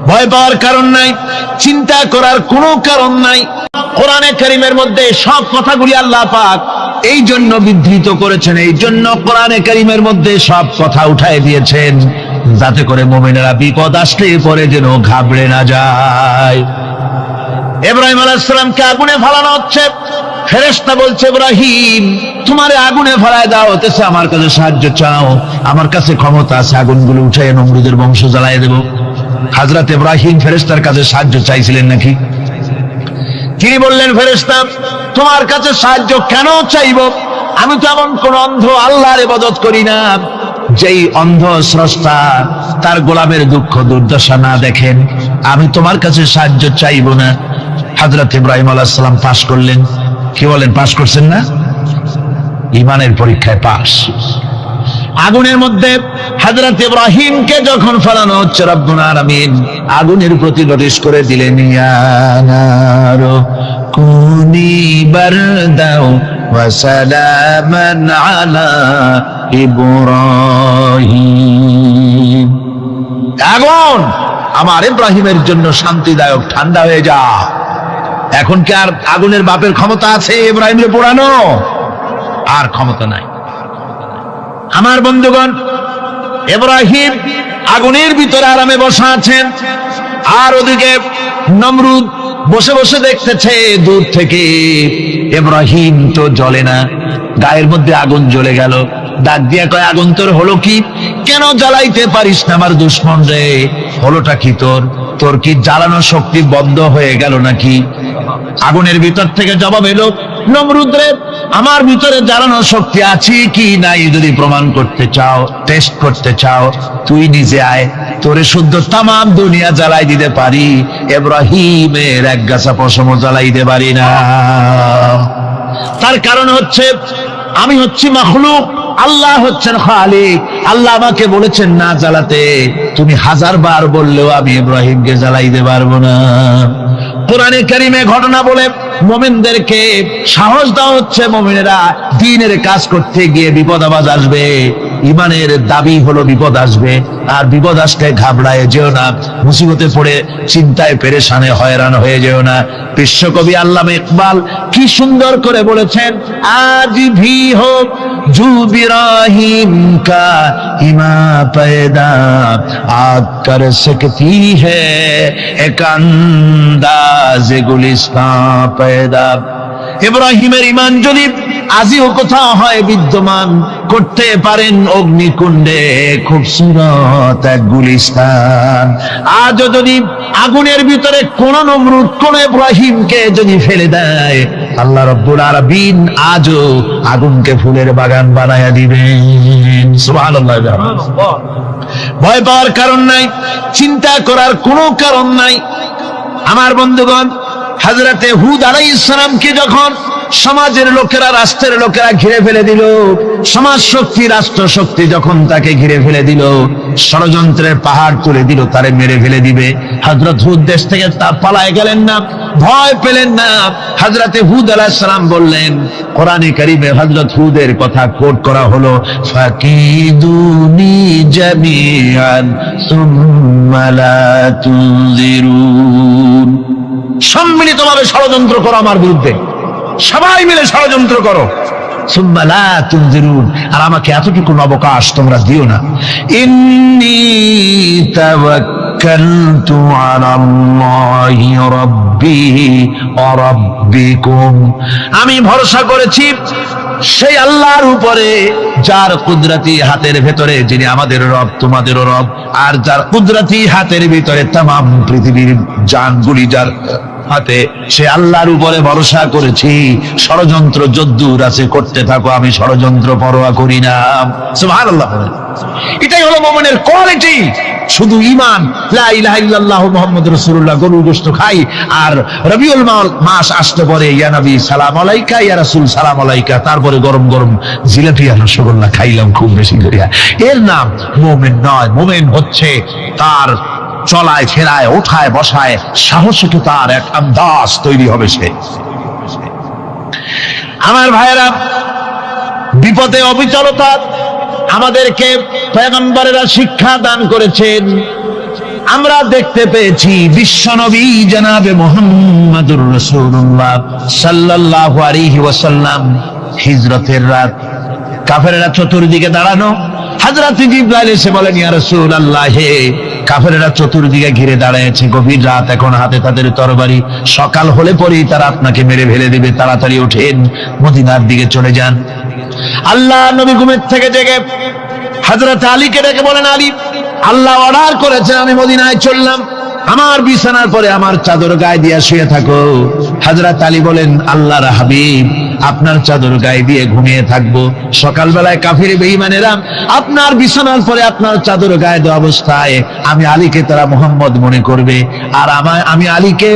ভয় পাওয়ার কারণ নাই, চিন্তা করার কোনো কারণ নাই। কোরআনে কারীমের মধ্যে সব কথাগুলি আল্লাহ পাক এই জন্য বিধৃত করেছেন, এই জন্য কোরআনে কারীমের মধ্যে সব কথা উঠায় দিয়েছেন, যাতে করে মুমিনেরা বিপদ আসলে পরে যেন ঘাবড়ে না যায়। ইব্রাহিম আলাইহিস সালামকে আগুনে ফেলানো হচ্ছে, ফেরেশতা বলছে ইব্রাহিম তোমারে আগুনে ফেলায় দাও, হতেছে আমার কাছে সাহায্য চাও, আমার কাছে ক্ষমতা আছে, আগুনগুলো উঠায় নমরুদের বংশ জ্বালায় দেব। হযরত ইব্রাহিম ফেরেশতার কাছে সাহায্য চাইছিলেন নাকি? তিনি বললেন ফেরেশতা তোমার কাছে সাহায্য কেন চাইব, আমি তো এমন কোন অন্ধ আল্লাহর ইবাদত করি না যেই অন্ধ স্রষ্টা তার গোলামের দুঃখ দুর্দশা না দেখেন, আমি তোমার কাছে সাহায্য চাইব না। হযরত ইব্রাহিম আলাইহিস সালাম পাশ করলেন। কি বলেন, পাশ করছেন না? ঈমানের পরীক্ষায় পাশ। আগুনের মধ্যে হযরত ইব্রাহিমকে যখন ফেলানো হচ্ছে, রব্বুল আলামিন আগুনের প্রতি নোটিশ করে দিলেন, ইয়া নারু কুনি বারদাও ওয়া সালামান আলা ইব্রাহিম। আগুন আমার ইব্রাহিমের জন্য শান্তিদায়ক, ঠান্ডা হয়ে যা। এখন কি আর আগুনের বাপের ক্ষমতা আছে ইব্রাহিমকে পোড়ানো? আর ক্ষমতা নাই। আমার বন্ধুগণ, ইব্রাহিম আগুনের ভিতরে আরামে বসা আছেন, আর ওদিকে নমরুদ বসে বসে দেখতেছে দূর থেকে। ইব্রাহিম তো জ্বলে না, গায়ের মধ্যে আগুন জ্বলে গেল। ডাক দিয়া কয়, আগুন তোর হলো কি? কেন জ্বালাইতে পারিস না আমার দুশমন রে? হলোটা কি তোর? তোর কি জ্বালানোর শক্তি বন্ধ হয়ে গেল নাকি? আগুনের ভিতর থেকে জবাব এলো, নমরুদ রে আমার ভিতরে জ্বালানোর শক্তি আছে কি নাই যদি প্রমাণ করতে চাও, টেস্ট করতে চাও, তুই নিজে আয়, তোরে শুদ্ধ তামাম দুনিয়া জ্বালাই দিতে পারি, ইব্রাহিমের এক গাছা পশমও জ্বালাইতে পারি না। তার কারণ হচ্ছে আমি হচ্ছি মাখলুক, আল্লাহ হচ্ছেন খালিক। আল্লাহ আমাকে বলেছেন না জ্বালাতে, তুমি 1000 বার বললেও আমি ইব্রাহিমকে জ্বালাইতে পারবো না। কোরআনে কারীমে ঘটনা বলে মুমিনদেরকে সাহস দেওয়া হচ্ছে, মুমিনেরা দ্বীনের কাজ করতে গিয়ে বিপদ আবাজ আসবে, ঈমানের দাবি হলো বিপদ আসবে, আর বিপদ আসলে ঘাবড়ায় যেও না, মুসিবতে পড়ে চিন্তায় পেরেশানে হয়রান হয়ে যেও না। বিশ্বকবি আল্লামা ইকবাল কি সুন্দর করে বলেছেন, আজ ভি হোক জু ইব্রাহিম কা ইমা पैदा आग कर सकती है एक अंदाज गुलिस्तां पैदा। ইব্রাহিমের ঈমান যদি আজিও কোথাও হয় বিদ্যমান, করতে পারেন অগ্নিকুণ্ডে খুবসুরত এক গুলিস্তান। আজও যদি আগুনের ভিতরে কোন নমরুদ কোন ইব্রাহিমকে যদি ফেলে দেয়, আল্লাহ রাব্বুল আলামিন আজও আগুনকে ফুলের বাগান বানায়া দিবেন। সুবহানাল্লাহ। ভয় পাওয়ার কারণ নাই, চিন্তা করার কোনো কারণ নাই। আমার বন্ধুগণ, হযরতে হুদ আলাইহিস সালামকে যখন সমাজের লোকেরা, রাষ্ট্রের লোকেরা ঘিরে ফেলে দিল, সমাজ শক্তি, রাষ্ট্র শক্তি যখন তাকে ঘিরে ফেলে দিল, ষড়যন্ত্রের পাহাড় তুলে দিল, তারে মেরে ফেলে দিবে, হযরত হুদ দেশ থেকে তা পালায় গেলেন না, ভয় পেলেন না। হযরতে হুদ আলাইহিস সালাম বললেন, কোরআনে কারীমে হযরত হুদের কথা কোট করা হলো, ফাকিদুনি জামিআন সুম্মা লা তুনজিরুন। সম্মিলিতভাবে ষড়যন্ত্র করো আমার বিরুদ্ধে, সবাই মিলে ষড়যন্ত্র করো, সুম্মা লা তুনজিরুন, আর আমাকে এতটুকু অবকাশ তোমরা দিও না। ইন্নী তাওয়াক্কালতু আলাল্লাহি রাব্বি ওয়া রাব্বিকুম, আমি ভরসা করেছি সেই আল্লাহর উপরে যার কুদরতি হাতের ভেতরে, যিনি আমাদের রব তোমাদেরও রব, আর যার কুদরতি হাতের ভিতরে তামাম পৃথিবীর জানগুলি যার হাতে, সে আল্লাহর উপরে ভরসা করেছি। ষড়যন্ত্র যদ্দূর আছে করতে থাকো, আমি ষড়যন্ত্র পরোয়া করি না। সুবহানাল্লাহ। এটাই হলো মুমিনের কোয়ালিটি। শুধু ঈমান, লা ইলাহা ইল্লাল্লাহু মুহাম্মাদুর রাসূলুল্লাহ, গরুর গোশত খাই, আর রবিউল মাস আসতে পরে ইয়া নবী সালাম আলাইকা, ইয়া রাসূল সালাম আলাইকা, তারপরে গরম গরম জিলাপি আর রসগোল্লা খাইলাম খুব বেশি করিয়া, এর নাম মুমিন নয়। মুমিন হচ্ছে তার চলায় ফেরায়, ওঠায় বসায় সাহসিকতার এক আন্দাজ তৈরি হবে সে। আমার ভাইয়েরা, বিপদে অবিচলতা আমাদেরকে পয়গম্বরেরা শিক্ষা দান করেছেন। আমরা দেখতে পেয়েছি বিশ্বনবী জনাবে মুহাম্মদুর রাসূলুল্লাহ সাল্লাল্লাহু আলাইহি ওয়াসাল্লাম হিজরতের রাত, কাফেররা চতুর্দিকে দাঁড়ানো। হযরত জিবরাইল এসে বলেন, ইয়া রাসূলুল্লাহ, হে কাফেররা চতুর্দিকে ঘিরে দাঁড়িয়েছে, গভীর রাত, এখন হাতে তাদের তরবারি, সকাল হলে পরেই তারা আপনাকে মেরে ফেলে দিবে, তাড়াতাড়ি ওঠেন, মদিনার দিকে চলে যান। আল্লাহ নবী ঘুমের থেকে জেগে হযরত আলীকে ডেকে বলেন, আলী, আল্লাহ অর্ডার করেছেন, আমি মদিনায় চললাম, আমার বিছানার পরে আমার চাদর গায়ে দিয়ে শুয়ে থাকো। হযরত আলী বলেন, আল্লাহর হাবিব, আপনার চাদর গায়ে দিয়ে ঘুমিয়ে থাকবো, সকালবেলায় কাফির বেঈমানেরা আপনার বিছানার পরে আপনার চাদর গায়ে দেওয়া অবস্থায় আমি আলীকে তারা মুহাম্মদ মনে করবে, আর আমি আলীকে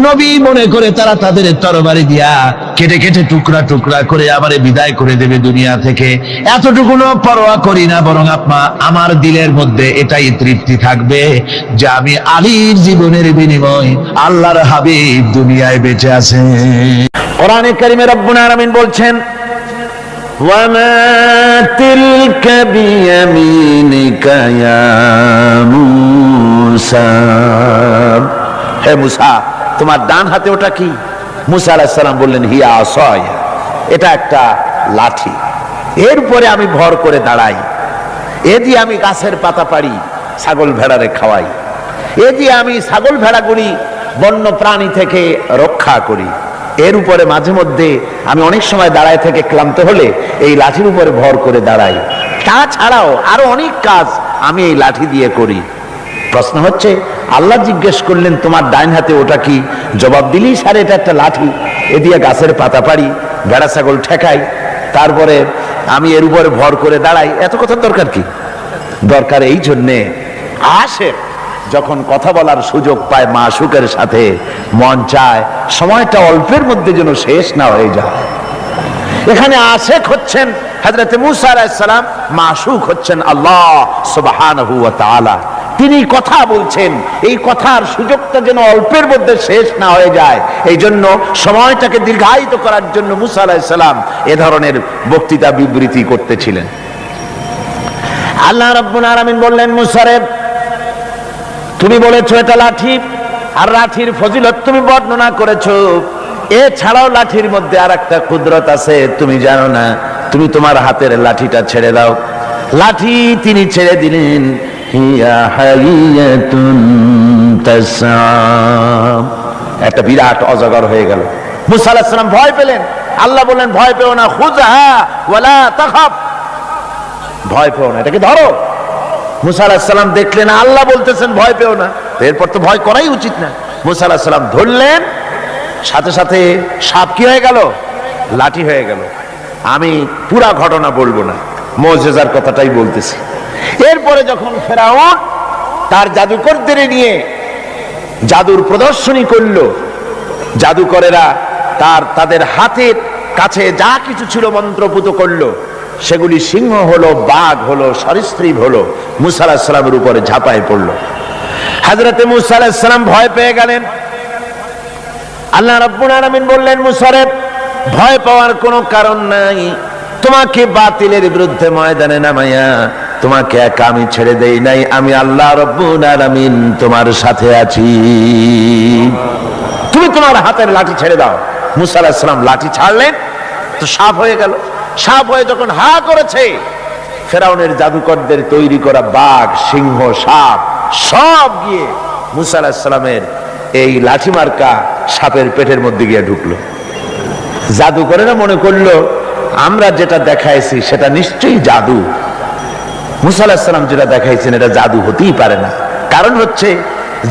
নবী মনে করে তারা তাদের তরবারি দিয়া কেটে কেটে টুকরা টুকরা করে আমারে বিদায় করে দেবে দুনিয়া থেকে। এতটুকুনো পরোয়া করি না, বরং আমার দিলের মধ্যে এটাই তৃপ্তি থাকবে যে আমি আলীর জীবনের বিনিময় আল্লাহর হাবিব দুনিয়ায় বেঁচে আছে। কোরআনে কারিমে রব্বুল আলামিন বলছেন, ওয়ামা তিলকা বিয়ামিনিকা ইয়া মূসা, হে মূসা, তোমার ডান হাতে ওটা কি? মূসা আলাইহিস সালাম বললেন, হিয়া আসায়া, এটা একটা লাঠি, এর উপরে আমি ভর করে দাঁড়াই, এ দিয়ে আমি গাছের পাতা পাড়ি, ছাগল ভেড়ারে খাওয়াই, এ দিয়ে আমি ছাগল ভেড়াগুলি বন্য প্রাণী থেকে রক্ষা করি, এর উপরে মাঝে মধ্যে আমি অনেক সময় দাঁড়ায় থেকে ক্লান্ত হলে এই লাঠির উপরে ভর করে দাঁড়াই, তাছাড়াও আরো অনেক কাজ আমি এই লাঠি দিয়ে করি। প্রশ্ন হচ্ছে, আল্লাহ জিজ্ঞেস করলেন তোমার ডাইন হাতে ওটা কি? জবাব দিলি, স্যার এটা একটা লাঠি, এ দিয়ে গাছের পাতা পাড়ি, ভেড়া ছাগল ঠেকাই, তারপরে আমি এর উপরে ভর করে দাঁড়াই। এত কথার দরকার কি? দরকার এই জন্যে, আশেক যখন কথা বলার সুযোগ পায় মাশূকের সাথে, মন চায় সময়টা অল্পের মধ্যে যেন শেষ না হয়ে যায়। এখানে আশেক হচ্ছেন হযরত মূসা আলাইহিস সালাম, মাশূক হচ্ছেন আল্লাহ সুবহানাহু ওয়া তাআলা। তিনি কথা বলছেন, এই কথার সুযোগটা যেন অল্পের মধ্যে শেষ না হয়ে যায়, এই জন্য সময়টাকে দীর্ঘায়িত করার জন্য মূসা আলাইহিস সালাম এ ধরনের বক্তৃতা বিবৃতি করতেছিলেন। আল্লাহ রাব্বুল আলামিন বললেন, মূসা রে, তুমি বলেছো এটা লাঠি, আর লাঠির ফজিলত তুমি বর্ণনা করেছো, এছাড়াও লাঠির মধ্যে আর একটা কুদরত আছে, তুমি জানো না? তুমি তোমার হাতের লাঠিটা ছেড়ে দাও। লাঠি তিনি ছেড়ে দিলেন, হিয়া হাইয়াতুন তাসআ, একটা বিরাট অজগর হয়ে গেল। মূসা আলাইহিস সালাম ভয় পেলেন। আল্লাহ বললেন, ভয় পেও না, খুযহা ওয়ালা তাখাফ, ভয় পেও না, এটাকে ধরো। মূসা আলাইহিস সালাম দেখলেন আল্লাহ বলতেছেন ভয় পেও না, এরপর তো ভয় করাই উচিত না। মূসা আলাইহিস সালাম ধরলেন, সাথে সাথে সাপ কি হয়ে গেল? লাঠি হয়ে গেল। আমি পুরা ঘটনা বলবো না, মুজিজার কথাটাই বলতেছি। এরপরে যখন ফেরাউন তার জাদুকরদের নিয়ে জাদুর প্রদর্শনী করলো, জাদুকরেরা তাদের হাতের কাছে যা কিছু ছিল মন্ত্রপুত করলো, সেগুলি সিংহ হলো, বাঘ হলো, সরীসৃপ হলো, মূসা আলাইহিস সালামের উপরে ঝাঁপায় পড়লো। হযরতে মূসা আলাইহিস সালাম ভয় পেয়ে গেলেন। আল্লাহ রাব্বুল আলামিন বললেন, মূসা রে, ভয় পাওয়ার কোনো কারণ নাই, তোমাকে বাতিলের বিরুদ্ধে ময়দানে নামাইয়া তোমাকে একা আমি ছেড়ে দেই নাই, আমি আল্লাহ রাব্বুল আলামিন তোমার সাথে আছি, তুমি তোমার হাতের লাঠি ছেড়ে দাও। মূসা আলাইহিস সালাম লাঠি ছাড়লেন, তো সাপ হয়ে গেল। সাপ হয়ে যখন হা করেছে, ফেরাউনের জাদুকরদের তৈরি করা বাঘ, সিংহ, সাপ সব গিয়ে মূসা আলাইহিস সালামের এই লাঠি মার্কা সাপের পেটের মধ্যে গিয়ে ঢুকলো। জাদুকরেরা মনে করলো আমরা যেটা দেখাইছি সেটা নিশ্চয়ই জাদু। মূসা আলাইহিস সালাম যেটা দেখাইছেন এটা জাদু হতেই পারে না, কারণ হচ্ছে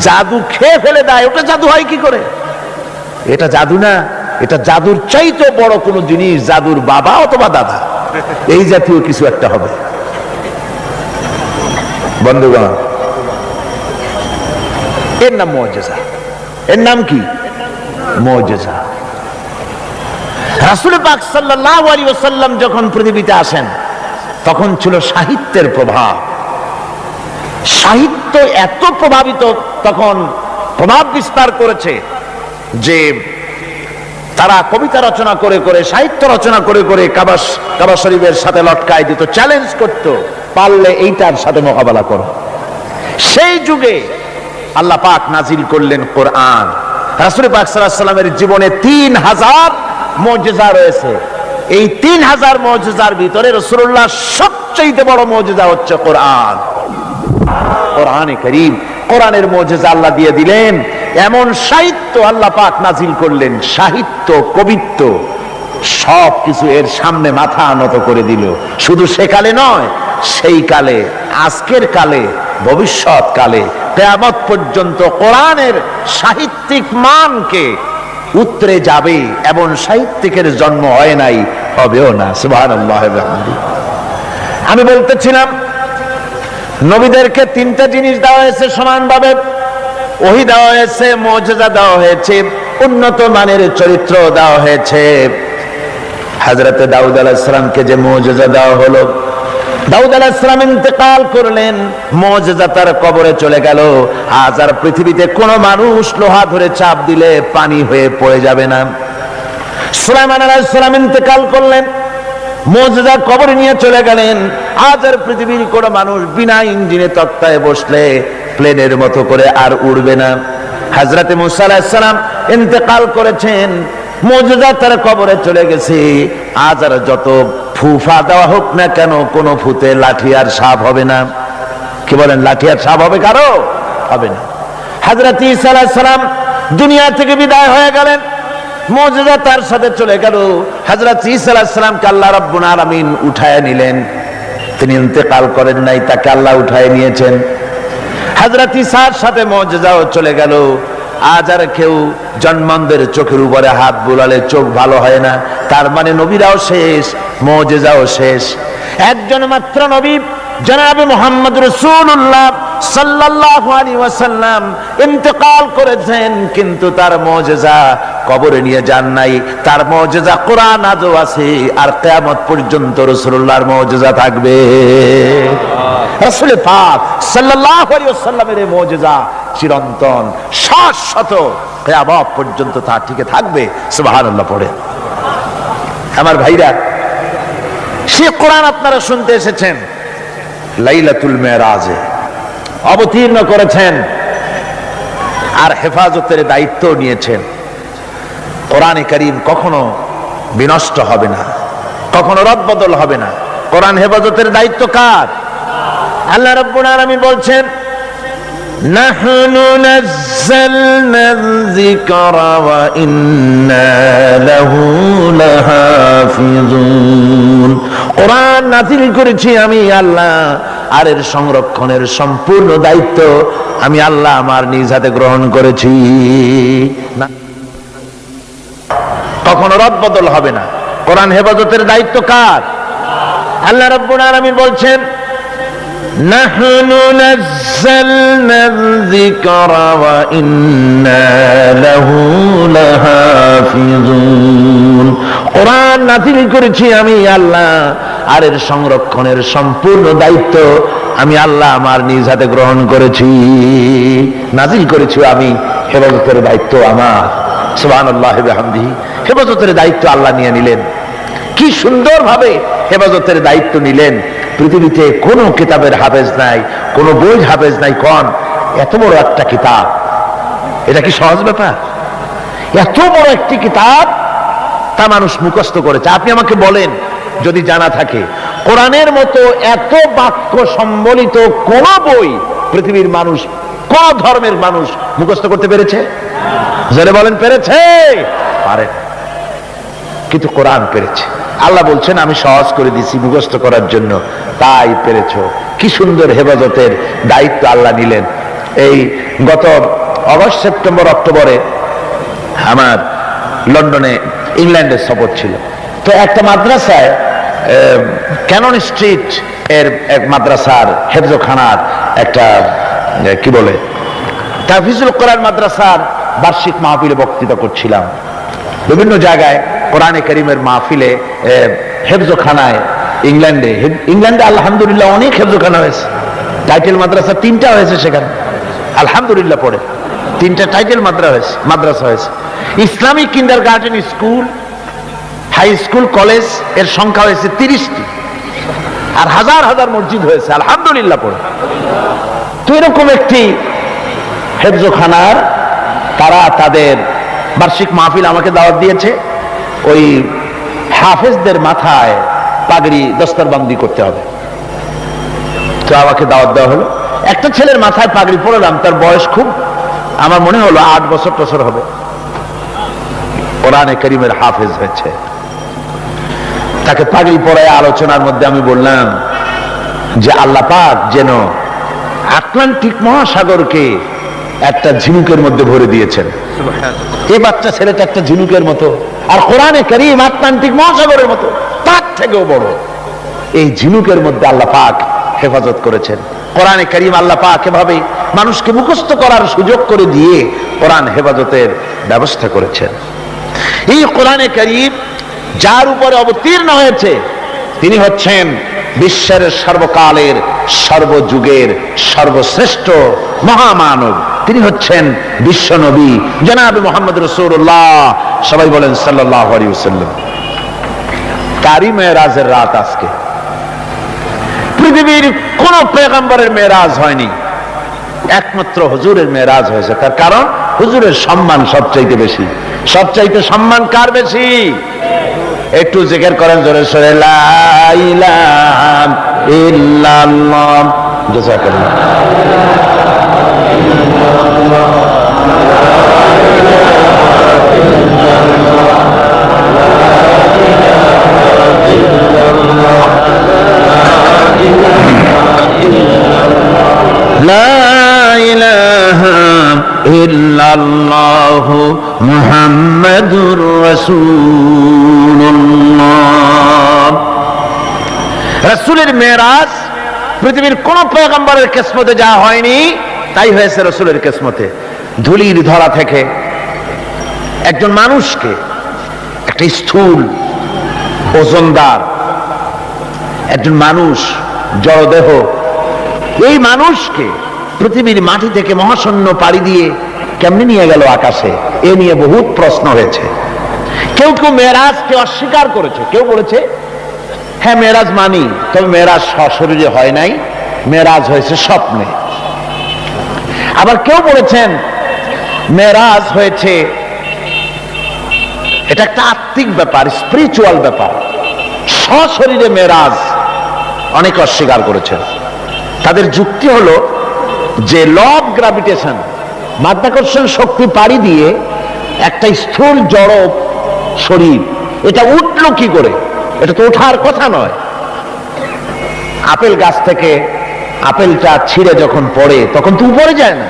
জাদু খেয়ে ফেলে দেয়, ওটা জাদু হয় কি করে? এটা জাদু না, এটা জাদুর চাইতে বড় কোনো জিনিস, জাদুর বাবা অথবা দাদা, এই জাতীয় কিছু একটা হবে। বন্ধুগণ, এর নাম মুজিজা। এর নাম কি? মুজিজা। রাসূল পাক সাল্লাল্লাহু আলাইহি ওয়াসাল্লাম যখন পৃথিবীতে আসেন, তখন ছিল সাহিত্যের প্রভাব। সাহিত্য এত প্রভাবিত, তখন প্রভাব বিস্তার করেছে যে তারা কবিতা রচনা করে করে, সাহিত্য রচনা করে করে কাবা শরীফের সাথে লটকায় দিত, চ্যালেঞ্জ করত, পারলে এইটার সাথে মোকাবেলা করো। সেই যুগে আল্লাহ পাক নাজিল করলেন কোরআন। রাসূল পাক সাল্লাল্লাহু আলাইহি ওয়াসাল্লামের জীবনে 3000 মুজিজা রয়েছে। এই 3000 মুজিজার ভিতরে রাসূলুল্লাহ সবচেয়ে বড় মুজিজা হচ্ছে কোরআন। কোরআনে কারীম, কোরআনের মুজিজা আল্লাহ দিয়ে দিলেন। এমন সাহিত্য আল্লাহ পাক নাজিল করলেন, সাহিত্য, কবিত্ব সব কিছু এর সামনে মাথা নত করে দিল। শুধু সেকালে নয়, সেই কালে, আজকের কালে, ভবিষ্যৎ কালে, কিয়ামত পর্যন্ত কোরআনের সাহিত্যিক মানকে উতরে যাবে। এমন সাহিত্যিকের জন্ম হয় নাই, হবেও না। সুবহানাল্লাহ। আমি বলতেছিলাম, নবীদেরকে 3টা জিনিস দেওয়া হয়েছে সমানভাবে। ওহী দেওয়া হয়েছে, মুজিজা দেওয়া হয়েছে, উন্নত মানের চরিত্র দেওয়া হয়েছে। হযরত দাউদ আলাইহিস সালামকে যে মুজিজা দেওয়া হলো, দাউদ আলাইহিস সালাম ইন্তেকাল করলেন, মুজিজা তার কবরে চলে গেল। আজ আর পৃথিবীতে কোন মানুষ লোহা ধরে চাপ দিলে পানি হয়ে পড়ে যাবে না। সুলাইমান আলাইহিস সালাম ইন্তেকাল করলেন, মুজিজা কবরে নিয়ে চলে গেলেন। আজ আর পৃথিবীর কোন মানুষ বিনা ইঞ্জিনে তক্তায় বসলে প্লেনের মতো করে আর উড়বে না। হযরত মুসা আলাইহিস সালাম ইন্তেকাল করেছেন, মুজিজা তার কবরে চলে গেছে। আজ আর যত ফুফা দেওয়া হোক না কেন, কোন ফুতে লাঠি আর সাপ হবে না। কি বলেন, লাঠি আর সাপ হবে কারো? হবে না। হযরত ঈসা আলাইহিস সালাম দুনিয়া থেকে বিদায় হয়ে গেলেন, মুজিজা তার সাথে চলে গেল। হযরত ঈসা আলাইহিস সালামকে আল্লাহ রাব্বুল আলামিন উঠায় নিলেন। তিনি ইন্তেকাল করেন নাই, তাকে আল্লাহ উঠায় নিয়েছেন। হযরত ঈসার সাথে মুজিজাও চলে গেল। আজ আর কেউ জন্মান্ধের চোখের উপরে হাত বুলালে চোখ ভালো হয় না। তার মানে নবীরাও শেষ, মুজিজাও শেষ। একজন মাত্র নবী জনাবে মুহাম্মদ রাসূলুল্লাহ সাল্লাল্লাহু আলাইহি ওয়াসাল্লাম ইন্তেকাল করেছেন, কিন্তু তার মুজিজা কবরে নিয়ে যান নাই। তার মুজিজা কোরআন আজও আছে, আর কিয়ামত পর্যন্ত রাসূলুল্লাহর মুজিজা থাকবে। রাসূল পাক সাল্লাল্লাহু আলাইহি ওয়াসাল্লামের মুজিজা চিরন্তন, শাশ্বত, কিয়ামত পর্যন্ত তা টিকে থাকবে। সুবহানাল্লাহ পড়ে। আমার ভাইরা, সে কোরআন আপনারা শুনতে এসেছেন, লাইলাতুল মেরাজে অবতীর্ণ করেছেন, আর হেফাজতের দায়িত্ব নিয়েছেন। কোরআনে কারীম কখনো বিনষ্ট হবে না, কখনো রদবদল হবে না। কোরআন হেফাজতের দায়িত্ব কার? আল্লাহ রাব্বুল আলামিন বলছেন, নাহনু নাযালনা যিকরা ওয়া ইন্না লাহু লাহাফিজুন। কোরআন নাযিল করেছি আমি আল্লাহ, আর এর সংরক্ষণের সম্পূর্ণ দায়িত্ব আমি আল্লাহ আমার নিজ হাতে গ্রহণ করেছি। কখনো রদবদল হবে না। কোরআন হেফাজতের দায়িত্ব কার? আল্লাহ রাব্বুল আলামিন বলছেন, নাহনু নাযালনা যিকরা ওয়া ইন্না লাহু লাহাফিজুন। কোরআন নাযিল করেছি আমি আল্লাহ, আর এর সংরক্ষণের সম্পূর্ণ দায়িত্ব আমি আল্লাহ আমার নিজ হাতে গ্রহণ করেছি। নাযিল করেছি আমি, হেফাজতের দায়িত্ব আমার। সুবহানাল্লাহি ওয়া বিহামদিহি। হেফাজতের দায়িত্ব আল্লাহ নিয়ে নিলেন। কি সুন্দর ভাবে হেফাজতের দায়িত্ব নিলেন। পৃথিবীতে কোনো কিতাবের হাফেজ নাই, কোনো বই হাফেজ নাই। কোন এত বড় একটা কিতাব, এটা কি সহজ ব্যাপার? এত বড় একটি কিতাব তা মানুষ মুখস্থ করেছে। আপনি আমাকে বলেন, যদি জানা থাকে, কোরআনের মতো এত বাক্য সম্বলিত কোন বই পৃথিবীর মানুষ, কোন ধর্মের মানুষ মুখস্থ করতে পেরেছে? জোরে বলেন, পেরেছে? পারে, কিন্তু কোরআন পেরেছে। আল্লাহ বলছেন, আমি সহজ করে দিছি মুখস্থ করার জন্য, তাই পেরেছো। কি সুন্দর হেফাজতের দায়িত্ব আল্লাহ নিলেন। এই গত অগস্ট, সেপ্টেম্বর, অক্টোবরে আমার লন্ডনে, ইংল্যান্ডের সফর ছিল। তো একটা মাদ্রাসায়, ক্যানন স্ট্রিট এর এক মাদ্রাসার হেফজখানার একটা কি বলে তাহফিজুল কোরআন মাদ্রাসার বার্ষিক মাহফিলে বক্তৃতা করছিলাম। বিভিন্ন জায়গায় কোরআনে কারীমের মাহফিলে, হেফজখানায়, ইংল্যান্ডে আলহামদুলিল্লাহ অনেক হেফজখানা হয়েছে। টাইটেল মাদ্রাসা 3টা হয়েছে সেখানে, আলহামদুলিল্লাহ পড়ে 3টা টাইটেল মাদ্রাসা হয়েছে। Islamic kindergarten school, high school, college এর সংখ্যা হয়েছে 30টি, আর হাজার হাজার মসজিদ হয়েছে, আলহামদুলিল্লাহ পড়ে। তো এরকম একটি হেফজোখানার তারা তাদের বার্ষিক মাহফিল আমাকে দাওয়াত দিয়েছে। ওই হাফেজদের মাথায় পাগড়ি দস্তরবন্দি করতে হবে, তো আমাকে দাওয়াত দেওয়া হলো। একটা ছেলের মাথায় পাগড়ি পরালাম, তার বয়স খুব, আমার মনে হলো 8 বছর হবে, কোরআনে কারীমের হাফেজ হয়েছে। তাকে পাগড়ি পরায় আলোচনার মধ্যে আমি বললাম যে আল্লাহ পাক যেন আটলান্টিক মহাসাগরকে একটা ঝিনুকের মধ্যে ভরে দিয়েছেন। এই বাচ্চা ছেলেটা একটা ঝিনুকের মতো, আর কোরআনে কারীম আটলান্টিক মহাসাগরের মতো, তার থেকেও বড়। এই ঝিনুকের মধ্যে আল্লাহ পাক হেফাজত করেছেন। কোরআনে কারীম আল্লাহ পাক এভাবে মানুষকে মুখস্থ করার সুযোগ করে দিয়ে কোরআন হেফাজতের ব্যবস্থা করেছেন। এই কোরআনে কারীম যার উপরে অবতীর্ণ হয়েছে তিনি হচ্ছেন বিশ্বের সর্বকালের সর্বযুগের সর্বশ্রেষ্ঠ মহামানব। তিনি হচ্ছেন বিশ্ব নবী জনাবে মুহাম্মদ রাসূলুল্লাহ, সবাই বলেন সাল্লাল্লাহু আলাইহি ওয়াসাল্লাম। তারই মেরাজের রাত আজকে। পৃথিবীর কোন পয়গম্বরের মেরাজ হয়নি, একমাত্র হুজুরের মেরাজ হয়েছে। তার কারণ হুজুরের সম্মান সবচাইতে বেশি। সবচাইতে সম্মান কার বেশি? একটু জিকির করেন জোরে সোরে, লা ইলাহা ইল্লাল্লাহ। জাযাকাল্লাহ। লা ইলাহা ইল্লাল্লাহু মুহাম্মাদুর রাসূলুল্লাহ। রাসূলের মেরাজ পৃথিবীর কোন পয়গম্বরের কিসমতে যা হয়নি তাই হয়েছে রাসূলের কিসমতে। ধুলির ধরা থেকে একজন মানুষকে, একটা স্থূল ওজনদার একজন মানুষ, জড়দেহ, এই মানুষকে পৃথিবীর মাটি থেকে মহাশূন্য পাড়ি দিয়ে কেমনে নিয়ে গেল আকাশে, এ নিয়ে বহুত প্রশ্ন হয়েছে। কেউ কেউ মেরাজকে অস্বীকার করেছে, কেউ বলেছে হ্যাঁ মেরাজ মানি, তবে মেরাজ সশরীরে হয় নাই, মেরাজ হয়েছে স্বপ্নে। আবার কেউ বলেছেন মেরাজ হয়েছে, এটা একটা আত্মিক ব্যাপার, স্পিরিচুয়াল ব্যাপার, সশরীরে মেরাজ। অনেকে অস্বীকার করেছেন। তাদের যুক্তি হলো যে ল অফ গ্রাভিটেশন, মাধ্যাকর্ষণ শক্তি পাড়ি দিয়ে একটা স্থূল জড় শরীর, এটা উঠলো কি করে? এটা তো ওঠার কথা নয়। আপেল গাছ থেকে আপেলটা ছিঁড়ে যখন পড়ে তখন তো উপরে যায় না,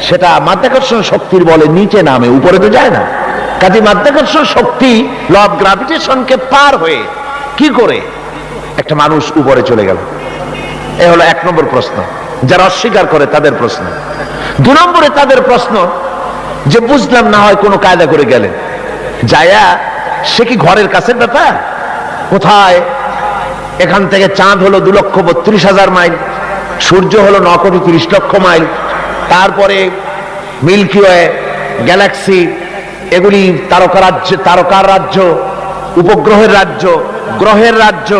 সেটা মাধ্যাকর্ষণ শক্তির বলে নিচে নামে, উপরে তো যায় না। কাজে মাধ্যাকর্ষণ শক্তি ল অফ গ্রাভিটেশনকে পার হয়ে কি করে একটা মানুষ উপরে চলে গেল? এ হলো 1 নম্বর প্রশ্ন, যারা অস্বীকার করে তাদের প্রশ্ন। 2 নম্বরে তাদের প্রশ্ন যে বুঝলাম না হয় কোনো কায়দা করে গেলেন, যায়া সে কি ঘরের কাছের ব্যাপার? কোথায়? এখান থেকে চাঁদ হলো 2,32,000 মাইল, সূর্য হলো 9,30,00,000 মাইল, তারপরে মিল্কি ওয়ে, গ্যালাক্সি, এগুলি তারকার রাজ্য, উপগ্রহের রাজ্য, গ্রহের রাজ্য।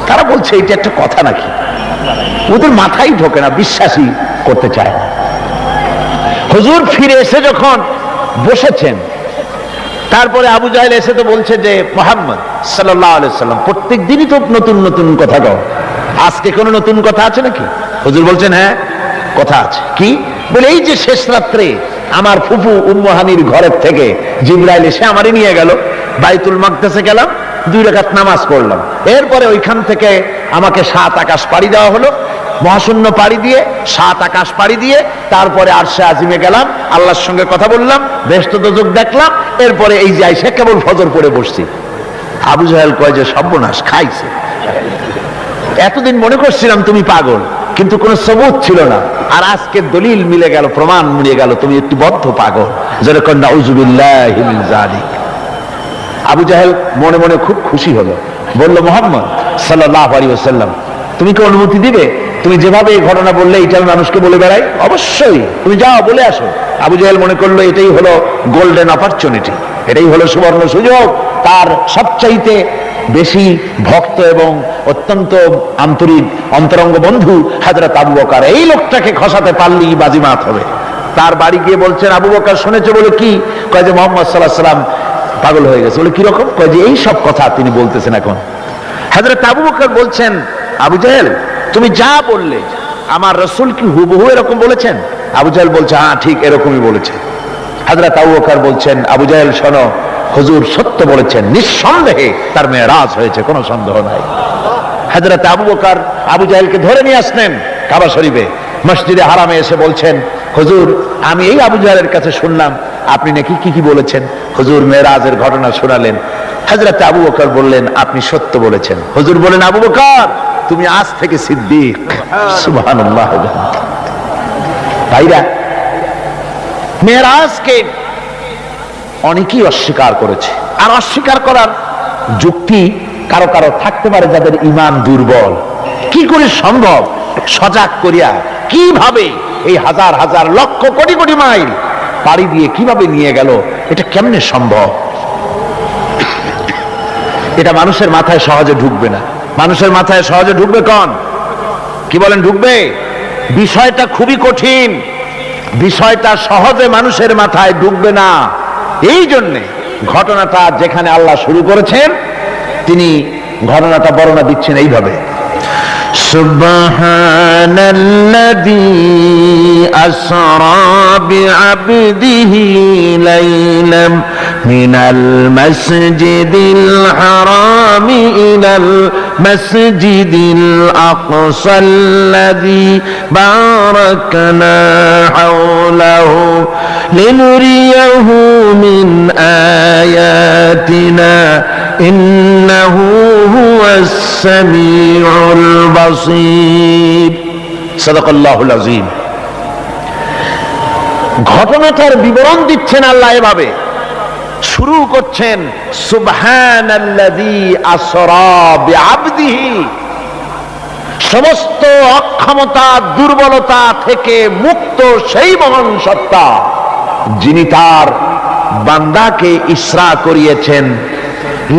তারা বলছে এটা একটা কথা নাকি? ওদের মাথায় ঢোকে না, বিশ্বাসই করতে চায় না। হুজুর ফিরে এসে যখন বসেছেন, তারপরে আবু জাহেল এসে তো বলছে যে মুহাম্মদ সাল্লাল্লাহু আলাইহি সাল্লাম প্রত্যেক দিনই তো নতুন নতুন কথা কও, আজকে কোনো নতুন কথা আছে নাকি? হুজুর বলছেন হ্যাঁ কথা আছে। কি বলে? এই যে শেষ রাত্রে আমার ফুফু উম্মু হানির ঘরের থেকে জিবরাইল এসে আমারে নিয়ে গেল, বাইতুল মাকদাসে গেলাম, 2 রাকাত নামাজ পড়লাম, এরপরে ওইখান থেকে আমাকে 7 আকাশ পাড়ি দেওয়া হলো, মহাশূন্য পাড়ি দিয়ে 7 আকাশ পাড়ি দিয়ে তারপরে আরশে আজিমে গেলাম, আল্লাহর সঙ্গে কথা বললাম, বেহেশত দোজখ দেখলাম, এরপরে এই যে আইসা কেবল ফজর পড়ে বসছি। আবু জাহেল কয় যে সর্বনাশ খাইছে, এতদিন মনে করছিলাম তুমি পাগল, কিন্তু কোনো সবুত ছিল না, আর আজকে দলিল মিলে গেল, প্রমাণ মিলে গেল তুমি একটু বদ্ধ পাগল। যেরকম নাউযুবিল্লাহি মিন যালিক। আবু জাহেল মনে মনে খুব খুশি হলো, বলল মুহাম্মদ সাল্লাল্লাহু আলাইহি ওয়াসাল্লাম তুমি কি অনুমতি দিবে? তুমি যেভাবে এই ঘটনা বললে এটা আমি মানুষকে বলে বেড়াই, অবশ্যই তুমি যাও বলে আসো। আবু জাহেল মনে করলো এটাই হলো গোল্ডেন অপরচুনিটি, এটাই হলো সুবর্ণ সুযোগ। তার সবচাইতে বেশি ভক্ত এবং অত্যন্ত আন্তরিক অন্তরঙ্গ বন্ধু হযরত আবু বকর, এই লোকটাকে খসাতে পারলেই বাজিমাত হবে। তার বাড়ি গিয়ে বলছেন, আবু বকর শুনেছে বলে কি? কয় যে মুহাম্মদ সাল্লাল্লাহু আলাইহি সাল্লাম পাগল হয়ে গেছে। বলে কি রকম? কয় যে এই সব কথা তিনি বলতেছেন এখন। হযরত আবু বকর বলছেন, আবু জাহেল তুমি যা বললে আমার রাসূল কি হুবহু এরকম বলেছেন? আবু জাহেল বলছে, হ্যাঁ ঠিক এরকমই বলেছে। হযরত আবু বকর বলছেন, আবু জাহেল শোনো, হুজুর সত্য বলেছেন, নিঃসন্দেহে তার মেরাজ হয়েছে, কোনো সন্দেহ নাই। হযরত আবু বকর আবু জাহেলকে ধরে নিয়ে আসলেন কাবা শরীফে, মসজিদে হারামে এসে বলছেন, হুজুর আমি এই আবু জাহেলের কাছে শুনলাম আপনি নাকি কি কি বলেছেন। হুজুর মেরাজের ঘটনা শোনালেন। হযরত আবু বকর বললেন, আপনি সত্য বলেছেন। হুজুর বলেন, আবু বকর তুমি আজ থেকে সিদ্দিক। সুবহানাল্লাহ। ভাইরা, মেরাজকে অনেকেই অস্বীকার করেছে, আর অস্বীকার করার যুক্তি কারো কারো থাকতে পারে যাদের ঈমান দুর্বল। কি করে সম্ভব? সজাগ করিয়া কিভাবে এই হাজার হাজার লক্ষ কোটি কোটি মাইল পাড়ি দিয়ে কিভাবে নিয়ে গেল, এটা কেমনে সম্ভব? এটা মানুষের মাথায় সহজে ঢুকবে না। মানুষের মাথায় সহজে ঢুকবে কোন? কি বলেন ঢুকবে? বিষয়টা খুবই কঠিন, বিষয়টা সহজে মানুষের মাথায় ঢুকবে না। এই জন্যে ঘটনাটা যেখানে আল্লাহ শুরু করেছেন, তিনি ঘটনাটা বর্ণনা দিচ্ছেন এইভাবে, সুবহানাল্লাযী আসরা বিআবদিহি লাইলাম মিনাল মাসজিদিল হারামি ইলাল মাসজিদিল আকসাল্লাযী বারাকনা হাওলাহু লিনুরিয়াহু মিন আয়াতিনা ইন্নাহু হুয়াস সামিউল বাসীর। সাদাকাল্লাহুল আযীম। ঘটনাটার বিবরণ দিচ্ছেন আল্লাহ এভাবে, শুরু করছেন সুবহানাল্লাযী আসরা বিআবদিহি, সমস্ত অক্ষমতা দুর্বলতা থেকে মুক্ত সেই মহান সত্তা যিনি তার বান্দাকে ইসরা করিয়েছেন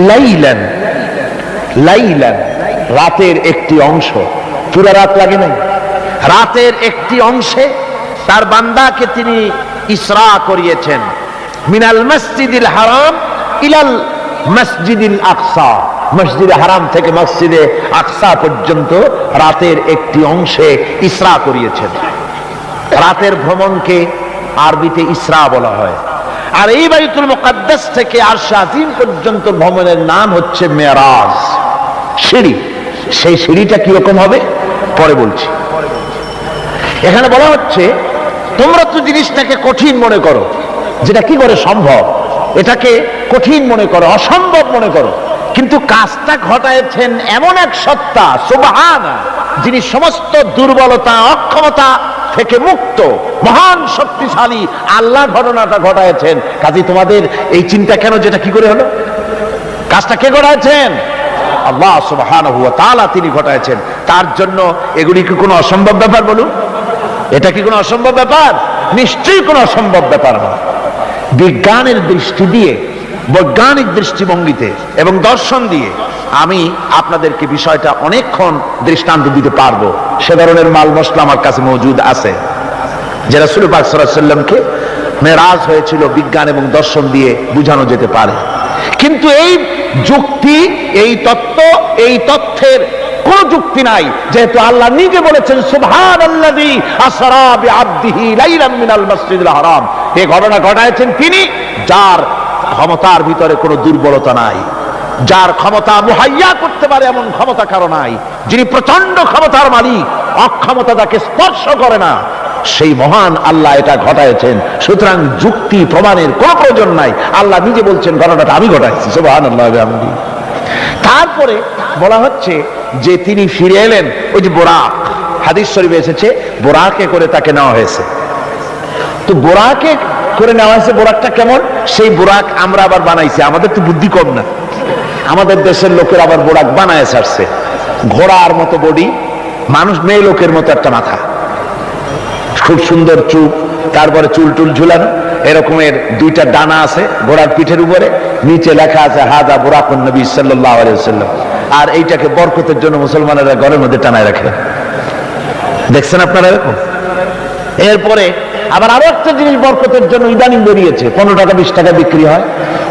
লাইলান, লাইলান রাতের একটি অংশ, পুরা রাত লাগে নাই, রাতের একটি অংশে তার বান্দাকে তিনি ইসরা করিয়েছেন। মিনাল মসজিদিল হারাম ইলাল মসজিদিল আকসা, মসজিদে হারাম থেকে মসজিদে আকসা পর্যন্ত রাতের একটি অংশে ইসরা করিয়েছেন। রাতের ভ্রমণকে আরবিতে ইসরা বলা হয়। আর এই বাইতুল মুকাদ্দাস থেকে আরশ আজিম পর্যন্ত ভ্রমণের নাম হচ্ছে মেরাজ, সিঁড়ি। সেই সিঁড়িটা কিরকম হবে পরে বলছি। এখানে বলা হচ্ছে তোমরা তো জিনিসটাকে কঠিন মনে করো, যেটা কি করে সম্ভব, এটাকে কঠিন মনে করো, অসম্ভব মনে করো, কিন্তু কাজটা ঘটায়ছেন এমন এক সত্তা সুবহানা, যিনি সমস্ত দুর্বলতা অক্ষমতা থেকে মুক্ত, মহান শক্তিশালী আল্লাহ ঘটনাটা ঘটায়ছেন। কাজে তোমাদের এই চিন্তা কেন, যেটা কি করে হলো? কাজটা কে ঘটায়ছেন? আল্লাহ সুবহানাহু ওয়া তাআলা তিনি ঘটায়ছেন। তার জন্য এগুলি কি কোনো অসম্ভব ব্যাপার? বলুন, এটা কি কোনো অসম্ভব ব্যাপার? নিশ্চয়ই কোনো অসম্ভব ব্যাপার না। বিজ্ঞানের দৃষ্টি দিয়ে, বৈজ্ঞানিক দৃষ্টিভঙ্গিতে এবং দর্শন দিয়ে আমি আপনাদেরকে বিষয়টা অনেকক্ষণ দৃষ্টান্ত দিতে পারবো। সে ধরনের মাল মশলা আমার কাছে মজুদ আছে। যে রাসূল পাক সাল্লাল্লাহু আলাইহি ওয়াসাল্লামকে মেরাজ হয়েছিল বিজ্ঞান এবং দর্শন দিয়ে বুঝানো যেতে পারে, কিন্তু এই যুক্তি, এই তত্ত্ব, এই তথ্যের কোন যুক্তি নাই, যেহেতু আল্লাহ নিজে বলেছেন সুবহানাল্লাযী আসরা বিআবদিহি লাইলাম মিনাল মাসজিদিল হারাম। এই ঘটনা ঘটায়ছেন তিনি, যার ক্ষমতার ভিতরে কোনো দুর্বলতা নাই, যার ক্ষমতা মুহাইয়া করতে পারে এমন ক্ষমতা কারো নাই, যিনি প্রচন্ড ক্ষমতার মালিক, অক্ষমতা তাকে স্পর্শ করে না, সেই মহান আল্লাহ এটা ঘটায়ছেন। সুতরাং যুক্তি প্রমাণের কোনো প্রয়োজন নাই, আল্লাহ নিজে বলছেন ঘটনাটা আমি ঘটাইছি। সুবহানাল্লাহ। তারপরে বলা হচ্ছে যে তিনি ফিরে এলেন, ওই যে বোরাক, হাদিস শরীফে এসেছে বোরাকে করে তাকে নেওয়া হয়েছে। তো বোরাকে করে নেওয়া হয়েছে, বোরাকটা কেমন? সেই বোরাক আমরা আবার বানাইছি, আমাদের তো বুদ্ধি কম না, আমাদের দেশের লোকের আবার বোরাক বানায় ছাড়ছে। ঘোড়ার মতো বডি, মানুষ মেয়ে লোকের মতো একটা মাথা, খুব সুন্দর চুপ, তারপরে চুল টুল ঝুলানো, এরকমের দুইটা ডানা আছে ঘোড়ার পিঠের উপরে, নিচে লেখা আছে হাযা বুরাকুন নবী সাল্লাল্লাহু আলাইহি ওয়াসাল্লাম। আর এইটাকে বরকতের জন্য মুসলমানেরা ঘরের মধ্যে টানায় রাখে। দেখছেন আপনারা এরকম? এরপরে আবার আরো একটা জিনিস বরকতের জন্য ইদানিং বেরিয়েছে, 15 টাকা 20 টাকা বিক্রি হয়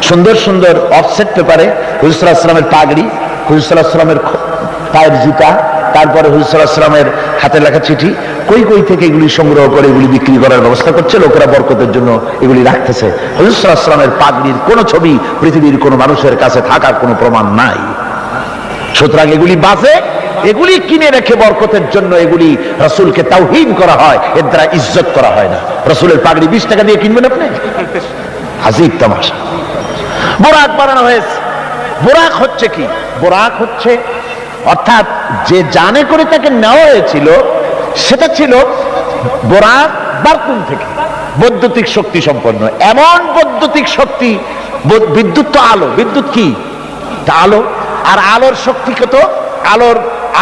সুন্দর সুন্দর অফসেট পেপারে হুজুর সাল্লাল্লাহু আলাইহি ওয়াসাল্লামের পাগড়ি, হুজুর সাল্লাল্লাহু আলাইহি ওয়াসাল্লামের পায়ের জুতা, তারপরে হুজুর সাল্লাল্লাহু আলাইহি ওয়াসাল্লামের হাতে লেখা চিঠি, কই কই থেকে এগুলি সংগ্রহ করে এগুলি বিক্রি করার ব্যবস্থা করছে, লোকেরা বরকতের জন্য এগুলি রাখতেছে। হুজুর সাল্লাল্লাহু আলাইহি ওয়াসাল্লামের পাগড়ির কোনো ছবি পৃথিবীর কোনো মানুষের কাছে থাকার কোনো প্রমাণ নাই। সুতরাং এগুলি বাজে, এগুলি কিনে রেখে বরকতের জন্য এগুলি রাসূলকে তাওহীন করা হয়, এর দ্বারা ইজ্জত করা হয় না। রাসূলের পাগড়ি 20 টাকা দিয়ে কিনবেন আপনি? আজীব তামাশা। বোরাক বানানো হয়েছে। বোরাক হচ্ছে কি? বোরাক হচ্ছে অর্থাৎ যে জানে করে তাকে নেওয়া হয়েছিল সেটা ছিল বোরাক বারকুন থেকে, বৈদ্যুতিক শক্তি সম্পন্ন। এমন বৈদ্যুতিক শক্তি, বিদ্যুৎ তো আলো, বিদ্যুৎ কি? তা আলো। আর আলোর শক্তি কত?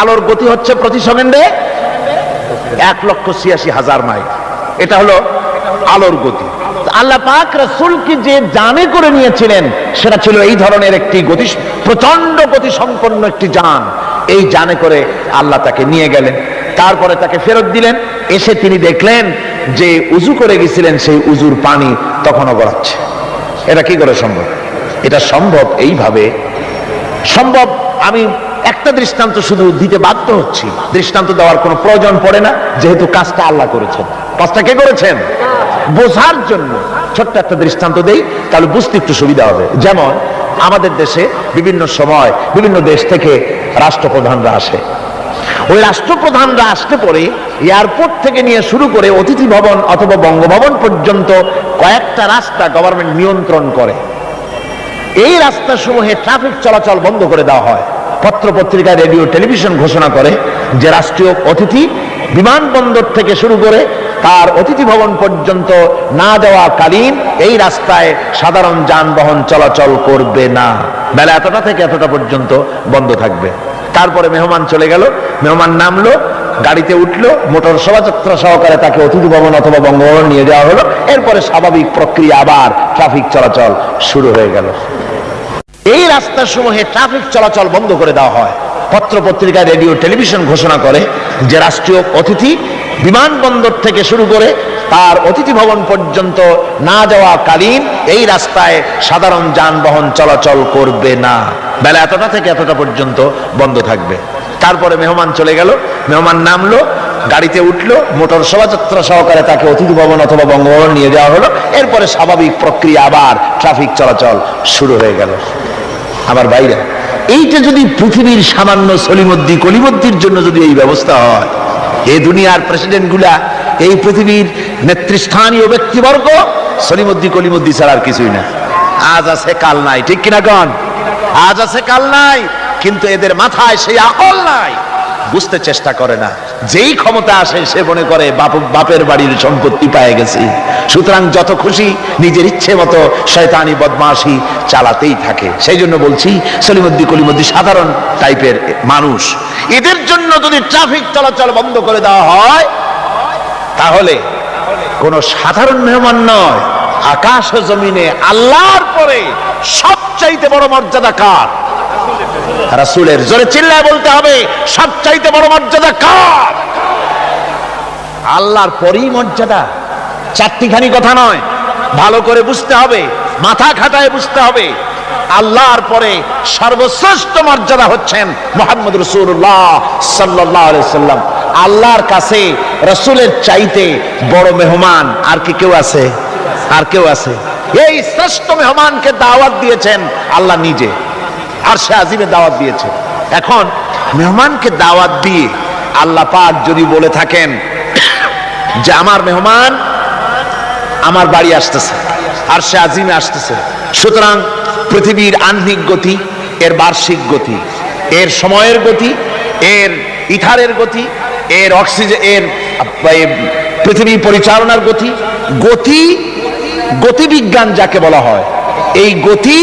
আলোর গতি হচ্ছে প্রতি সেকেন্ডে 1,86,000 মাইল। এটা হলো আলোর গতি। আল্লাহ পাক রাসূলকে যে জানে করে নিয়েছিলেন সেটা ছিল এই ধরনের একটি গতি, প্রচন্ড গতি সম্পন্ন একটি যান। এই জানে করে আল্লাহ তাকে নিয়ে গেলেন, তারপরে তাকে ফেরত দিলেন। এসে তিনি দেখলেন যে উজু করে গেছিলেন সেই উজুর পানি তখনও গড়াচ্ছে। এটা কি করে সম্ভব? এটা সম্ভব এইভাবে সম্ভব। আমি একটা দৃষ্টান্ত শুধু দিতে বাধ্য হচ্ছি, দৃষ্টান্ত দেওয়ার কোনো প্রয়োজন পড়ে না, যেহেতু কাজটা আল্লাহ করেছেন। কাজটা কে করেছেন? বোঝার জন্য ছোট্ট একটা দৃষ্টান্ত দেই, তাহলে বুঝতে একটু সুবিধা হবে। যেমন আমাদের দেশে বিভিন্ন সময় বিভিন্ন দেশ থেকে রাষ্ট্রপ্রধানরা আসে। ওই রাষ্ট্রপ্রধানরা আসতে পরে এয়ারপোর্ট থেকে নিয়ে শুরু করে অতিথি ভবন অথবা বঙ্গভবন পর্যন্ত কয়েকটা রাস্তা গভর্নমেন্ট নিয়ন্ত্রণ করে। এই রাস্তাসমূহে ট্রাফিক চলাচল বন্ধ করে দেওয়া হয়। পত্র পত্রিকা, রেডিও, টেলিভিশন ঘোষণা করে যে রাষ্ট্রীয় অতিথি বিমানবন্দর থেকে শুরু করে তার অতিথি ভবন পর্যন্ত না যাওয়াকালীন এই রাস্তায় সাধারণ যানবাহন চলাচল করবে না, বেলা এতটা থেকে এতটা পর্যন্ত বন্ধ থাকবে। তারপরে মেহমান চলে গেল, মেহমান নামলো, গাড়িতে উঠলো, মোটর শোভাযাত্রা সহকারে তাকে অতিথি ভবন অথবা বঙ্গভবন নিয়ে যাওয়া হলো। এরপরে স্বাভাবিক প্রক্রিয়া, আবার ট্রাফিক চলাচল শুরু হয়ে গেল। এই রাস্তাসমূহে ট্রাফিক চলাচল বন্ধ করে দেওয়া হয়। পত্র পত্রিকা, রেডিও, টেলিভিশন ঘোষণা করে যে রাষ্ট্রীয় অতিথি বিমানবন্দর থেকে শুরু করে তার অতিথি ভবন পর্যন্ত না যাওয়াকালীন এই রাস্তায় সাধারণ যানবাহন চলাচল করবে না, বেলা এতটা থেকে এতটা পর্যন্ত বন্ধ থাকবে। তারপরে মেহমান চলে গেল, মেহমান নামলো, গাড়িতে উঠলো, মোটর শোভাযাত্রা সহকারে তাকে অতিথি ভবন অথবা বঙ্গভবন নিয়ে যাওয়া হলো। এরপরে স্বাভাবিক প্রক্রিয়া, আবার ট্রাফিক চলাচল শুরু হয়ে গেল। আমার ভাইরা, এইটা যদি পৃথিবীর সামান্য সলিমদ্দি কলিমদ্দির জন্য যদি এই ব্যবস্থা হয়, এই দুনিয়ার প্রেসিডেন্ট গুলা, এই পৃথিবীর নেতৃস্থানীয় ব্যক্তিবর্গ সলিমদ্দি কলিমদ্দি ছাড়া আর কিছুই না। আজ আছে কাল নাই, ঠিক কিনা গণ? আজ আছে কাল নাই, কিন্তু এদের মাথায় সেই আকল নাই, বুঝতে চেষ্টা করে না। যেই ক্ষমতা আসে সে মনে করে বাপের বাড়ির সম্পত্তি পেয়ে গেছি, সুতরাং যত খুশি নিজের ইচ্ছে মতো শয়তানি বদমাশি চালাতেই থাকে। সেই জন্য বলছি সলিমদ্দি কলিমদ্দি সাধারণ টাইপের মানুষ, এদের জন্য যদি ট্রাফিক চলাচল বন্ধ করে দেওয়া হয় তাহলে কোন সাধারণ মেহমান নয়, আকাশ ও জমিনে আল্লাহর পরে সবচাইতে বড় মর্যাদা কার? রাসূলের। জোরে চিল্লায় বলতে হবে, সবচাইতে বড় মর্যাদা কার? আল্লাহর পরেই মর্যাদা। চারটিখানি কথা নয়, ভালো করে বুঝতে হবে, মাথা খাটায় বুঝতে হবে। আল্লাহর পরে সর্বশ্রেষ্ঠ মর্যাদা হচ্ছেন মুহাম্মদ রাসূলুল্লাহ সাল্লাল্লাহু আলাইহি সাল্লাম। আল্লাহর কাছে রাসূলের চাইতে বড় মেহমান আর কি কেউ আছে? আর কেউ আছে? এই শ্রেষ্ঠ মেহমানকে দাওয়াত দিয়েছেন আল্লাহ নিজে, আর সে আজিমে দাওয়াত দিয়েছে। এখন মেহমানকে দাওয়াত দিয়ে আল্লাহ পাক যদি বলে থাকেন যে আমার মেহমান আমার বাড়ি আসতেছে, আর সে আজিমে আসতেছে, সুতরাং পৃথিবীর আহ্নিক গতি, এর বার্ষিক গতি, এর সময়ের গতি, এর ইথারের গতি, এর অক্সিজেন, এর পৃথিবী পরিচালনার গতি, গতিবিজ্ঞান যাকে বলা হয়, এই গতি,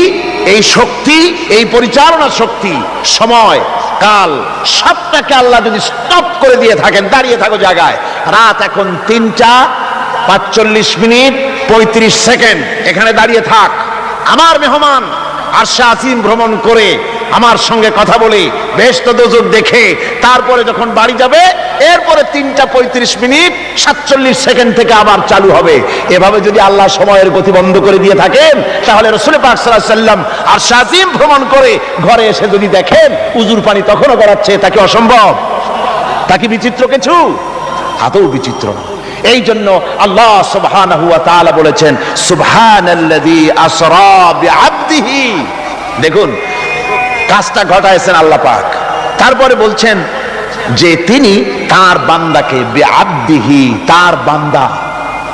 এই শক্তি, এই পরিচালনা শক্তি, সময়, কাল, সবটাকে আল্লাহ যদি স্টপ করে দিয়ে থাকেন, দাঁড়িয়ে থাকো জায়গায়, রাত এখন 3টা 45 মিনিট 35 সেকেন্ড, এখানে দাঁড়িয়ে থাক, আমার মেহমান আরশে আজিম ভ্রমণ করে আমার সঙ্গে কথা বলে বেহেশত দোজখ দেখে তারপরে যখন বাড়ি যাবে, এরপরে 3:35 47 থেকে আবার চালু হবে। এভাবে যদি আল্লাহ সময়ের গতি বন্ধ করে দিয়ে থাকেন, তাহলে রাসূল পাক সাল্লাল্লাহু আলাইহি ওয়াসাল্লাম আর শাজিম ভ্রমণ করে ঘরে এসে যদি দেখেন উজুর পানি তখনও গড়াচ্ছে, তাকে অসম্ভব, তাকে বিচিত্র কিছু? আদৌ বিচিত্র না। এই জন্য আল্লাহ সুবহানাহু ওয়া তাআলা বলেছেন সুবহানাল্লাযী আসরা বিআবদিহি। দেখুন কাজটা ঘটায়ছেন আল্লাহ পাক, তারপরে বলছেন যে তিনি তার বান্দাকে বিআবদিহি, তার বান্দা।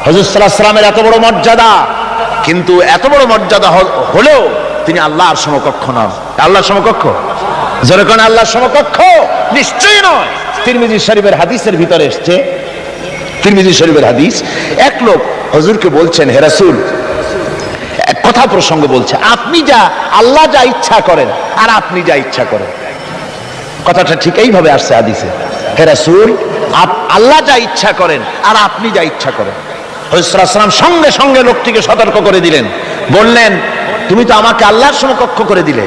হুজুর সাল্লাল্লাহু আলাইহি ওয়াসাল্লামের এত বড় মর্যাদা, কিন্তু এত বড় মর্যাদা হলেও তিনি আল্লাহর সমকক্ষ নন। আল্লাহর সমকক্ষ? যেরকম আল্লাহর সমকক্ষ নিশ্চয়ই নয়। তিরমিজি শরীফের হাদিসের ভিতরে এসেছে, তিরমিজি শরীফের হাদিস, এক লোক হুজুরকে বলছেন, হে রাসূল, এক কথা প্রসঙ্গ বলছে, আপনি যা, আল্লাহ যা ইচ্ছা করেন আর আপনি যা ইচ্ছা করেন। কথাটা ঠিক এইভাবে আসছে হাদিসে, হে রাসূল, আল্লাহ যা ইচ্ছা করেন আর আপনি যা ইচ্ছা করেন। হুজুর সাল্লাল্লাহু আলাইহি ওয়াসাল্লাম সঙ্গে সঙ্গে লোকটিকে সতর্ক করে দিলেন, বললেন, তুমি তো আমাকে আল্লাহর সমকক্ষ করে দিলে,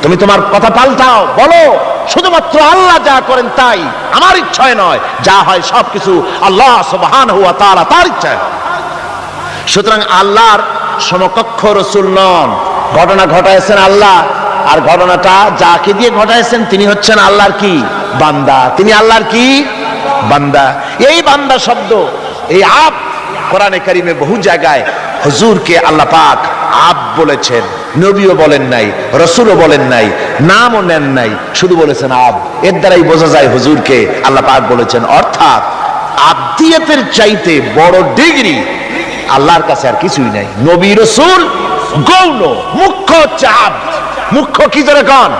তুমি তোমার কথা পাল্টাও, বলো শুধুমাত্র আল্লাহ যা করেন তাই, আমার ইচ্ছায় নয়, যা হয় সবকিছু আল্লাহ সুবহানাহু ওয়া তাআলা তার ইচ্ছায়। সুতরাং আল্লাহর সমকক্ষ রাসূল নন, ঘটনা ঘটায়ছেন আল্লাহ, আর ঘটনাটা যাকে দিয়ে ঘটায়ছেন তিনি হচ্ছেন আল্লাহর কি বান্দা, তিনি আল্লাহর কি বান্দা। এই বান্দা শব্দ, এই আব, কোরআনে কারিমে বহু জায়গায় হুজুরকে আল্লাহ পাক আব বলেছেন, নবীও বলেন নাই, রাসূলও বলেন নাই, নামও নেন নাই, শুধু বলেছেন আব। এর দ্বারাই বোঝা যায় হুজুরকে আল্লাহ পাক বলেছেন। অর্থাৎ আবদিয়তের চাইতে বড় ডিগ্রি আল্লাহর কাছে আর কিছুই নাই। নবী রাসূল গৌণ, মুখ্য হচ্ছে আব্দ। মুখ্য কি যেরকম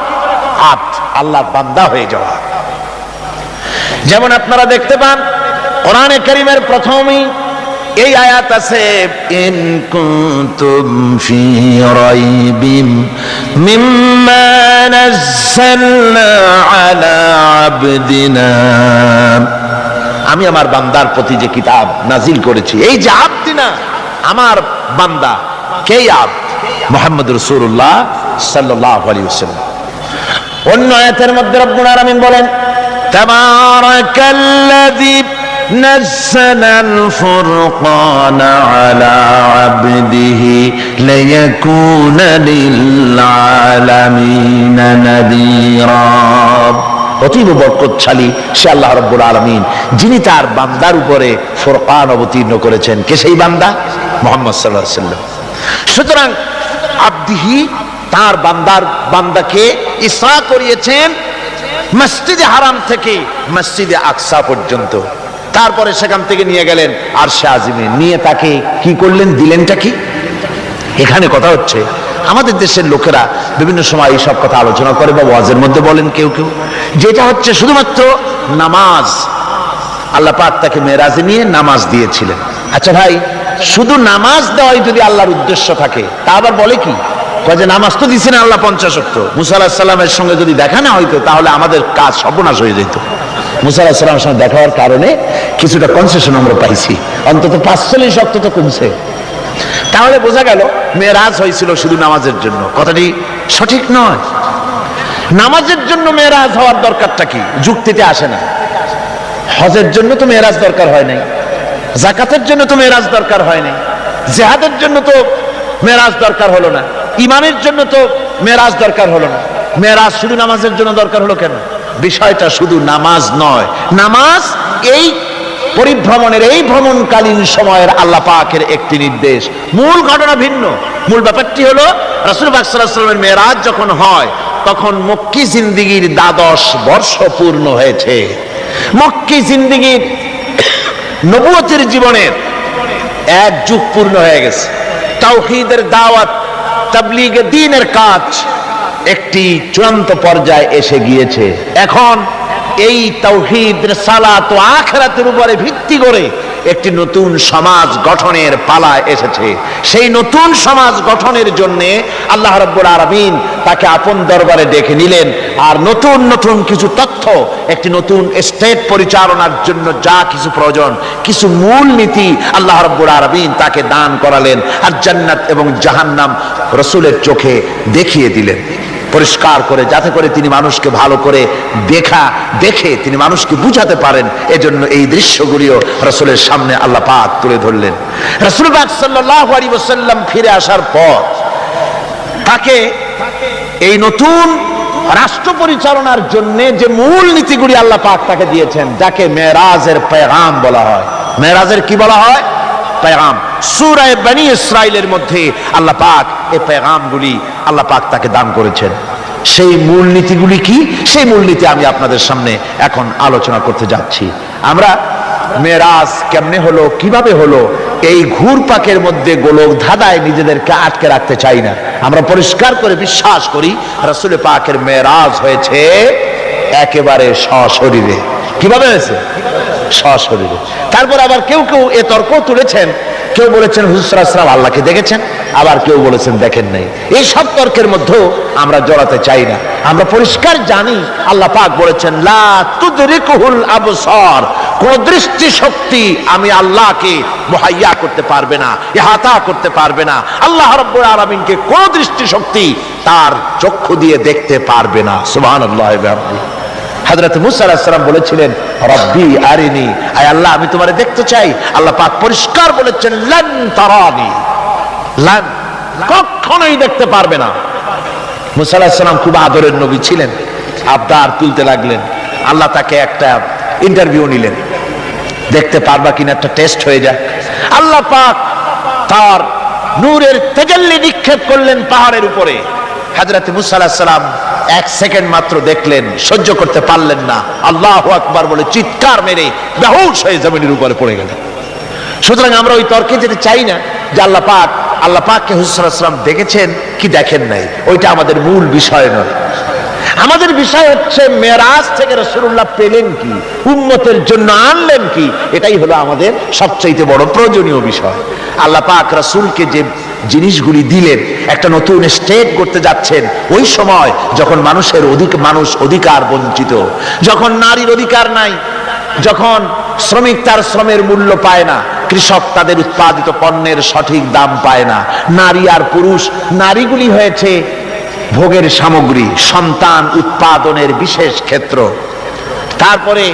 আব্দ, আল্লাহর বান্দা হয়ে যাওয়া। যেমন আপনারা দেখতে পান কোরআনে কারীমের প্রথমেই এই আয়াত আছে, ইন কুনতুম ফি রাইবিম মিম্মা নাযালনা আলা আবদিনা, আমি আমার বান্দার প্রতি যে কিতাব নাজিল করেছি, এই যে আবদিনা, আমার বান্দা, কে আবদ? মুহাম্মদ রাসূলুল্লাহ সাল্লাল্লাহু আলাইহি ওয়াসাল্লাম। অন্য আয়াতের মধ্যে রব্বুল আলামিন বলেন, তাবারাকাল্লাযী নাযালাল ফুরকানা আলা আবদিহি লিয়াকুনা লিল আলামিনা নাযীরা। অতীব বরকতশালী সে আল্লাহ রাব্বুল আলামিন, যিনি তার বান্দার উপরে ফুরকান অবতীর্ণ করেছেন। কে সেই বান্দা? মুহাম্মদ সাল্লাল্লাহু আলাইহি ওয়াসাল্লাম। সুতরাং আবদিহি, তার বান্দাকে ইসরা করিয়েছেন মসজিদে হারাম থেকে মসজিদে আকসা পর্যন্ত, তারপরে সেখান থেকে নিয়ে গেলেন আরশে আজিমে, নিয়ে তাকে কি করলেন, দিলেনটা কি? এখানে কথা হচ্ছে, আমাদের দেশের লোকেরা বিভিন্ন সময় এইসব কথা আলোচনা করে বা ওয়াজের মধ্যে বলেন কেউ কেউ, যেটা হচ্ছে শুধুমাত্র নামাজ। আল্লাহ পাক তাকে মেরাজে নিয়ে নামাজ দিয়েছিলেন। আচ্ছা ভাই, শুধু নামাজ দেওয়াই যদি আল্লাহর উদ্দেশ্য থাকে, তা আবার বলে কি, যে নামাজ তো দিচ্ছেন আল্লাহ 50 ওয়াক্ত, মুসা আলাইহিস সালামের সঙ্গে যদি দেখা না হইতো তাহলে আমাদের কাজ সর্বনাশ হয়ে যেত। মুসা আলাইহিস সালামের সঙ্গে দেখা হওয়ার কারণে কিছুটা কনসেশন আমরা পাইছি, অন্তত 45 ওয়াক্ত তো কমছে। তাহলে বোঝা গেল মেরাজ হয়েছিল শুধু নামাজের জন্য। কথাটি সঠিক নয়। নামাজের জন্য মেরাজ হওয়ার দরকারটা কি? যুক্তিতে আসে না। হজের জন্য তো মেরাজ দরকার হয় নাই, যাকাতের জন্য তো মেরাজ দরকার হয় নাই, জিহাদের জন্য তো মেরাজ দরকার হলো না, ইমানের জন্য তো মেরাজ দরকার হলো না। মেরাজ শুধু নামাজের জন্য দরকার হলো কেন? বিষয়টা শুধু নামাজ নয়, নামাজ এই পরিভ্রমণের, এই ভ্রমণকালীন সময়ের আল্লাহ পাকের একটি নির্দেশ। মূল ঘটনা ভিন্ন। মূল ব্যাপারটি হলো রাসূল পাক সাল্লাল্লাহু আলাইহি ওয়াসাল্লামের মেরাজ যখন হয় তখন মক্কি জিন্দেগীর 12 বর্ষ পূর্ণ হয়েছে। মক্কি জিন্দেগীর, নবুয়তের জীবনের 1 যুগ পূর্ণ হয়ে গেছে। তাওহীদের দাওয়াত, তাবলীগে দ্বীনের কাজ একটি চূড়ান্ত পর্যায়ে এসে গিয়েছে। এখন এই তাওহীদ, রিসালাত ও আখিরাতের উপরে ভিত্তি করে একটি নতুন সমাজ গঠনের পালা এসেছে। সেই নতুন সমাজ গঠনের জন্য আল্লাহ রাব্বুল আলামিন তাকে আপন দরবারে ডেকে নিলেন, আর নতুন নতুন কিছু তথ্য, একটি নতুন স্টেট পরিচালনার জন্য যা কিছু প্রয়োজন, কিছু মূল নীতি আল্লাহ রাব্বুল আলামিন তাকে দান করালেন, আর জান্নাত এবং জাহান্নাম রাসূলের চোখে দেখিয়ে দিলেন। পরিষ্কার করে, যাতে করে তিনি মানুষকে ভালো করে দেখে তিনি মানুষকে বুঝাতে পারেন। এজন্য এই দৃশ্যগুলিও রাসূলের সামনে আল্লাহ পাক তুলে ধরলেন। রাসূল পাক সাল্লাল্লাহু আলাইহি ওয়াসাল্লাম ফিরে আসার পর তাকে এই নতুন রাষ্ট্র পরিচালনার জন্য যে মূল নীতিগুলি আল্লাহ পাক তাকে দিয়েছেন, যাকে মেরাজের পেগাম বলা হয়। মেরাজের কি বলা হয়? পেগাম। সূরা বনী ইসরাইলের মধ্যে আল্লাহ পাক এই পেগামগুলি আল্লাহ পাক তাকে দান করেছেন। সেই মূলনীতিগুলি কি? সেই মূলনীতি আমি আপনাদের সামনে এখন আলোচনা করতে যাচ্ছি। আমরা মেরাজ কেমনে হলো, কিভাবে হলো, এই ঘুরপাকের মধ্যে গোলক ধাঁধায় নিজেদেরকে আটকে রাখতে চাই না। আমরা পরিষ্কার করে বিশ্বাস করি রাসূল পাকের মেরাজ হয়েছে একেবারে সশরীরে। কিভাবে হয়েছে? সশরীরে। তারপর আবার কেউ কেউ এ তর্ক তুলেছেন, কেউ বলেছেন হুজুর সাল্লাল্লাহু আলাইহি ওয়াসাল্লাম আল্লাহকে দেখেছেন, আবার কেউ বলেছেন দেখেন নাই। এই সব তর্কের মধ্যেও আমরা জড়াতে চাই না। আমরা পরিষ্কার জানি আল্লাহ পাক বলেছেন লা তুদরিকুহুল আবসার, কোন দৃষ্টি শক্তি আমি আল্লাহকে মুহাইয়া করতে পারবে না, ইহাতা করতে পারবে না। আল্লাহ রাব্বুল আলামিনকে কোন দৃষ্টি শক্তি তার চক্ষু দিয়ে দেখতে পারবে না। সুবহানাল্লাহি ওয়া বিহামদিহি। হযরত মুসা আলাইহিস সালাম বলেছিলেন রব্বি আরিনি, আয় আল্লাহ আমি তোমারে দেখতে চাই। আল্লাহ পাক পরিষ্কার বলেছেন লান তারানি, লান, কখনোই দেখতে পারবে না। মুসা আলাইহিস সালাম খুব আদরের নবী ছিলেন, আবদার তুলতে লাগলেন। আল্লাহ তাকে একটা ইন্টারভিউ নিলেন, দেখতে পারবা কিনা একটা টেস্ট হয়ে যায়। আল্লাহ পাক তার নূরের তাজাল্লি নিক্ষেপ করলেন পাহাড়ের উপরে। হযরত মুসা আলাইহিস সালাম এক সেকেন্ড মাত্র দেখলেন, সহ্য করতে পারলেন না, আল্লাহু আকবার বলে চিৎকার মেরে বেহুশ হয়ে জমিনের উপরে পড়ে গেলেন। সুতরাং আমরা ওই তর্কে যেতে চাই না যে আল্লাহ পাককে হুজুর সাল্লাল্লাহু আলাইহি ওয়াসাল্লাম দেখেছেন কি দেখেন নাই, ওইটা আমাদের মূল বিষয় নয়। আমাদের বিষয় হচ্ছে মেরাজ থেকে রাসূলুল্লাহ পেলেন কি, উম্মতের জন্য আনলেন কি, এটাই হলো আমাদের সবচেয়ে বড় প্রয়োজনীয় বিষয়। আল্লাহ পাক রাসূলকে যে জিনিসগুলি দিলেন, একটা নতুন স্টেট করতে যাচ্ছেন, ওই সময় যখন মানুষ অধিকার বঞ্চিত, যখন নারীর অধিকার নাই, যখন শ্রমিক তার শ্রমের মূল্য পায় না, কৃষক তাদের উৎপাদিত পণ্যের সঠিক দাম পায় না, নারী আর পুরুষ, নারীগুলি হয়েছে ভোগের সামগ্রী, সন্তান উৎপাদনের বিশেষ ক্ষেত্র। তারপরে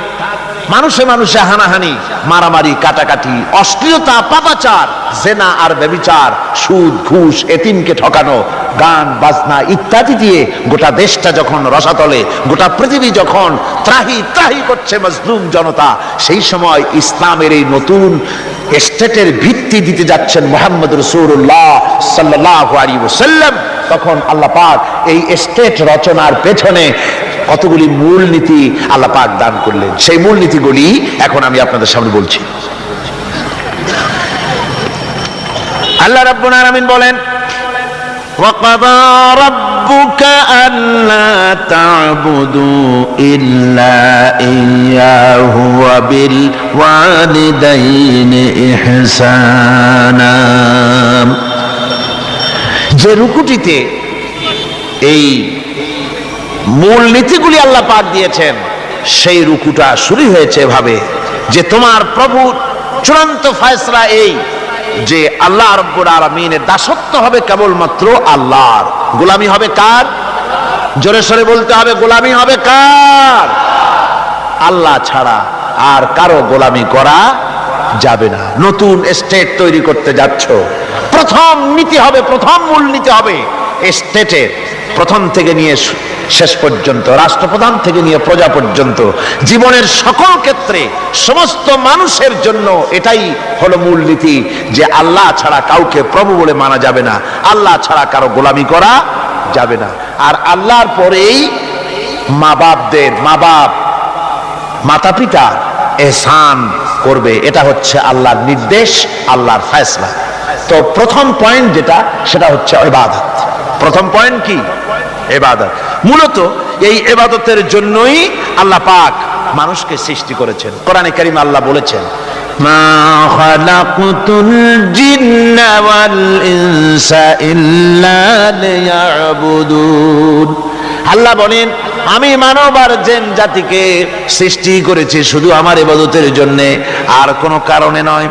মানুষে মানুষে হানাহানি, মারামারি, কাটাকাটি, অশ্লীলতা, পাপাচার, জেনা আর ব্যভিচার, সুদ, ঘুষ, এতিমকে ঠকানো, গান বাজনা ইত্যাদি দিয়ে গোটা দেশটা যখন রসাতলে, গোটা পৃথিবী যখন ত্রাহি ত্রাহি করছে মজলুম জনতা, সেই সময় ইসলামের এই নতুন স্টেটের ভিত্তি দিতে যাচ্ছেন মুহাম্মদ রাসূলুল্লাহ সাল্লাল্লাহু আলাইহি ওয়াসাল্লাম। তখন আল্লাহ পাক এই স্টেট রচনার পেছনে কতগুলি মূলনীতি আল্লাহ পাক দান করলেন। সেই মূলনীতিগুলি এখন আমি আপনাদের সামনে বলছি। আল্লাহ রাব্বুল আলামিন বলেন ওয়াকাদা রাব্বুকা আল্লা তা'বুদু ইল্লা ইয়্যাহু ওয়া বিল ওয়ালিদাইনি ইহসানা। যে রুকুটিতে এই মূল নীতিগুলি আল্লাহ পাক দিয়েছেন, সেই রুকুটা শুরু হয়েছে এভাবে যে তোমার প্রভু চূড়ান্ত ফয়সালা এই যে আল্লাহ রাব্বুল আলামিনের দাসত্ব হবে কেবলমাত্র আল্লাহর, গোলামি হবে কার? জোরে সরে বলতে হবে, গোলামি হবে কার? আল্লাহ ছাড়া আর কারো গোলামি করা যাবে না। নতুন স্টেট তৈরি করতে যাচ্ছ, প্রথম নীতি হবে, প্রথম মূল নীতি হবে স্টেটের, প্রথম থেকে নিয়ে শেষ পর্যন্ত, রাষ্ট্রপ্রধান থেকে নিয়ে প্রজা পর্যন্ত, জীবনের সকল ক্ষেত্রে সমস্ত মানুষের জন্য এটাই হলো মূল নীতি যে আল্লাহ ছাড়া কাউকে প্রভু বলে মানা যাবে না, আল্লাহ ছাড়া কারো গোলামি করা যাবে না। আর আল্লাহর পরেই মা বাপ মাতা পিতা এহসান করবে, এটা হচ্ছে আল্লাহর নির্দেশ, আল্লাহর ফয়সালা। তো প্রথম পয়েন্ট যেটা, সেটা হচ্ছে ইবাদত। প্রথম পয়েন্ট কি? ইবাদত। মূলত এই ইবাদতের জন্যই আল্লাহ পাক মানুষকে সৃষ্টি করেছেন। কোরআনে কারীমে আল্লাহ বলেছেন মা খালাকতুল জিন্না ওয়াল ইনসা ইল্লা লিয়াবুদুন। আল্লাহ বলেন আমি মানব আর জিন জাতিকে সৃষ্টি করেছি শুধু আমার ইবাদতের জন্য, আর কোনো কারণে নয়।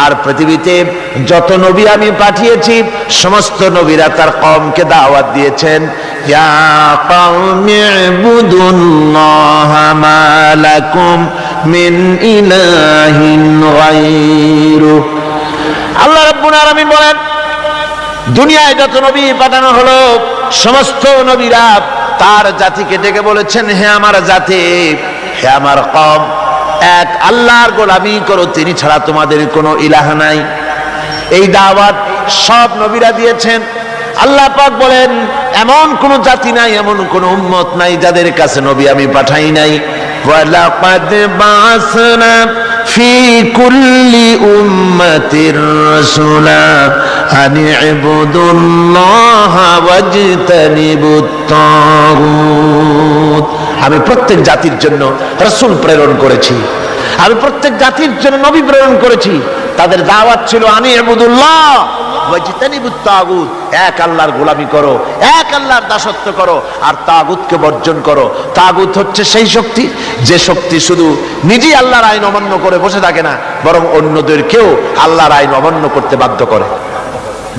আর পৃথিবীতে যত নবী আমি পাঠিয়েছি সমস্ত নবীরা তার কওমকে দাওয়াত দিয়েছেন, ইয়া কওমি ইবুদুল্লাহা মা লাকুম মিন ইলাহিন গায়রু। আল্লাহ রাব্বুল আলামিন বলেন, দুনিয়ায় যত নবী পাঠানো হলো সমস্ত নবীরা তার জাতিকে ডেকে বলেছেন, হে আমার জাতি, হে আমার কওম, এক আল্লাহর গোলামি করো, তিনি ছাড়া তোমাদের কোনো ইলাহ নাই। এই দাওয়াত সব নবীরা দিয়েছেন। আল্লাহ পাক বলেন, এমন কোন জাতি নাই, এমন কোন উম্মত নাই যাদের কাছে নবী আমি পাঠাই নাই। ওয়ালাকাদ বাসনা ফি কুল্লি উম্মাতির রাসূলা আন ইবুদুল্লাহা ওয়াজতানিবুত তাগুত। আমি প্রত্যেক জাতির জন্য রাসূল প্রেরণ করেছি, আমি প্রত্যেক জাতির জন্য নবী প্রেরণ করেছি। তাদের দাওয়াত ছিল আন ইবুদুল্লাহ ওয়াজতানিবুত তাগুত, এক আল্লাহর গোলামি করো, এক আল্লাহর দাসত্ব করো, আর তাগুতকে বর্জন করো। তাগুত হচ্ছে সেই শক্তি যে শক্তি শুধু নিজেই আল্লাহর আইন অমান্য করে বসে থাকে না, বরং অন্যদেরকেও আল্লাহর আইন অমান্য করতে বাধ্য করে।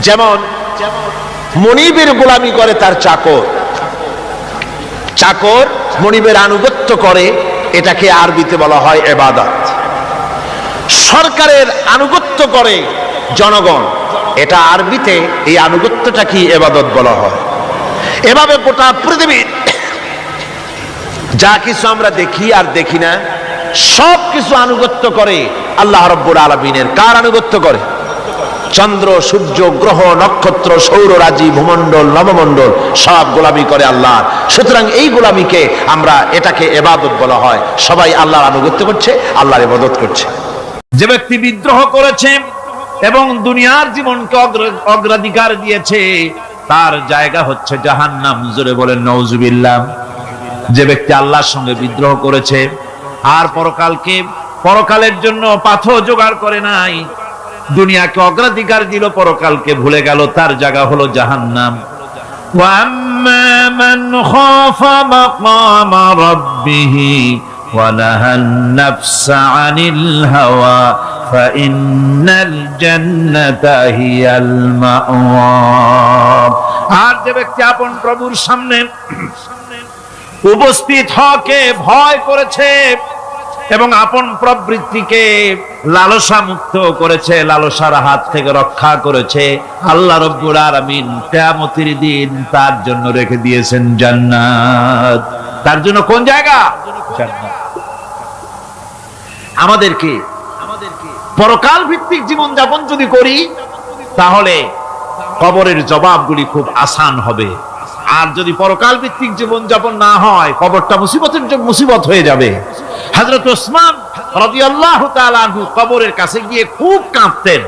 যেমন মনিবের গোলামি করে তার চাকর, চাকর মনিবের আনুগত্য করে, এটাকে আরবিতে বলা হয় ইবাদত। সরকারের আনুগত্য করে জনগণ, এটা আরবিতে এই আনুগত্যটাকে ইবাদত বলা হয়। এভাবে গোটা পৃথিবীর যা কিছু আমরা দেখি আর দেখি না সব কিছু আনুগত্য করে আল্লাহ রাব্বুল আলামিনের। কার আনুগত্য করে? চন্দ্র, সূর্য, গ্রহ, নক্ষত্র, সৌররাজি, ভূমণ্ডল, নবমণ্ডল সব গোলামি করে আল্লাহ। সুতরাং এই গোলামিকে আমরা, এটাকে ইবাদত বলা হয়। সবাই আল্লাহর আনুগত্য করছে, আল্লাহর ইবাদত করছে। যে ব্যক্তি বিদ্রোহ করেছে এবং দুনিয়ার জীবনকে অগ্রাধিকার দিয়েছে তার জায়গা হচ্ছে জাহান্নাম। জোরে বলেন নাউজুবিল্লাহ। যে ব্যক্তি আল্লাহর সঙ্গে বিদ্রোহ করেছে আর পরকালের জন্য পাথর জোগাড় করে নাই, দুনিয়াকে অগ্রাধিকার দিল, পরকালকে ভুলে গেল, তার জায়গা হলো জাহান্নাম। ওয়াম্মা মান খাফা মাকামা রাব্বিহি ওয়া নাহান নাফসা আনিল হাওয়া ফাইন্নাল জান্নাতা হিয়াল মাওয়া। আর যে ব্যক্তি আপন প্রভুর সামনে উপস্থিত হকে ভয় করেছে এবং আপন প্রবৃত্তিকে লালসা মুক্ত করেছে, লালসার হাত থেকে রক্ষা করেছে, আল্লাহ রাব্বুল আলামিন কিয়ামতের দিন তার জন্য রেখে দিয়েছেন জান্নাত। তার জন্য কোন জায়গা? জান্নাত। আমাদেরকে পরকাল ভিত্তিক জীবন যাপন যদি করি তাহলে কবরের জবাবগুলি খুব আসান হবে। আর যদি পরকাল ভিত্তিক জীবন যাপন না হয়, কবরটা মুসিবত হয়ে যাবে। হযরত ওসমান রাদিয়াল্লাহু তাআলা আনহু কবরের কাছে গিয়ে খুব কাঁদতেন।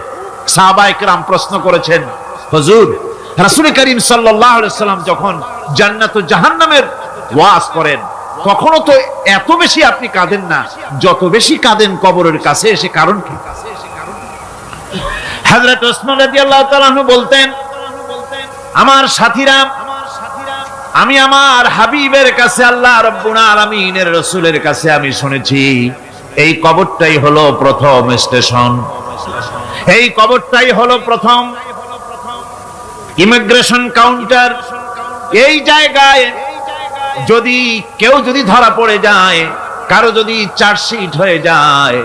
সাহাবায়ে কেরাম প্রশ্ন করেছেন, হুজুর, রাসূল করিম সাল্লাল্লাহু আলাইহি সাল্লাম যখন জান্নাত ও জাহান্নামের ওয়াজ করেন কখনো তো এত বেশি আপনি কাঁদেন না, যত বেশি কাঁদেন কবরের কাছে এসে, কারণ কি? হযরত ওসমান রাদিয়াল্লাহু তাআলা আনহু বলতেন, আমার সাথীরা, আমি আমার হাবিবের কাছে, আল্লাহ রাব্বুল আলামিনের রাসূলের কাছে আমি শুনেছি এই কবরটাই হলো প্রথম স্টেশন, এই কবরটাই হলো প্রথম ইমিগ্রেশন কাউন্টার। এই জায়গায় যদি কেউ ধরা পড়ে যায়, কারো যদি চার্জশিট হয়ে যায়,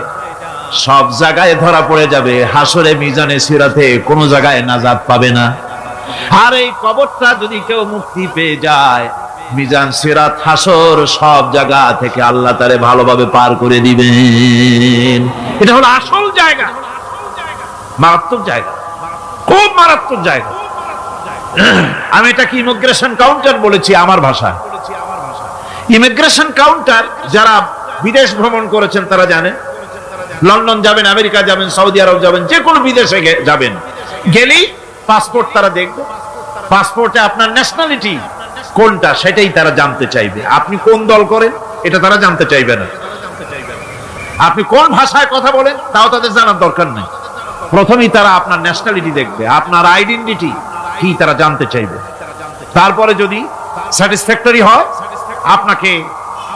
সব জায়গায় ধরা পড়ে যাবে, হাসরে মিজানে সিরাতে কোনো জায়গায় নাজাত পাবে না। আর এই কবরটা যদি কেউ মুক্তি পেয়ে যায়, মিজান, সিরাত, হাসর সব জায়গা থেকে আল্লাহ তারে ভালোভাবে পার করে দিবেন। এটা হলো আসল জায়গা, মারাত্মক জায়গা, খুব মারাত্মক জায়গা। আমি এটাকে ইমিগ্রেশন কাউন্টার বলেছি আমার ভাষায়। ইমিগ্রেশন কাউন্টার যারা বিদেশ ভ্রমণ করেছেন তারা জানেন। লন্ডন যাবেন, আমেরিকা যাবেন, সৌদি আরব যাবেন, যে কোনো বিদেশে যাবেন, গেলেই পাসপোর্ট তারা দেখবে। পাসপোর্টে আপনার ন্যাশনালিটি কোনটা সেটাই তারা জানতে চাইবে। আপনি কোন দল করেন এটা তারা জানতে চাইবে না। আপনি কোন ভাষায় কথা বলেন তাও তাদের জানার দরকার নেই। প্রথমেই তারা আপনার ন্যাশনালিটি দেখবে, আপনার আইডেন্টিটি কি তারা জানতে চাইবে। তারপরে যদি স্যাটিসফ্যাক্টরি হয় আপনাকে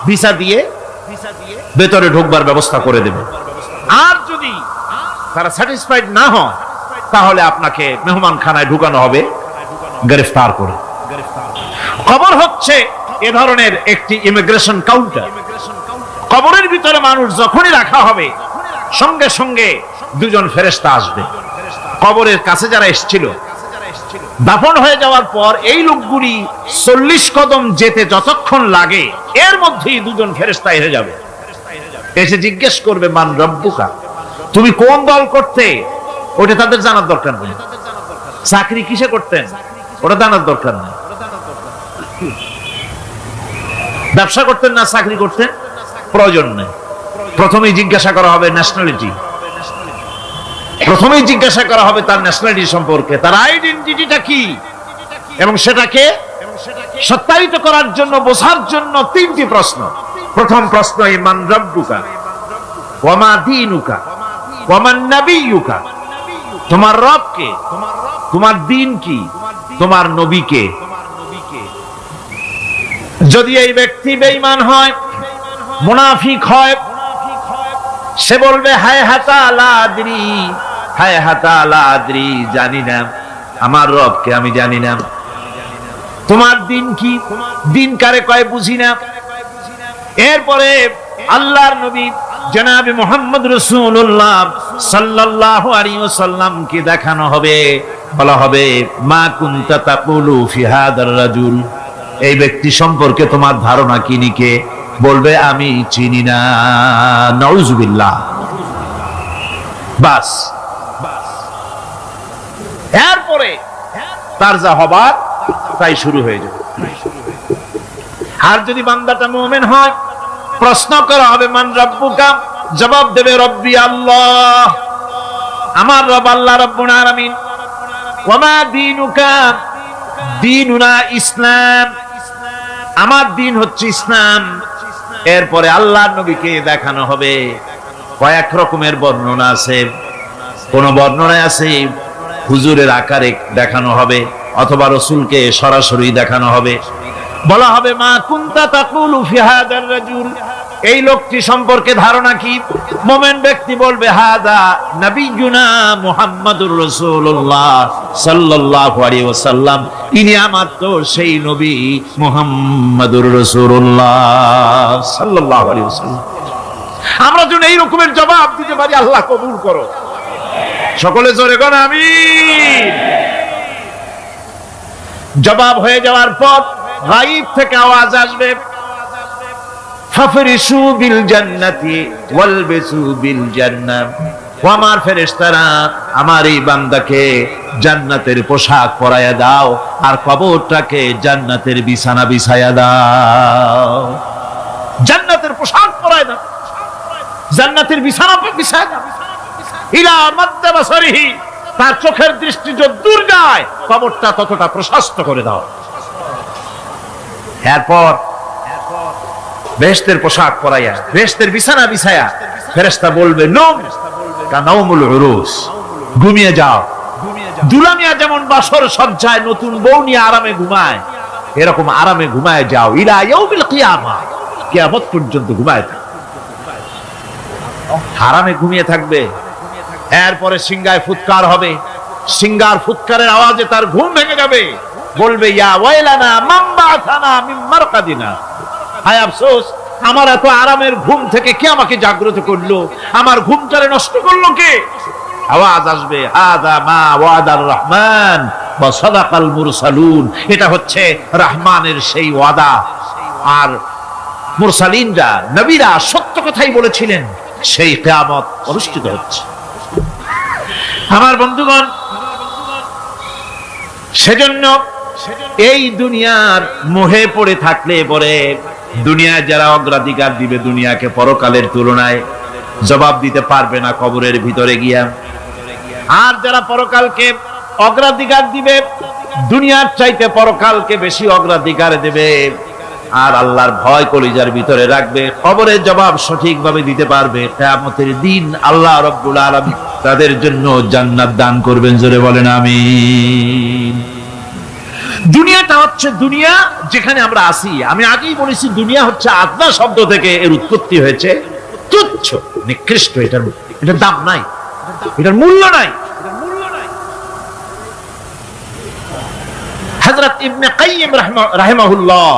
ভিসা দিয়ে ভেতরে ঢোকবার ব্যবস্থা করে দেবে। আর যদি তারা স্যাটিসফাইড না হয়, তাহলে আপনাকে মেহমানখানায় ঢুকানো হবে গ্রেফতার করে। কবর হচ্ছে এ ধরনের একটি ইমিগ্রেশন কাউন্টার। কবরের ভিতরে মানুষ যখনই রাখা হবে, সঙ্গে সঙ্গে দুজন ফেরেশতা আসবে। কবরের কাছে যারা এসেছিল, দাফন হয়ে যাওয়ার পর এই লোকগুলি 40 কদম যেতে যতক্ষণ লাগে, এর মধ্যেই দুজন ফেরেশতা এসে যাবে। এসে জিজ্ঞেস করবে, মান রব্বুকা, তুমি কোন দল করতে? ওটা তাদের জানার দরকার নেই। চাকরি কিসে করতেন, ওটা জানার দরকার নেই। ব্যবসা করতেন না চাকরি করতেন, প্রয়োজন নেই। প্রথমেই জিজ্ঞাসা করা হবে ন্যাশনালিটি, প্রথমেই জিজ্ঞাসা করা হবে তার ন্যাশনালিটি সম্পর্কে, তার আইডেন্টিটিটা কি, এবং সেটাকে সত্যায়িত করার জন্য, বোঝার জন্য 3টি প্রশ্ন। প্রথম প্রশ্ন, মান রব্বুকা ওয়া মা দীনুকা ওয়া মান নাবিয়্যুকা, তোমার রব কে, তোমার দ্বীন কি, তোমার নবী কে। যদি এই ব্যক্তি বেঈমান হয়, মুনাফিক হয়, সে বলবে হায় হাতা লা আদরি, হায় হাতা লা আদরি, জানি না আমার রবকে, আমি জানি না। তোমার দিন কি, দিন কারে কয় বুঝি না। এরপরে আল্লাহর নবী জনাবে মুহাম্মদ রাসূলুল্লাহ সাল্লাল্লাহু আলাইহি ওয়াসাল্লাম কে দেখানো হবে, বলা হবে মা কুনতা তাকুলু ফি হাদার রাজুল, এই ব্যক্তি সম্পর্কে তোমার ধারণা কি নিকে? বলবে আমি চিনি না। নাউযুবিল্লাহ। বাস, এরপরে তার যা হবার তাই শুরু হয়ে যাবে। আর যদি বান্দাটা মুমিন হয়, প্রশ্ন করা হবে মান রব্বুকা, জবাব দেবে রব্বি আল্লাহ, আমার রব আল্লাহ রাব্বুল আলামিন। ওয়া মা দীনুকা, দীনুনা ইসলাম, আমার দিন হচ্ছে ইসলাম। এরপরে আল্লাহর নবীকে দেখানো হবে। কয়েক রকমের বর্ণনা আছে, কোন বর্ণনায় আছে হুজুরের আকারে দেখানো হবে, অথবা রাসূলকে সরাসরি দেখানো হবে। বলা হবে মা কুনতা তাকুলু ফি হাদার রাজুল, এই লোকটি সম্পর্কে ধারণা কি? মুমিন ব্যক্তি বলবে হাদা নবিয়ুনা মুহাম্মাদুর রাসূলুল্লাহ সাল্লাল্লাহু আলাইহি ওয়াসাল্লাম, ইনি আমার তো সেই নবী মুহাম্মাদুর রাসূলুল্লাহ সাল্লাল্লাহু আলাইহি ওয়াসাল্লাম। আমরা যেন এই রকমের জবাব দিতে পারি, আল্লাহ কবুল করো। সকলে জোরে বলেন আমিন। জবাব হয়ে যাওয়ার পর গায়ব থেকে আওয়াজ আসবে, ফাফরিশু বিল জান্নাতি ওয়ালবিসু বিল জান্নাহ, ও আমার ফেরেশতারা, আমার এই বান্দাকে জান্নাতের পোশাক পরায়া দাও, আর কবরটাকে জান্নাতের বিছানা বিছায়া দাও। জান্নাতের পোশাক পরায়া দাও, জান্নাতের বিছানা বিছায়া দাও। ইলা মাদ্দা বাসারিহি, তার চোখের দৃষ্টি যত দূর যায়, কবরটা ততটা প্রশস্ত করে দাও। এরপর বেহেশতের পোশাক পরাইয়া, বেহেশতের বিছানা বিছায়া, ফেরেশতা বলবে নম কানাউমুল উরুস, ঘুমিয়ে যাও। দুলামিয়া যেমন বাসর সজ্জায় নতুন বউ নিয়ে আরামে ঘুমায়, এরকম আরামে ঘুমায় যাও। ইলা ইয়াউমিল কিয়ামা, কিয়ামত পর্যন্ত ঘুমায় থাকবে, আরামে ঘুমিয়ে থাকবে। এরপরে সিংহায় ফুৎকার হবে, সিংহার ফুৎকারের আওয়াজে তার ঘুম ভেঙে যাবে। বলবে ইয়া ওয়াইলানা মান বা'থানা মিন মারকাদিনা, হায় আফসোস, আমার এত আরামের ঘুম থেকে কে আমাকে জাগ্রত করলো, আমার ঘুমটারে নষ্ট করলো কে? আওয়াজ আসবে হাদা মা ওয়াদার রহমান ওয়া সাদাকাল মুরসালুন, এটা হচ্ছে রহমানের সেই ওয়াদা, আর মুরসালিনরা, নবীরা সত্য কথাই বলেছিলেন, সেই কিয়ামত অনুষ্ঠিত হচ্ছে। আমার বন্ধুগণ, সেজন্য এই দুনিয়ার মোহে পড়ে থাকলে পরে দুনিয়ায় যারা অগ্রাধিকার দিবে দুনিয়াকে পরকালের তুলনায়, জবাব দিতে পারবে না কবরের ভিতরে গিয়া। আর যারা পরকালকে অগ্রাধিকার দিবে, দুনিয়ার চাইতে পরকালকে বেশি অগ্রাধিকার দেবে, আর আল্লাহর ভয় কলিজার ভিতরে রাখবে, কবরের জবাব সঠিকভাবে দিতে পারবে, কিয়ামতের দিন আল্লাহ রাব্বুল আলামিন তাদের জন্য জান্নাত দান করবেন। জোরে বলেন আমিন। দুনিয়াটা হচ্ছে দুনিয়া যেখানে আমরা আছি। আমি আগেই বলেছি, দুনিয়া হচ্ছে আদনা শব্দ থেকে এর উৎপত্তি হয়েছে, তুচ্ছ, নিকৃষ্ট, এটার দাম নাই। এটার মূল্য নাই। হযরত ইবনে কাইয়িম রাহিমাহুল্লাহ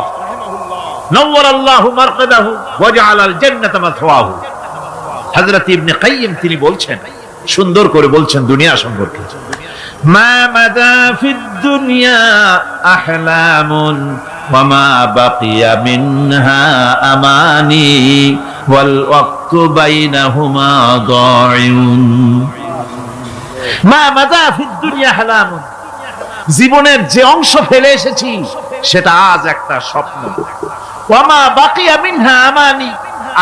নওয়ারাল্লাহু মারকাদাহু ওয়া জাআলাল জান্নাতা মাথওয়াহু, হযরত ইবনে কাইয়িম তিনি বলছেন, সুন্দর করে বলছেন দুনিয়া সম্পর্কে, মা মাদা ফিদ দুনিয়া আহলামুন ওয়া মা বাকিয়া মিনহা আমানি ওয়াল ওয়াক্তু বাইনাহুমা দাইউন। মা মাদা ফিদ দুনিয়া আহলামুন, জীবনের যে অংশ ফেলে এসেছি সেটা আজ একটা স্বপ্ন। ওয়া মা বাকিয়া মিনহা আমানি,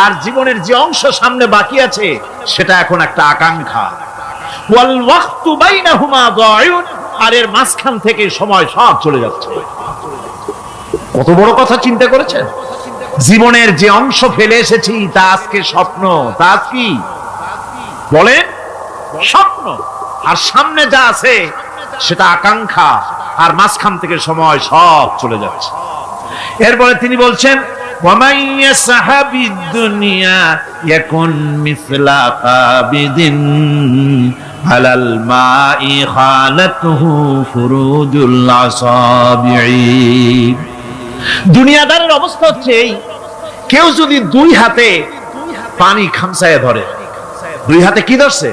আর জীবনের যে অংশ সামনে বাকি আছে সেটা এখন একটা আকাঙ্ক্ষা। ওয়াল ওয়াক্তু বাইনাহুমা দাইউন, আর এর মাঝখান থেকে সময় সব চলে যাচ্ছে। কত বড় কথা চিন্তা করেছেন? জীবনের যে অংশ ফেলে এসেছি তা আজকে স্বপ্ন, তা আজ কি বলেন? স্বপ্ন। আর সামনে যা আছে সেটা আকাঙ্ক্ষা, আর মাঝখান থেকে সময় সব চলে যাচ্ছে। এরপরে তিনি বলছেন, وَمَنْ يَسْحَبِ الدُّنْيَا يَكُنْ مِثْلَ قَابِضٍ عَلَى الْمَاءِ خَانَتْهُ فُرُوجُ الْأَصَابِعِ। দুনিয়াদারের অবস্থা হচ্ছে এই, কেউ যদি দুই হাতে পানি খামসায় ধরে, দুই হাতে কি ধরছে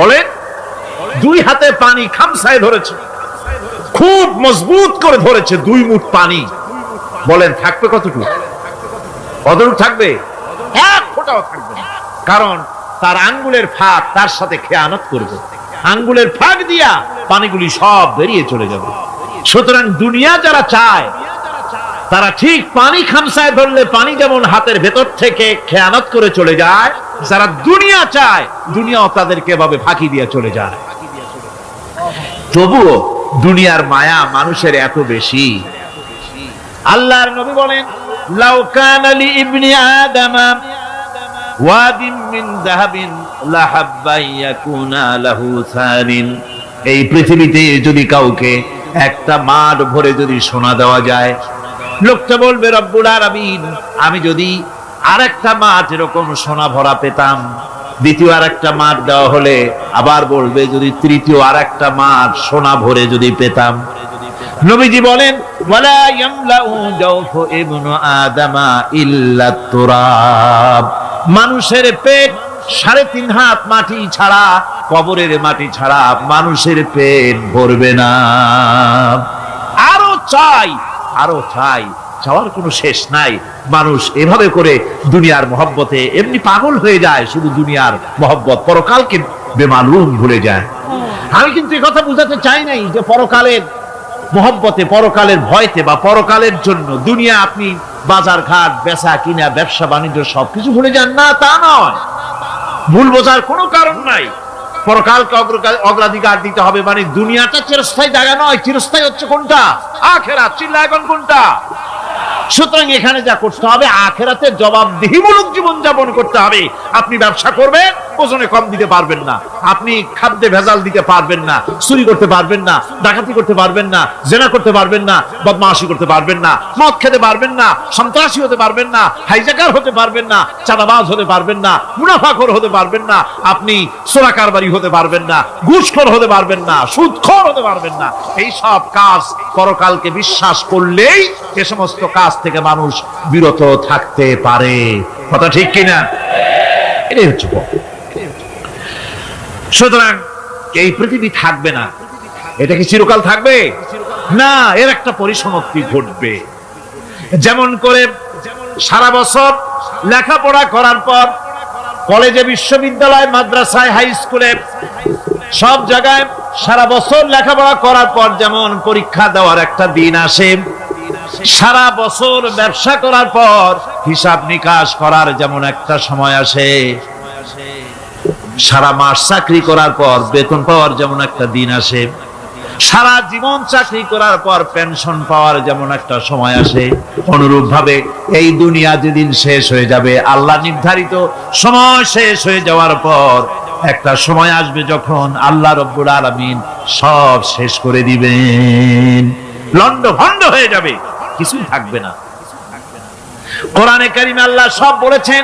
বলেন? দুই হাতে পানি খামসায় ধরেছে, খুব মজবুত করে ধরেছে, 2 মুঠ পানি। বলেন থাকবে কতটুকু? কতটুকু থাকবে? 1 ফোঁটাও থাকবে না। কারণ তার আঙ্গুলের ফাঁক তার সাথে খেয়ানত করবে, আঙ্গুলের ফাঁক দিয়া পানিগুলি সব বেরিয়ে চলে যাবে। সুতরাং দুনিয়া যারা চায় তারা ঠিক পানি খামসায় ধরলে পানি যেমন হাতের ভেতর থেকে খেয়ানত করে চলে যায়, যারা দুনিয়া চায় দুনিয়াও তাদেরকে এভাবে ফাঁকি দিয়ে চলে যায়। তবুও দুনিয়ার মায়া মানুষের এত বেশি। আল্লাহর নবী বলেন, লাউ কানা লি ইবনি আদামা ওয়াদিন মিন যাহাবিন লাহাব্বা ইয়াকুনা লাহু সানিন। এই পৃথিবীতে যদি কাউকে একটা মাঠ ভরে যদি সোনা দেওয়া যায়, লোকটা বলবে রব্বুল আলামিন, আমি যদি আরেকটা মাঠ এরকম সোনা ভরা পেতাম। দ্বিতীয় আরেকটা মাঠ দেওয়া হলে আবার বলবে যদি তৃতীয় আরেকটা মাঠ সোনা ভরে যদি পেতাম। নবীজি বলেন, ওয়ালা ইয়ামলাউ জাওফু ইবনু আদামা ইল্লা তুরাব। মানুষের পেট 3.5 হাত মাটি ছাড়া, কবরের মাটি ছাড়া মানুষের পেট ভরবে না। আরো চাই, আরো চাই, চাওয়ার কোনো শেষ নাই। মানুষ এভাবে করে দুনিয়ার মহব্বতে এমনি পাগল হয়ে যায়, শুধু দুনিয়ার মহব্বত, পরকালকে বেমালুম ভুলে যায়। আমি কিন্তু এই কথা বুঝাতে চাই নাই যে পরকালের মহব্বতে, পরকালের ভয়তে বা পরকালের জন্য দুনিয়া আপনি বাজার ঘাট, বেচা কিনা, ব্যবসা বাণিজ্য সবকিছু ভুলে যান না, তা নয়। ভুল বোঝার কোনো কারণ নাই। পরকালকে অগ্রাধিকার দিতে হবে, মানে দুনিয়াটা চিরস্থায়ী জায়গা নয়। চিরস্থায়ী হচ্ছে কোনটা? আখিরাত। চিল্লা এখন কোনটা? সুতরাং এখানে যা করতে হবে, আখিরাতের জবাবদিহিমূলক জীবন যাপন করতে হবে। আপনি ব্যবসা করবেন, ওজনে কম দিতে পারবেন না, আপনি খাদ্যে ভেজাল দিতে পারবেন না, চুরি করতে পারবেন না, ডাকাতি করতে পারবেন না, জেনা করতে পারবেন না, বদমাশি করতে পারবেন না, মদ খেতে পারবেন না, সন্ত্রাসী হতে পারবেন না, হাইজ্যাকার হতে পারবেন না, চাঁদাবাজ হতে পারবেন না, মুনাফাখোর হতে পারবেন না, আপনি চোরা কারবারি হতে পারবেন না, ঘুষখোর হতে পারবেন না, সুদখোর হতে পারবেন না। এই সব কাজ পরকালকে বিশ্বাস করলেই এ সমস্ত কাজ থেকে মানুষ বিরত থাকতে পারে। কথা ঠিক কিনা? এটাই হচ্ছে। সুতরাং এই পৃথিবী থাকবে না, এটা কি চিরকাল থাকবে না? এর একটা পরিসমাপ্তি ঘটবে। যেমন করে সারা বছর লেখাপড়া করার পর কলেজে, বিশ্ববিদ্যালয়, মাদ্রাসায়, হাই স্কুলে, সব জায়গায় সারা বছর লেখাপড়া করার পর যেমন পরীক্ষা দেওয়ার একটা দিন আসে, সারা বছর ব্যবসা করার পর হিসাব নিকাশ করার যেমন একটা সময় আসে, সারা মাস চাকরি করার পর বেতন পাওয়ার যেমন একটা দিন আসে, সারা জীবন চাকরি করার পর পেনশন পাওয়ার যেমন একটা সময় আসে, অনুরূপ ভাবে এই দুনিয়া যেদিন শেষ হয়ে যাবে, আল্লাহ নির্ধারিত সময় শেষ হয়ে যাওয়ার পর একটা সময় আসবে যখন আল্লাহ রব্বুল আলামিন সব শেষ করে দিবেন, লন্ডভন্ড হয়ে যাবে, কিছুই থাকবে না। কোরআনে কারিমে আল্লাহ সব বলেছেন,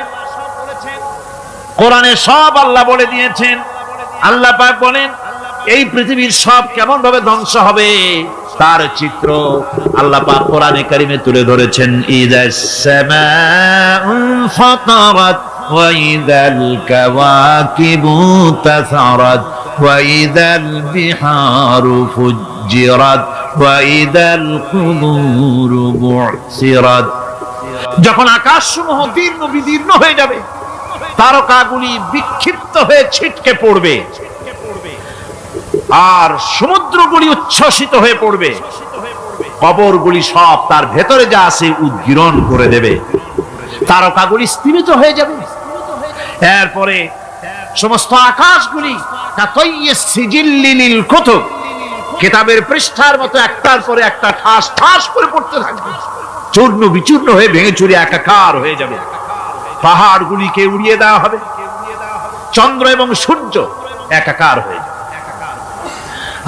কোরআনে সব আল্লাহ বলে দিয়েছেন। আল্লাহ পাক বলেন এই পৃথিবীর সব কেমন ভাবে ধ্বংস হবে তার চিত্র আল্লাহ পাক কোরআনে কারিমে তুলে ধরেছেন। ইযাস সামাউ ফাতারাত ওয়া ইযাল কাওয়াকিবু তাসারাত ওয়া ইযাল বিহারু ফুজ্জিরাত ওয়া ইযাল কুবুরু বু'সিরাত। যখন আকাশসমূহ দীর্ণ বিদীর্ণ হয়ে যাবে, তারকাগুলি বিক্ষিপ্ত হয়ে ছিটকে পড়বে, আর সমুদ্রগুলি উচ্ছ্বসিত হয়ে পড়বে, কবরগুলি সব তার ভেতরে যা আছে উদ্গীরণ করে দেবে, তারকাগুলি স্থিমিত হয়ে যাবে। এরপরে সমস্ত আকাশগুলি কিতাবের পৃষ্ঠার মতো একটার পরে একটা ঠাস ঠাস করে পড়তে থাকবে, চূর্ণ বিচূর্ণ হয়ে ভেঙে চুরে একাকার হয়ে যাবে। পাহাড়গুলিকে উড়িয়ে দেওয়া হবে, চন্দ্র এবং সূর্য একাকার হয়ে যাবে।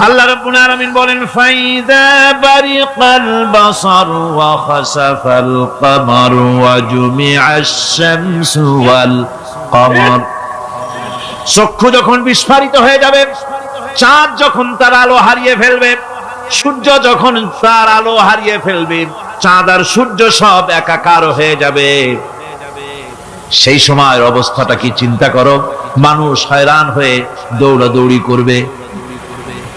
আল্লাহ রাব্বুল আলামিন বলেন ফাইদা বারিকাল বাসার ওয়া খাসাফাল কমার ওয়া জুমিআশ শামসু ওয়াল কমার। চক্ষু যখন বিস্ফারিত হয়ে যাবে, চাঁদ যখন তার আলো হারিয়ে ফেলবে, সূর্য যখন তার আলো হারিয়ে ফেলবে, চাঁদ আর সূর্য সব একাকার হয়ে যাবে, সেই সময়ের অবস্থাটা কি চিন্তা করো। মানুষ হয়রান হয়ে দৌড়াদৌড়ি করবে।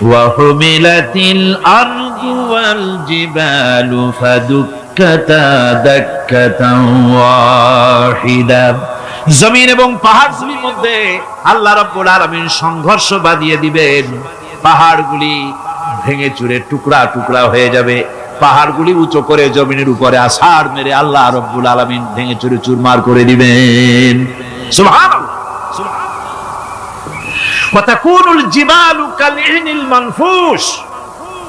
ওয়াহুমিলাতিল আরদু ওয়াল জিবালু ফাদুক্কাতা দাক্কাতান ওয়াহিদা। জমিন এবং পাহাড়গুলির মধ্যে আল্লাহ রাব্বুল আলামিন সংঘর্ষ বাঁধিয়ে দিবেন, পাহাড়গুলি ভেঙে চুরে টুকরা টুকরা হয়ে যাবে, পাহাড়গুলি উঁচু করে জমিনের উপরে আছাড় মেরে আল্লাহ রাব্বুল আলামিন ভেঙে চুরে চুরমার করে দিবেন। সুবহানাল্লাহ। ওয়াতাকুনুল জিবালু কালইনিল মানফুস।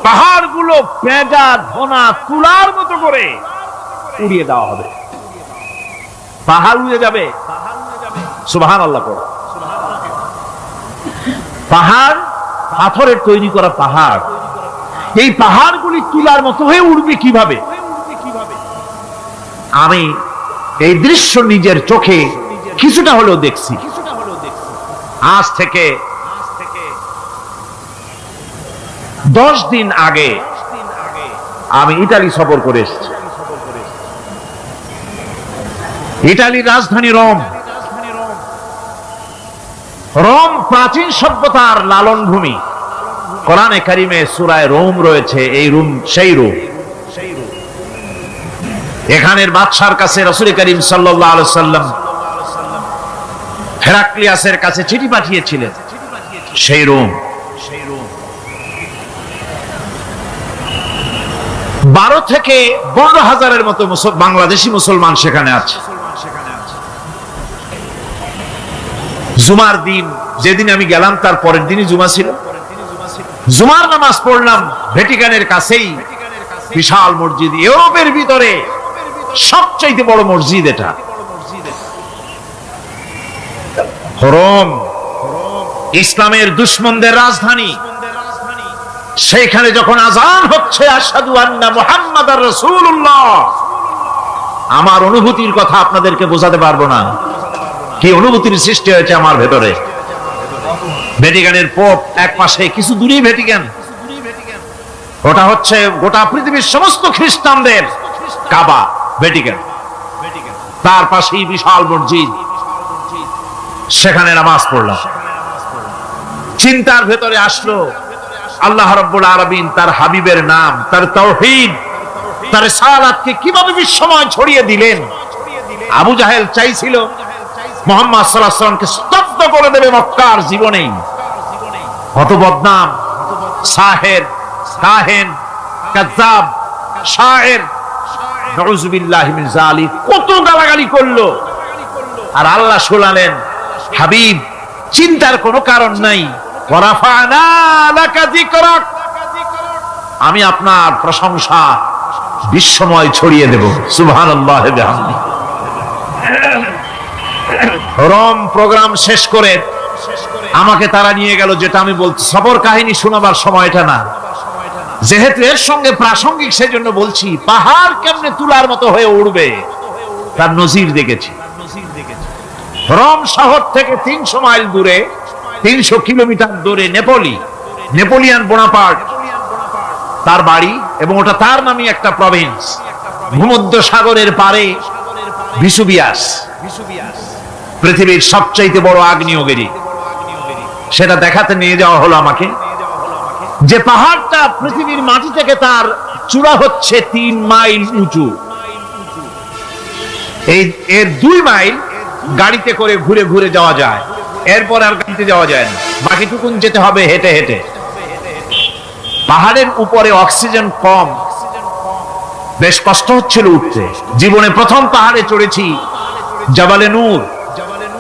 পাহাড়গুলো পেঁজা ধোনা তুলার মতো করে উড়িয়ে দেওয়া হবে, পাহাড় উড়ে যাবে। সুবহানাল্লাহ পড়ো। পাহাড় পাথরের তৈরি করা পাহাড়, এই পাহাড়গুলি তুলার মতো হয়ে উড়বে কিভাবে? আমি এই দৃশ্য নিজের চোখে কিছুটা হলেও দেখছি। আজ থেকে 10 দিন আগে আমি ইতালি সফর করে এসেছি। ইতালির রাজধানী রোম। রোম প্রাচীন সভ্যতার লালন ভূমি। কোরআনে কারিমে সূরায়ে রোম রয়েছে, এই রোম সেই রোম। এখানের বাদশার কাছে রাসূল করিম সাল্লাল্লাহু আলাইহি সাল্লাম হেরাক্লিয়াসের কাছে চিঠি পাঠিয়েছিলেন, সেই রোম। 12 থেকে 15 হাজারের মতো বাংলাদেশি মুসলমান সেখানে আছে। জুমার দিন, যেদিন আমি গেলাম তার পরের দিনই জুমা ছিল। জুমার নামাজ পড়লাম ভ্যাটিকানের কাছেই বিশাল মসজিদ, ইউরোপের ভিতরে সবচেয়ে বড় মসজিদ এটা। রোম ইসলামের দুশমনদের রাজধানী। সেইখানে যখন আযান হচ্ছে আশহাদু আন্না মুহাম্মাদার রাসূলুল্লাহ, আমার অনুভূতির কথা আপনাদেরকে বোঝাতে পারবো না, কি অনুভূতির সৃষ্টি হয়েছে আমার ভেতরে। ভ্যাটিকানের পোপ এক পাশে, কিছু দূরেই ভ্যাটিকান, ওটা হচ্ছে গোটা পৃথিবীর সমস্ত খ্রিস্টানদের কাবা, ভ্যাটিকান। তার পাশেই বিশাল মসজিদ, সেখানে নামাজ পড়লাম। চিন্তার ভেতরে আসলো আল্লাহ রাব্বুল আলামিন তার হাবিবের নাম, তার তাওহীদ, তার রিসালাতকে কিভাবে বিশ্বময় ছড়িয়ে দিলেন। আবু জাহেল চাইছিল মুহাম্মদ সাল্লাল্লাহু আলাইহি ওয়াসাল্লামকে স্তব্ধ করে দেবে মক্কার জীবনেই। কত বদনাম, সাহের, কাহেন, কাযযাব, শায়ের, নাউযুবিল্লাহি মিন যালিক, কত গালাগালি করলো। আর আল্লাহ শোনালেন, হাবিব চিন্তার কোনো কারণ নাই, ওয়ারাফা'না লাকা যিকরাক, আমি আপনার প্রশংসা বিশ্বময় ছড়িয়ে দেব। সুবহানাল্লাহি ওয়া বিহামদিহি। রোম প্রোগ্রাম শেষ করে আমাকে তারা নিয়ে গেল, যেটা আমি বলছি সফর কাহিনী শোনাবার সময় এটা না, যেহেতু এর সঙ্গে প্রাসঙ্গিক সেজন্য বলছি। পাহাড় কেমনে তুলার মতো হয়ে উড়বে তার নজির দেখেছি। রোম শহর থেকে 300 মাইল দূরে 300 কিলোমিটার দূরে নেপোলিয়ান বোনাপার্ট তার বাড়ি, এবং ওটা তার নামে একটা প্রভিন্স। ভূমধ্য সাগরের পারে ভিসুভিয়াস, পৃথিবীর সবচাইতে বড় আগ্নেয়গিরি। সেটা দেখাতে নিয়ে যাওয়া হলো আমাকে, যে পাহাড়টা পৃথিবীর মাটি থেকে তার চূড়া হচ্ছে 3 মাইল উঁচু। এর 2 মাইল গাড়িতে করে ঘুরে ঘুরে যাওয়া যায়, এরপর আর গাড়িতে যাওয়া যায় না, বাকিটুকুন যেতে হবে হেঁটে হেঁটে। পাহাড়ের উপরে অক্সিজেন কম, বেশ কষ্ট হচ্ছিল উঠতে। জীবনে প্রথম পাহাড়ে চড়েছি জাবালে নূর,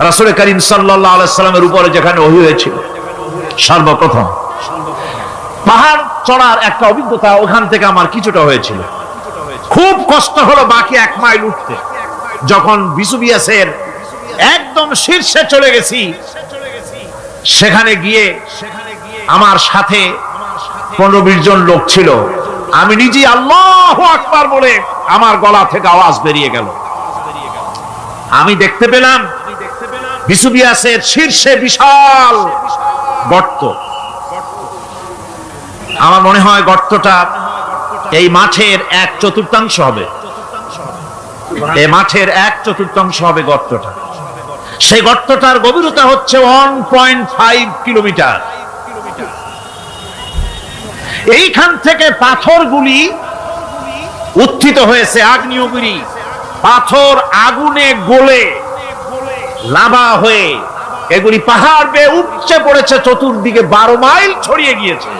রাসূল করিম সাল্লাল্লাহু আলাইহি সাল্লামের উপরে যেখানে ওহী হয়েছিল সর্বপ্রথম। পাহাড় চড়ার একটা অভিজ্ঞতা ওখান থেকে আমার কিছুটা হয়েছিল। খুব কষ্ট হলো বাকি 1 মাইল উঠতে। যখন ভিসুভিয়াসের একদম শীর্ষে চলে গেছি, সেখানে গিয়ে আমার সাথে 15-20 জন লোক ছিল। আমি নিজে আল্লাহু আকবার বলে আমার গলা থেকে আওয়াজ বেরিয়ে গেল। আমি দেখতে পেলাম ভিসুভিয়াসের শীর্ষে বিশাল গর্ত। আমার মনে হয় গর্তটা এই মাঠের 1/4 হবে। এই মাঠের 1/4 হবে গর্তটা। সেই গর্তটার গভীরতা হচ্ছে 1.5 কিলোমিটার। এইখান থেকে পাথরগুলি উত্থিত হয়েছে, আগ্নেয়গিরি পাথর আগুনে গলে লাভা হয়ে এগুলি পাহাড় বেয়ে উপচে পড়েছে, চতুর্দিকে 12 মাইল ছড়িয়ে গিয়েছে।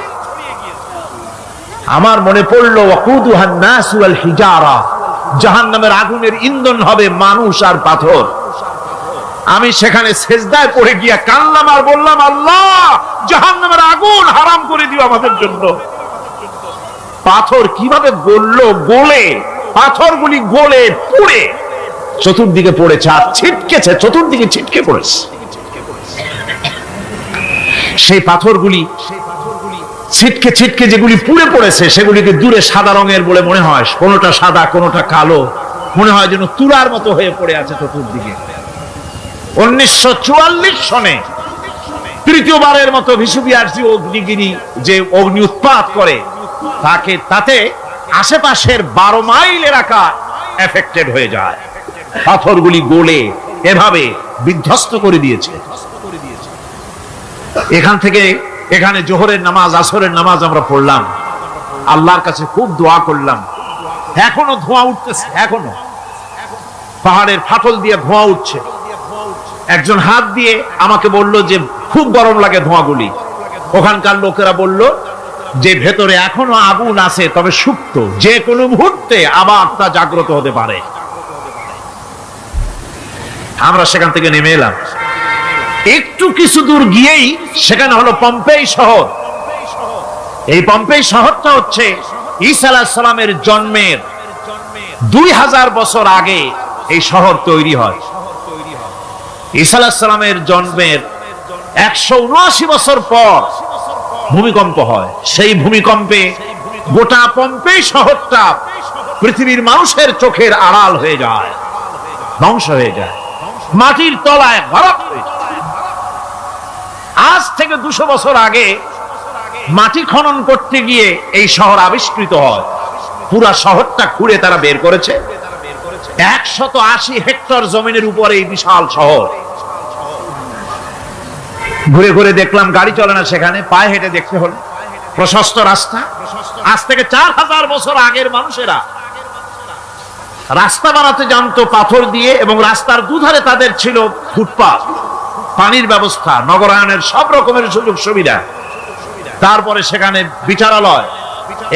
আমার মনে পড়লো ওয়াকুদুহান নাস ওয়াল হিজারা, জাহান্নামের আগুনের ইন্ধন হবে মানুষ আর পাথর। আমি সেখানে সেজদায় পড়ে গিয়া কান্নাম আর বললাম, আল্লাহ জাহান্নামের আগুন হারাম করে দিও আমাদের জন্য। পাথর কিভাবে গললো, গলে পাথরগুলি গলে পুড়ে চতুর্দিকে পড়েছে আর ছিটকেছে, চতুর্দিকে ছিটকে পড়েছে। সেই পাথরগুলি ছিটকে ছিটকে যেগুলি পুড়ে পড়েছে সেগুলিকে দূরে সাদা রঙের বলে মনে হয়, কোনোটা সাদা কোনোটা কালো, মনে হয় যেন তুলার মতো হয়ে পড়ে আছে চতুর্দিকে। 1944 সনে তৃতীয়বারের মতো ভিসুভিয়াস অগ্নিগিরি যে অগ্নি উৎপাত করে, তাতে আশেপাশের 12 মাইল এলাকা এফেক্টেড হয়ে যায়। পাথরগুলি গলে এভাবে বিধ্বস্ত করে দিয়েছে। এখান থেকে এখানে জোহরের নামাজ, আসরের নামাজ আমরা পড়লাম, আল্লাহর কাছে খুব দোয়া করলাম। এখনো ধোঁয়া উঠতেছে, এখনো পাহাড়ের ফাটল দিয়ে ধোঁয়া উঠছে। একজন হাত দিয়ে আমাকে বলল যে খুব গরম লাগে ধোঁয়াগুলি। ওখানকার লোকেরা বলল যে ভেতরে এখনো আগুন আছে, তবে সুপ্ত, যে কোনো মুহূর্তে আবার তা জাগ্রত হতে পারে। আমরা সেখান থেকে নেমে এলাম। একটু কিছু দূর গিয়েই সেখানে হলো পম্পেই শহর। এই পম্পেই শহরটা হচ্ছে ঈসা আলাইহিস সালামের জন্মের 2000 বছর আগে এই শহর তৈরি হয়। ঈসা আলাইহিস সালামের জন্মের 179 বছর পর ভূমিকম্প হয়। সেই ভূমিকম্পে গোটা পম্পেই শহরটা পৃথিবীর মানুষের চোখের আড়াল হয়ে যায়, ধ্বংস হয়ে যায়, মাটির তলায় গরক হয়ে যায়। আজ থেকে 200 বছর আগে মাটি খনন করতে গিয়ে এই শহর আবিষ্কৃত হয়। পুরা শহরটা খুঁড়ে তারা বের করেছে। 180 হেক্টর জমিনের উপরে এই বিশাল শহর। ঘুরে ঘুরে দেখলাম, গাড়ি চলে না সেখানে, পায়ে হেঁটে দেখতে হলো। প্রশস্ত রাস্তা। আজ থেকে 4000 বছর আগের মানুষেরা রাস্তা বানাতে জানতো পাথর দিয়ে, এবং রাস্তার দুধারে তাদের ছিল ফুটপাত, পানির ব্যবস্থা, নগরায়নের সব রকমের সুযোগ সুবিধা। তারপরে সেখানে বিচারালয়,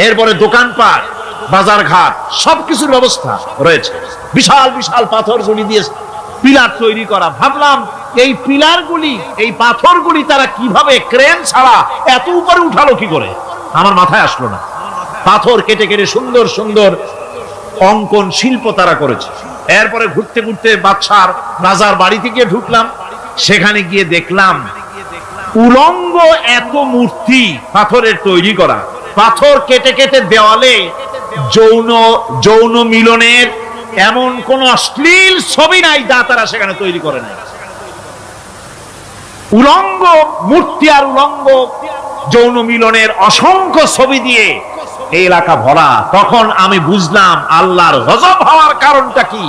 এরপরে দোকানপাট, বাজার ঘাট, সবকিছুর ব্যবস্থা রয়েছে। বিশাল বিশাল পাথরগুলি দিয়ে পিলার তৈরি করা। ভাবলাম এই পিলারগুলি, এই পাথরগুলি তারা কিভাবে ক্রেন ছাড়া এত উপরে উঠালো কি করে, আমার মাথায় আসলো না। পাথর কেটে কেটে সুন্দর সুন্দর অঙ্কন শিল্প তারা করেছে। এরপরে ঘুরতে ঘুরতে বাদশার রাজার বাড়িতে গিয়ে ঢুকলাম। সেখানে গিয়ে দেখলাম উলঙ্গ এত মূর্তি পাথরের তৈরি করা। পাথর কেটে কেটে দেওয়ালে যৌন মিলনের এমন কোন অশ্লীল ছবি নাই যা তারা সেখানে তৈরি করে নাই। উলঙ্গ মূর্তি আর উলঙ্গ যৌন মিলনের অসংখ্য ছবি দিয়ে এই এলাকা ভরা। তখন আমি বুঝলাম আল্লাহর গজব হওয়ার কারণটা কি,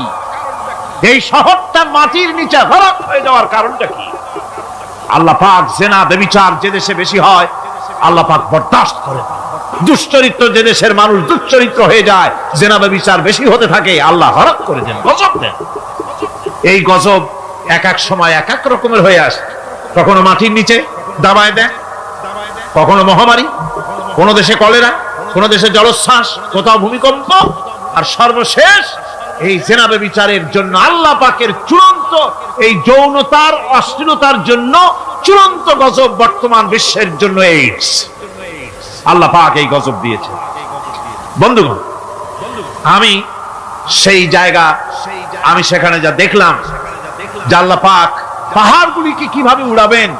এই শহরটা মাটির নিচে হরক হয়ে যাওয়ার কারণটা কি। আল্লাহ পাক জেনা ব্যভিচার যে দেশে বেশি হয় আল্লাহ পাক বরদাস্ত করে, দুশ্চরিত্র যে দেশের মানুষ দুশ্চরিত্র হয়ে যায়, জেনা ব্যভিচার বেশি হতে থাকে, আল্লাহ হরক করে দেন, গজব দেন। এই গজব এক এক সময় এক এক রকমের হয়ে আসে, কখনো মাটির নিচে দাবায় দেয়, কখনো মহামারী, কোন দেশে কলেরা, কোন দেশে জলোচ্ছ্বাস, কোথাও ভূমিকম্প, আর সর্বশেষ এই জেনা ব্যভিচারের জন্য আল্লাহ পাকের চূড়ান্ত এই যৌনতার অশ্লীলতার জন্য চূড়ান্ত গজব বর্তমান বিশ্বের জন্য এইডস। আল্লাহ পাক এই গজব দিয়েছে। বন্ধুগণ, আমি সেই জায়গা, আমি সেখানে যা দেখলাম যে আল্লাহ পাক পাহাড়গুলিকে কিভাবে উড়াবেন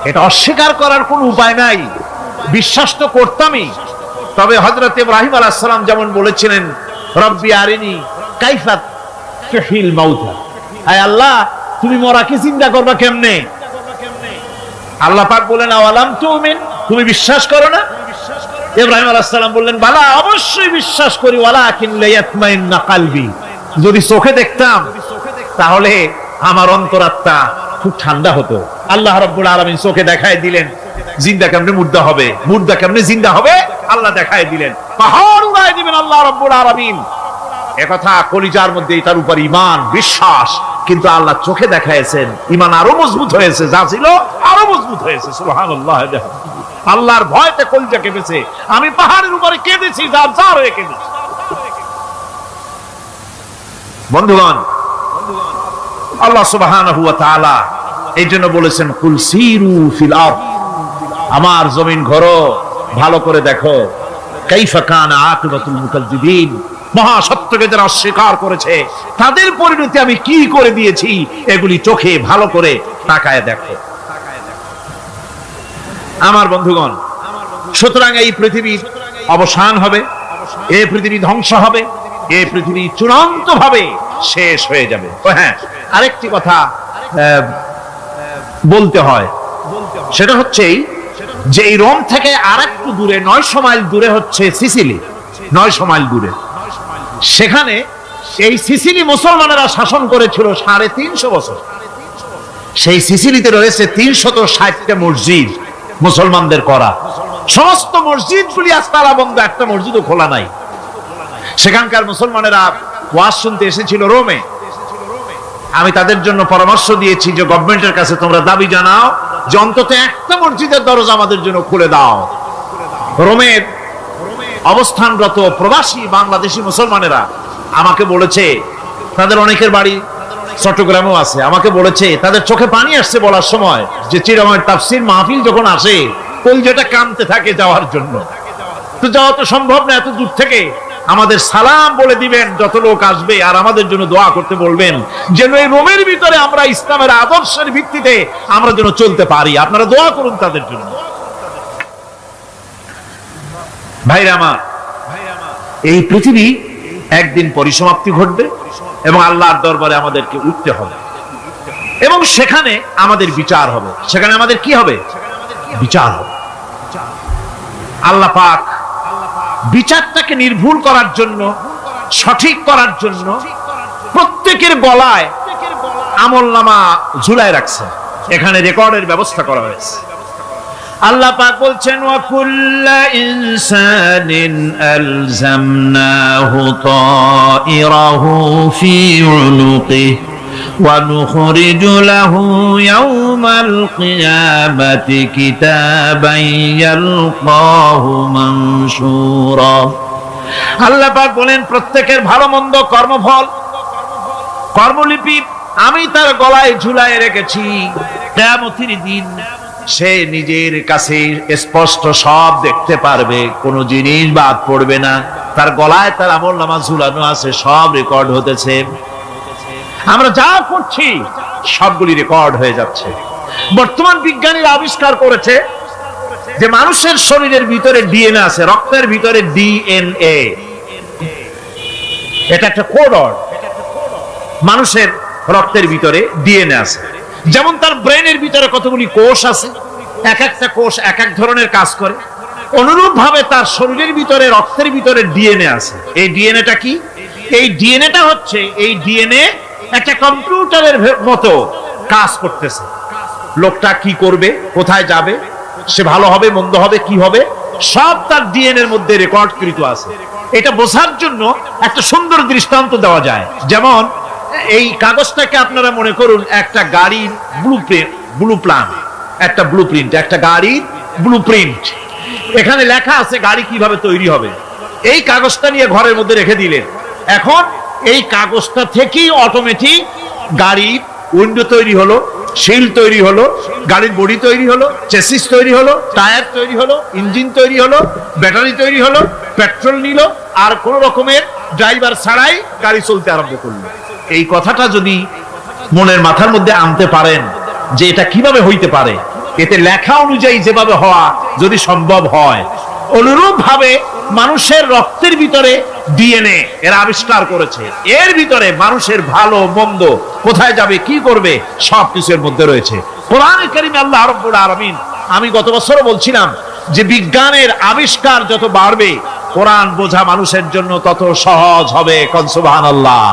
এটা অস্বীকার করার কোনো উপায় নাই, বিশ্বাস তো করতামই। তবে হযরত ইব্রাহিম আলাইহিস সালাম যেমন বলেছিলেন, রব্বি আরিনি কাইফা তুহিল মাউতা, আয় আল্লাহ তুমি মরাকে জিন্দা করবা কেমনে? আল্লাহ পাক বলেন আওয়ালাম তুমিন, তুমি বিশ্বাস করো না? ইব্রাহিম আলাইহিস সালাম বললেন বালা, অবশ্যই বিশ্বাস করি, ওয়ালাকিন লিয়াতমাইন্না কলবি, যদি চোখে দেখতাম তাহলে আমার অন্তরাত্মা খুব ঠান্ডা হতো। আল্লাহ রাব্বুল আলামিন চোখে দেখায় দিলেন জিন্দা কেমনে মুর্দা হবে, মুর্দা কেমনে জিন্দা হবে, আল্লাহ দেখায় দিলেন, পাহাড় উড়ায় দিবেন আল্লাহ রাব্বুল আলামিন। একথা কলিজার মধ্যে তার উপর ঈমান বিশ্বাস, কিন্তু আল্লাহ চোখে দেখাইছেন, ঈমান আরো মজবুত হয়েছে, যা ছিল আরো মজবুত হয়েছে। সুবহানাল্লাহ, আল্লাহর ভয়তে কলিজা কেঁপেছে। আমি পাহাড়ের উপরে কেঁদেছি, যার যার হয়ে কেঁদেছি। বন্ধুগণ, আল্লাহ সুবহানাহু ওয়া তাআলা এই জন্য বলেছেন কুল সিরু ফিল আরদ, আমার জমিন ঘোরো, ভালো করে দেখো, কাইফা কানা আকিবাতুল মুকাজ্জিবিন, মহাসত্যকে যারা অস্বীকার করেছে তাদের পরিণতি আমি কি করে দিয়েছি, এগুলি চোখে ভালো করে তাকায় দেখো। আমার বন্ধুগণ, সুতরাং এই পৃথিবীর অবসান হবে, এই পৃথিবী ধ্বংস হবে, এই পৃথিবী চূড়ান্ত ভাবে শেষ হয়ে যাবে। হ্যাঁ, আরেকটি কথা বলতে হয়, সেটা হচ্ছে যে এই রোম থেকে আরেকটু দূরে 900 মাইল দূরে হচ্ছে সিসিলি, 900 মাইল দূরে। সেখানে এই সিসিলি মুসলমানেরা শাসন করেছিল 350 বছর। সেই সিসিলিতে রয়েছে 360টা মসজিদ মুসলমানদের করা। সমস্ত মসজিদগুলি আজ তালা বন্ধ, একটা মসজিদও খোলা নাই। সেখানকার মুসলমানেরা ওয়াজ শুনতে এসেছিল রোমে। আমি তাদের জন্য পরামর্শ দিয়েছি যে গভর্নমেন্টের কাছে তোমরা দাবি জানাও যে অন্তত একটা মসজিদের দরজা আমাদের জন্য খুলে দাও। রোমের অবস্থানরত প্রবাসী বাংলাদেশি মুসলমানেরা আমাকে বলেছে, তাদের অনেকের বাড়ি চট্টগ্রামেও আছে, আমাকে বলেছে তাদের চোখে পানি আসছে বলার সময় যে চিরময় তাফসীর মাহফিল যখন আসে কলিজাটা কাঁপতে থাকে যাওয়ার জন্য। তো যাওয়া তো সম্ভব না এত দূর থেকে, আমাদের সালাম বলে দিবেন যত লোক আসবে, আর আমাদের জন্য দোয়া করতে বলবেন যেন এই রোমের ভিতরে আমরা ইসলামের আদর্শের ভিত্তিতে আমরা যেন চলতে পারি। আপনারা দোয়া করুন তাদের জন্য। ভাইরা আমার, এই পৃথিবী একদিন পরিসমাপ্তি ঘটবে এবং আল্লাহর দরবারে আমাদেরকে উঠতে হবে এবং সেখানে আমাদের বিচার হবে। সেখানে আমাদের কি হবে? বিচার হবে। আল্লাহ পাক বিচারটাকে নির্ভুল করার জন্য, সঠিক করার জন্য প্রত্যেকের গলায় আমলনামা ঝুলায় রাখছে, এখানে রেকর্ডের ব্যবস্থা করা হয়েছে। আল্লাহ পাক বলছেন ওয়া কুল্লা ইনসানিন আলজামনাহু তাইরাহু ফি উনুকিহি ওয়া নুখরিজু লাহু ইয়াওমাল কিয়ামাতি কিতাবান ইয়ালকাহু মানশুরা। আল্লাহ পাক বলেন প্রত্যেকের ভালো মন্দ কর্মফল, কর্মলিপি আমি তার গলায় ঝুলায় রেখেছি। কিয়ামতের দিন সে নিজের কাছে স্পষ্ট সব দেখতে পারবে, কোনো জিনিস বাদ পড়বে না। তার গলায় তার আমলনামা ঝুলানো আছে, সব রেকর্ড হতেছে। আমরা যা করছি সবগুলি রেকর্ড হয়ে যাচ্ছে। বর্তমান বিজ্ঞানীরা আবিষ্কার করেছে যে মানুষের শরীরের ভিতরে ডিএনএ আছে, রক্তের ভিতরে ডিএনএ, এটা একটা কোড। মানুষের রক্তের ভিতরে ডিএনএ আছে। যেমন তার ব্রেনের ভিতরে কতগুলি কোষ আছে, এক একটা কোষ এক এক ধরনের কাজ করে, অনুরূপ ভাবে তার শরীরের ভিতরে, রক্তের ভিতরে ডিএনএ আছে। এই ডিএনএটা কি? এই ডিএনএটা হচ্ছে, এই ডিএনএ একটা কম্পিউটারের মতো কাজ করতেছে। লোকটা কি করবে, কোথায় যাবে, সে ভালো হবে মন্দ হবে কি হবে, সব তার ডিএনএর মধ্যে রেকর্ডকৃত আছে। এটা বোঝার জন্য একটা সুন্দর দৃষ্টান্ত দেওয়া যায়। যেমন এই কাগজটাকে আপনারা মনে করুন একটা গাড়ির একটা ব্লুপ্রিন্ট, একটা গাড়ির ব্লুপ্রিন্ট। এখানে লেখা আছে গাড়ি কিভাবে তৈরি হবে। এই কাগজটা নিয়ে ঘরের মধ্যে রেখে দিলেন। এখন এই কাগজটা থেকেই অটোমেটিক গাড়ির উইন্ডো তৈরি হলো, শিল তৈরি হলো, গাড়ির বডি তৈরি হলো, চেসিস তৈরি হলো, টায়ার তৈরি হলো, ইঞ্জিন তৈরি হলো, ব্যাটারি তৈরি হলো, পেট্রোল নিল, আর কোন রকমের ড্রাইভার ছাড়াই গাড়ি চলতে আরম্ভ করলো। এই কথাটা যদি মনের মাথার মধ্যে আনতে পারেন যে এটা কিভাবে হইতে পারে, এতে লেখা অনুযায়ী যেভাবে হওয়া যদি সম্ভব হয়, অনুরূপ ভাবে মানুষের রক্তের ভিতরে ডিএনএ এরা আবিষ্কার করেছে। এর ভিতরে মানুষের ভালো মন্দ, কোথায় যাবে কি করবে, সবকিছুর মধ্যে রয়েছে। কোরআনে কারীমে আল্লাহ রাব্বুল আলামিন, আমি গত বছরও বলছিলাম যে বিজ্ঞানের আবিষ্কার যত বাড়বে, কোরআন বোঝা মানুষের জন্য তত সহজ হবে। কোন সুবহানাল্লাহ।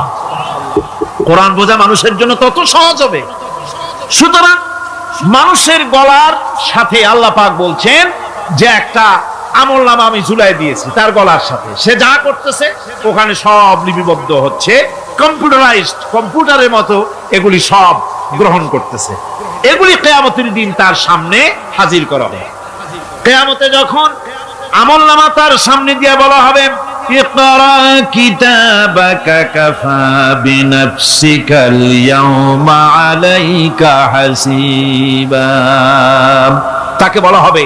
কোরআন বোঝা মানুষের জন্য তত সহজ হবে। সুতরাং মানুষের গলার সাথে আল্লাহ পাক বলছেন যে একটা আমলনামা আমি ঝুলাই দিয়েছি তার গলার সাথে, সে যা করতেছে ওখানে সব লিপিবদ্ধ হচ্ছে, কম্পিউটারাইজড, কম্পিউটারের মতো এগুলি সব গ্রহণ করতেছে। এগুলি কিয়ামতের দিন তার সামনে হাজির করা হবে। কিয়ামতে যখন আমলনামা তার সামনে দিয়ে বলা হবে, ইকরা কিতাবাকা কাফা বিনাফসিকাল ইয়াওমা আলাইকা হাসিবা, তাকে বলা হবে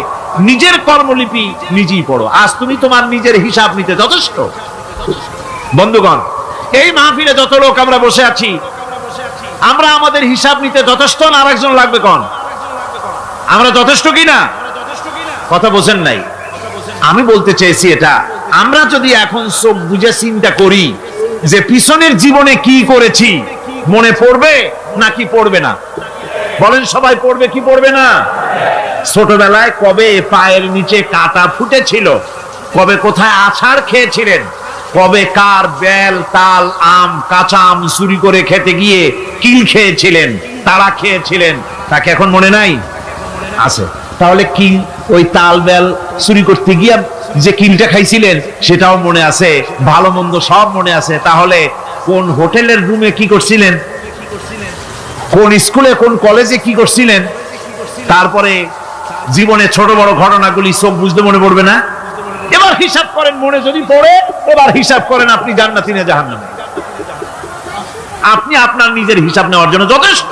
নিজের কর্মলিপি নিজেই পড়ো, আজ তুমি তোমার নিজের হিসাব নিতে যথেষ্ট। বন্ধুগণ, এই মাহফিলে যত লোক আমরা বসে আছি, আমরা আমাদের হিসাব নিতে যথেষ্ট না আরেকজন লাগবে? কোন আমরা যথেষ্ট কিনা? কথা বোঝেন নাই। আমি বলতে চেয়েছি এটা, আমরা যদি এখন চোখ বুঝে চিন্তা করি যে পিছনের জীবনে কি করেছি, মনে পড়বে নাকি পড়বে না? বলেন সবাই, পড়বে কি পড়বে না? ছোটবেলায় কবে পায়ের নিচে কাঁটা ফুটেছিল, কবে কোথায় আছাড় খেয়েছিলেন, কবে কার বেল, তাল, আম, কাঁচা আম চুরি করে খেতে গিয়ে কিল খেয়েছিলেন, তাড়া খেয়েছিলেন, তাকে এখন মনে নাই? আছে। তাহলে কি ওই তাল বেল চুরি করতে গিয়ে যে কিলটা খাইছিলেন সেটাও মনে আছে, ভালো মন্দ সব মনে আছে। তাহলে কোন হোটেলের রুমে কি করছিলেন, কোন স্কুলে কোন কলেজে কি করছিলেন, তারপরে জীবনে ছোট বড় ঘটনাগুলি চোখ বুঝতে মনে পড়বে না? এবার হিসাব করেন, মনে যদি পড়ে এবার হিসাব করেন আপনি জান্নাতি না জাহান্নামী। আপনি আপনার নিজের হিসাব নেওয়ার জন্য যথেষ্ট।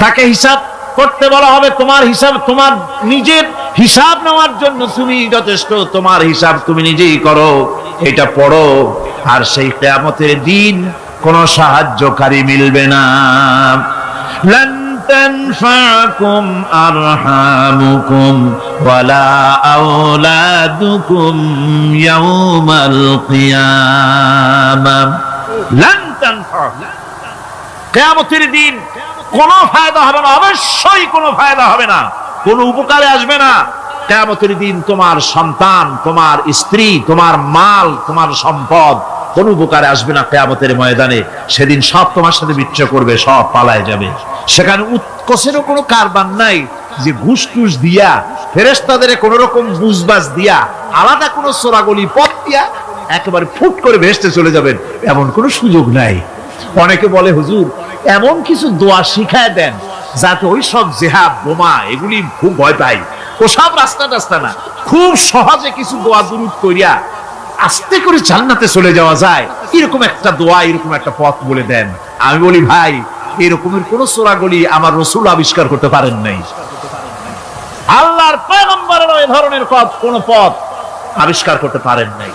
তাকে হিসাব করতে বলা হবে, তোমার হিসাব, তোমার নিজের হিসাব নেওয়ার জন্য তুমি যথেষ্ট, তোমার হিসাব তুমি নিজেই করো, এটা পড়ো। আর সেই কিয়ামতের দিন কোন সাহায্যকারী মিলবে না। লান তানফাকুম আরহামুকুম ওয়ালা আওলাদুকুম ইয়াউমাল কিয়ামাহ। লান তানফাকুম, কিয়ামতের দিন কোনো ফায়দা হবে না, অবশ্যই কোনো ফায়দা হবে না, কোনো উপকারে আসবে না। কিয়ামতের দিন তোমার সন্তান, তোমার স্ত্রী, তোমার মাল, তোমার সম্পদ কোন উপকারে আসবে না। কিয়ামতের ময়দানে সেদিন সব তোমার সাথে বিচ্ছ করবে, সব পালায় যাবে। সেখানে উৎকোষেরও কোনো কারবার নাই যে ঘুষ টুস দিয়া, ফেরেশতাদের কোন রকম বুঝবাজ দিয়া, আলাদা কোনো চোরাগলি পথ দিয়া একেবারে ফুট করে ভেস্তে চলে যাবেন, এমন কোনো সুযোগ নাই। অনেকে বলে, হুজুর এমন কিছু দোয়া শিখায় দেন যাতে ওই সব জেহাদ বোমা এগুলি খুব ভয় পাই, ওসব রাস্তা টাস্তা না, খুব সহজে কিছু দোয়া দুরূদ করিয়া আস্তে করে জান্নাতে চলে যাওয়া যায়, এরকম একটা দোয়া, এরকম একটা পথ বলে দেন। আমি বলি, ভাই এরকমের কোন চোরাগলি আমার রাসূল আবিষ্কার করতে পারেন নাই। আল্লাহর পয়গম্বরের ওই ধরনের কোন পথ আবিষ্কার করতে পারেন নাই।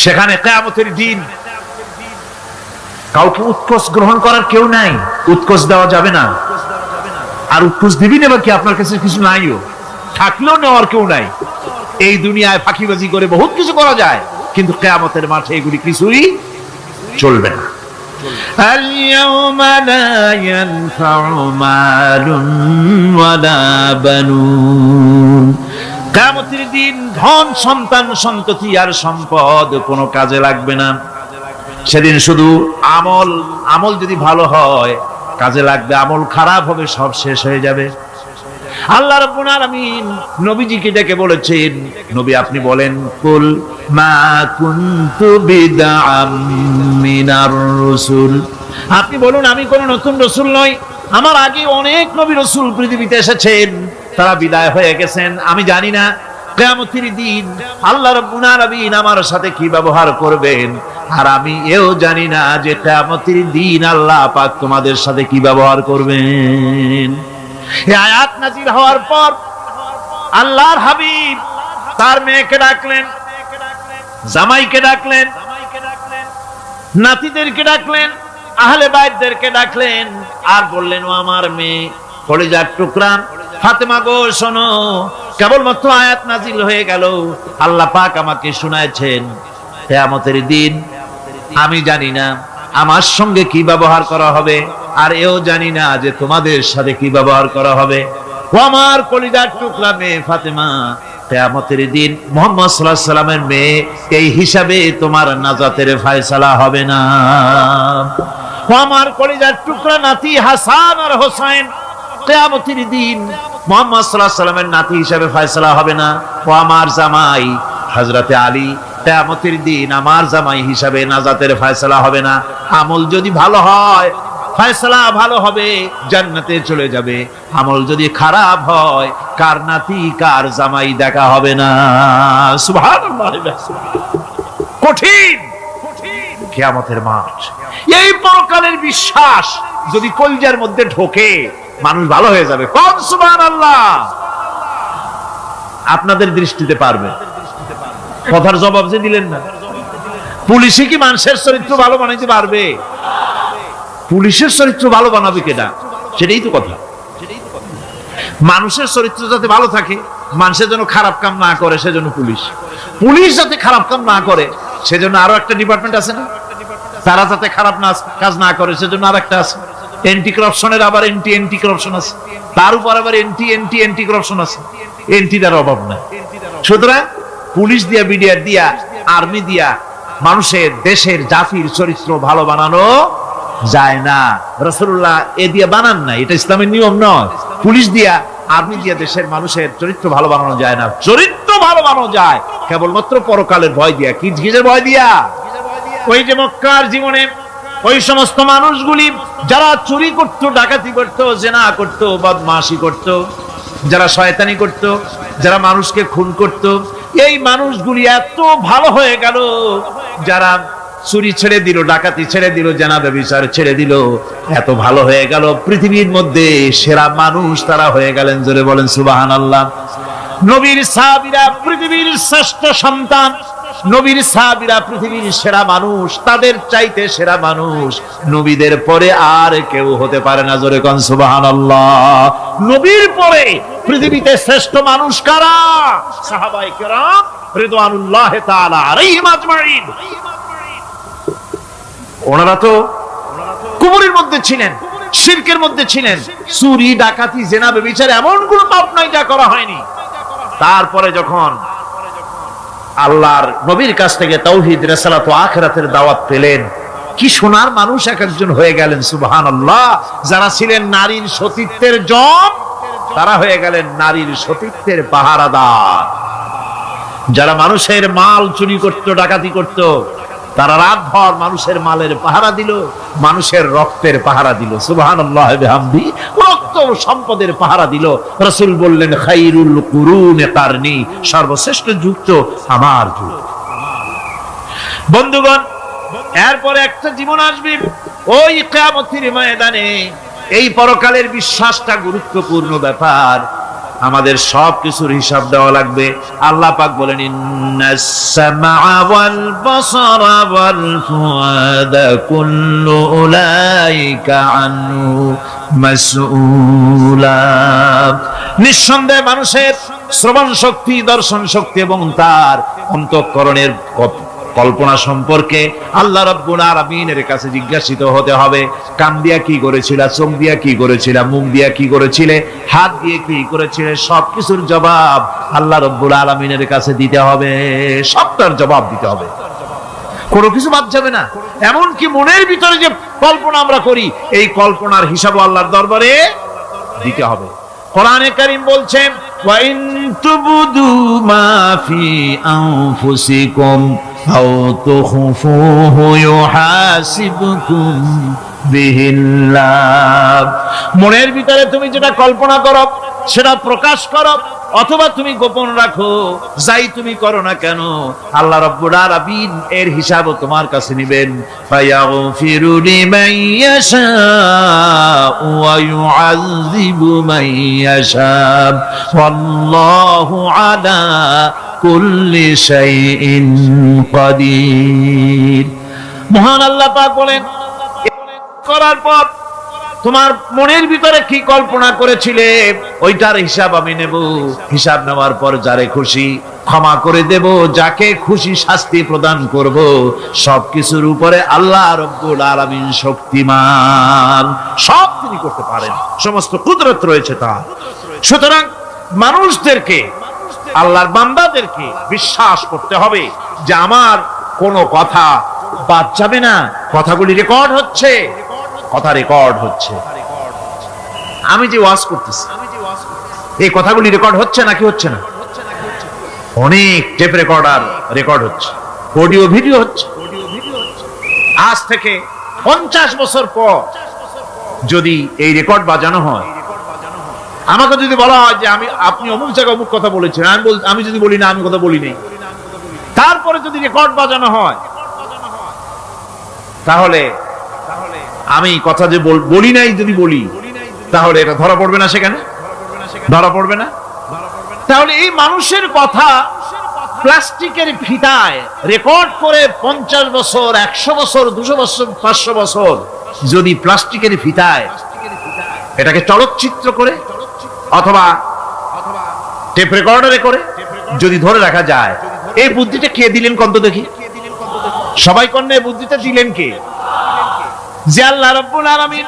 সেখানে কিয়ামতের দিন কাউকে উৎকোষ গ্রহণ করার কেউ নাই, উৎকোষ দেওয়া যাবে না। আর উৎকোষ দিবি নেবা কি, আপনার কাছে কিছু নাইও, থাকলেও নেওয়ার কেউ নাই। এই দুনিয়ায় ফাঁকিবাজি করে বহুত কিছু করা যায়, কিন্তু কিয়ামতের মাঠে এগুলি কিছুই চলবে না। اليوم لا ينفع مال ولا بنون কিয়ামতের দিন ধন সন্তান সন্ততি আর সম্পদ কোনো কাজে লাগবে না। সেদিন শুধু আমল যদি ভালো হয় কাজে লাগবে, আমল খারাপ হবে সব শেষ হয়ে যাবে। আল্লাহ রাব্বুল আলামিন নবীজিকে ডেকে বলেছেন, নবী আপনি বলেন, কুল মা কুনতু বিদআম মিনার রাসূল, আপনি বলুন আমি কোন নতুন রাসূল নই, আমার আগে অনেক নবী রাসূল পৃথিবীতে এসেছেন, তারা বিদায় হয়ে গেছেন। আমি জানি না কিয়ামতের দিন আল্লাহ রাব্বুল আলামিন আমার সাথে কি ব্যবহার করবেন, আর আমি এও জানি না যে কিয়ামতের দিন আল্লাহ পাক তোমাদের সাথে কি ব্যবহার করবেন। এই আয়াত নাযিল হওয়ার পর আল্লাহর হাবিব তার মেয়েকে ডাকলেন, জামাইকে ডাকলেন, নাতিদেরকে ডাকলেন, আহলে বাইতদেরকে ডাকলেন, আর বললেন, ও আমার মেয়ে কলিজার টুকরা ফাতেমা গো শোনো, কেবলমাত্র আয়াত নাযিল হয়ে গেল, আল্লাহ পাক আমাকে শুনাইছেন কিয়ামতের দিন আমি জানি না আমার সঙ্গে কি ব্যবহার করা হবে, আর এও জানি না যে তোমাদের সাথে কি ব্যবহার করা হবে। ও আমার কলিজার টুকরা মেয়ে ফাতেমা, কিয়ামতের দিন মুহাম্মদ সাল্লাল্লাহু আলাইহি সাল্লামের মেয়ে এই হিসাবে তোমার নাজাতের ফয়সালা হবে না। ও আমার কলিজার টুকরা নাতি হাসান আর হোসেন, কিয়ামতের দিন মুহাম্মদ সাল্লাল্লাহু আলাইহি সাল্লামের নাতি হিসাবে ফয়সালা হবে না। ও আমার জামাই হযরতে আলী, কিয়ামতের দিন আমার জামাই হিসাবে নাজাতের ফয়সালা হবে না। আমল যদি ভালো হয় ফয়সালা ভালো হবে, জান্নাতে চলে যাবে। আমল যদি খারাপ হয় কার নাতি কার জামাই দেখা হবে না। সুবহানাল্লাহ। কঠিন কিয়ামতের মাঠ, এই পরকালের বিশ্বাস যদি কলিজার মধ্যে ঢোকে মানুষ ভালো হয়ে যাবে। কোন সুবহানাল্লাহ। আপনাদের দৃষ্টিতে পারবে, কথার জবাব যে দিলেন না। পুলিশে কি মানুষের চরিত্র ভালো বানাইতে পারবে? পুলিশের চরিত্র ভালো বানাবে কেডা? সেটাই তো কথা। মানুষের চরিত্র যাতে ভালো থাকে, মানুষের জন্য খারাপ কাম না করে সেজন্য পুলিশ, পুলিশ যাতে খারাপ কাম না করে সেজন্য আরো একটা ডিপার্টমেন্ট আছে না, তারা যাতে খারাপ কাজ না করে সেজন্য আর একটা আছে। এন্টি করাপশনের আবার এন্টি করাপশন আছে, তার উপর আবার এন্টি করাপশন আছে। এন্টিটার অভাব নাই। সুতরাং পুলিশ দিয়া, বিডিআর দিয়া, আর্মি দিয়া মানুষের, দেশের, জাতির চরিত্র ভালো বানানো যায় না। রাসূলুল্লাহ এ দিয়ে বানান না, এটা ইসলামের নিয়ম নয়। পুলিশ দিয়া, আর্মি দিয়া দেশের মানুষের চরিত্র ভালো বানানো যায় না। চরিত্র ভালো বানানো যায় কেবলমাত্র পরকালের ভয় দিয়া। কি কিসের ভয় দিয়া? ওই যে মক্কার জীবনে ওই সমস্ত মানুষগুলি যারা চুরি করত, ডাকাতি করত, জিনা করত, বদমাশি করত, যারা শয়তানি করত, যারা মানুষকে খুন করত, এই মানুষগুলি এত ভালো হয়ে গেল, যারা চুরি ছেড়ে দিল, ডাকাতি ছেড়ে দিল, জিনা ব্যভিচার ছেড়ে দিল, এত ভালো হয়ে গেল, পৃথিবীর মধ্যে সেরা মানুষ তারা হয়ে গেলেন। জোরে বলেন সুবহানাল্লাহ। নবীর সাহাবীরা পৃথিবীর শ্রেষ্ঠ সন্তান, নবীর সাহাবীরা পৃথিবীর সেরা মানুষ, তাদের চাইতে সেরা মানুষ নবীদের পরে আর কেউ হতে পারে না। জোরে কোন সুবহানাল্লাহ। নবীর পরে পৃথিবীতে শ্রেষ্ঠ মানুষ কারা? সাহাবায়ে কেরাম রিদওয়ানুল্লাহ তাআলা আলাইহিম আজমাইন। ওনারা তো কুফরের মধ্যে ছিলেন, শিরকের মধ্যে ছিলেন, চুরি, ডাকাতি, জিনা, ব্যভিচার এমন কোন পাপ নাই যা করা হয়নি। তারপরে যখন আল্লাহর নবীর কাছ থেকে তাওহীদ, রিসালাত ও আখিরাতের দাওয়াত পেলেন, কি সোনার মানুষ এক একজন হয়ে গেলেন। সুবহানাল্লাহ। যারা ছিলেন নারীর সতীত্বের জম, তারা হয়ে গেলেন নারীর সতীত্বের পাহারাদার। যারা মানুষের মাল চুরি করত, ডাকাতি করত, তারা রাতভর মানুষের মালের পাহারা দিল, মানুষের রক্তের পাহারা দিল। সুবহানাল্লাহ বিহামদি। রক্ত ও সম্পদের পাহারা দিল। রাসূল বললেন, খায়রুল কুরুনে কারনি, সর্বশ্রেষ্ঠ যুগ তো আমার যুগ। বন্ধুগণ, এরপরে একটা জীবন আসবে ওই কিয়ামতের ময়দানে। এই পরকালের বিশ্বাসটা গুরুত্বপূর্ণ ব্যাপার। আমাদের সবকিছুর হিসাব দেওয়া লাগবে। আল্লাহ পাক বলেন, ইন্নাস সামআ ওয়াল বাসারা ওয়াল ফুআদা কুল্লু উলাইকা আনহু মাসউলা। নিঃসন্দেহে মানুষের শ্রবণ শক্তি, দর্শন শক্তি এবং তার অন্তঃকরণের কল্পনা সম্পর্কে আল্লাহ রাব্বুল আলামিনের কাছে জিজ্ঞাসিত হতে হবে। কান দিয়া কি করেছিলা, চোখ দিয়া কি করেছিলা, মুখ দিয়া কি করেছিলে, হাত দিয়ে কি করেছিলে, সবকিছুর জবাব আল্লাহ রাব্বুল আলামিনের কাছে দিতে হবে। সবটার জবাব দিতে হবে, কোনো কিছু বাদ যাবে না। এমনকি মনের ভিতরে যে কল্পনা আমরা করি, এই কল্পনার হিসাবও আল্লাহর দরবারে দিতে হবে। কোরআনে কারীম বলছেন, ওয়া ইন তুবদু মা ফি আনফুসিকুম আও তুখফুহু ইউহাসিবকুম বিহিল্লাহ। মনের ভিতরে তুমি যেটা কল্পনা করো সেটা প্রকাশ করো, অথবা তুমি গোপন রাখো, যাই তুমি করো না কেন, আল্লাহ রাব্বুল আলামিন এর হিসাবও তোমার কাছে নেবেন। ফায়াগফিরু লিমান ইয়াশাউ ওয়া ইউআযযিবু মান ইয়াশাউ ওয়াল্লাহু আলা কুল্লি শাইইন কাদির। মহান আল্লাহ পাক বলেন, করার পর তোমার মনের ভিতরে কি কল্পনা করেছিলে ওইটার হিসাব আমি নেব। হিসাব নেওয়ার পর যারে খুশি ক্ষমা করে দেব, যাকে খুশি শাস্তি প্রদান করব। সবকিছুর উপরে আল্লাহ রাব্বুল আলামিন শক্তিমান, সব তিনি করতে পারেন, সমস্ত কুদরত রয়েছে তার। সুতরাং মানুষদেরকে, আল্লাহর বান্দাদেরকে বিশ্বাস করতে হবে যে আমার কোনো কথা বাদ যাবে না, কথাগুলি রেকর্ড হচ্ছে, কথা রেকর্ড হচ্ছে। আমি যে ওয়াজ করতেছি এই কথাগুলি রেকর্ড হচ্ছে নাকি হচ্ছে না? অনেক টেপ রেকর্ডার রেকর্ড হচ্ছে, অডিও ভিডিও হচ্ছে। আজ থেকে 50 বছর পর যদি এই রেকর্ড বাজানো হয়, আমাকে যদি বলা হয় যে আপনি অমুক জায়গায় অমুক কথা বলেছেন, আমি যদি বলি না আমি কথা বলি নাই, তারপরে যদি রেকর্ড বাজানো হয়, তাহলে আমি কথা যে বলি নাই যদি বলি, তাহলে এটা ধরা পড়বে না? সেখানে ধরা পড়বে না? তাহলে এই মানুষের কথা প্লাস্টিকের ফিতায় রেকর্ড করে 50 বছর, 100 বছর, 200 বছর, 500 বছর যদি প্লাস্টিকের ফিতায় এটাকে চলচ্চিত্র করে অথবা টেপ রেকর্ডারে করে যদি ধরে রাখা যায়, এই বুদ্ধিটা কে দিলেন কত দেখি? সবাই কন্যা বুদ্ধিটা দিলেন কে? যে আল্লাহ রাব্বুল আলামিন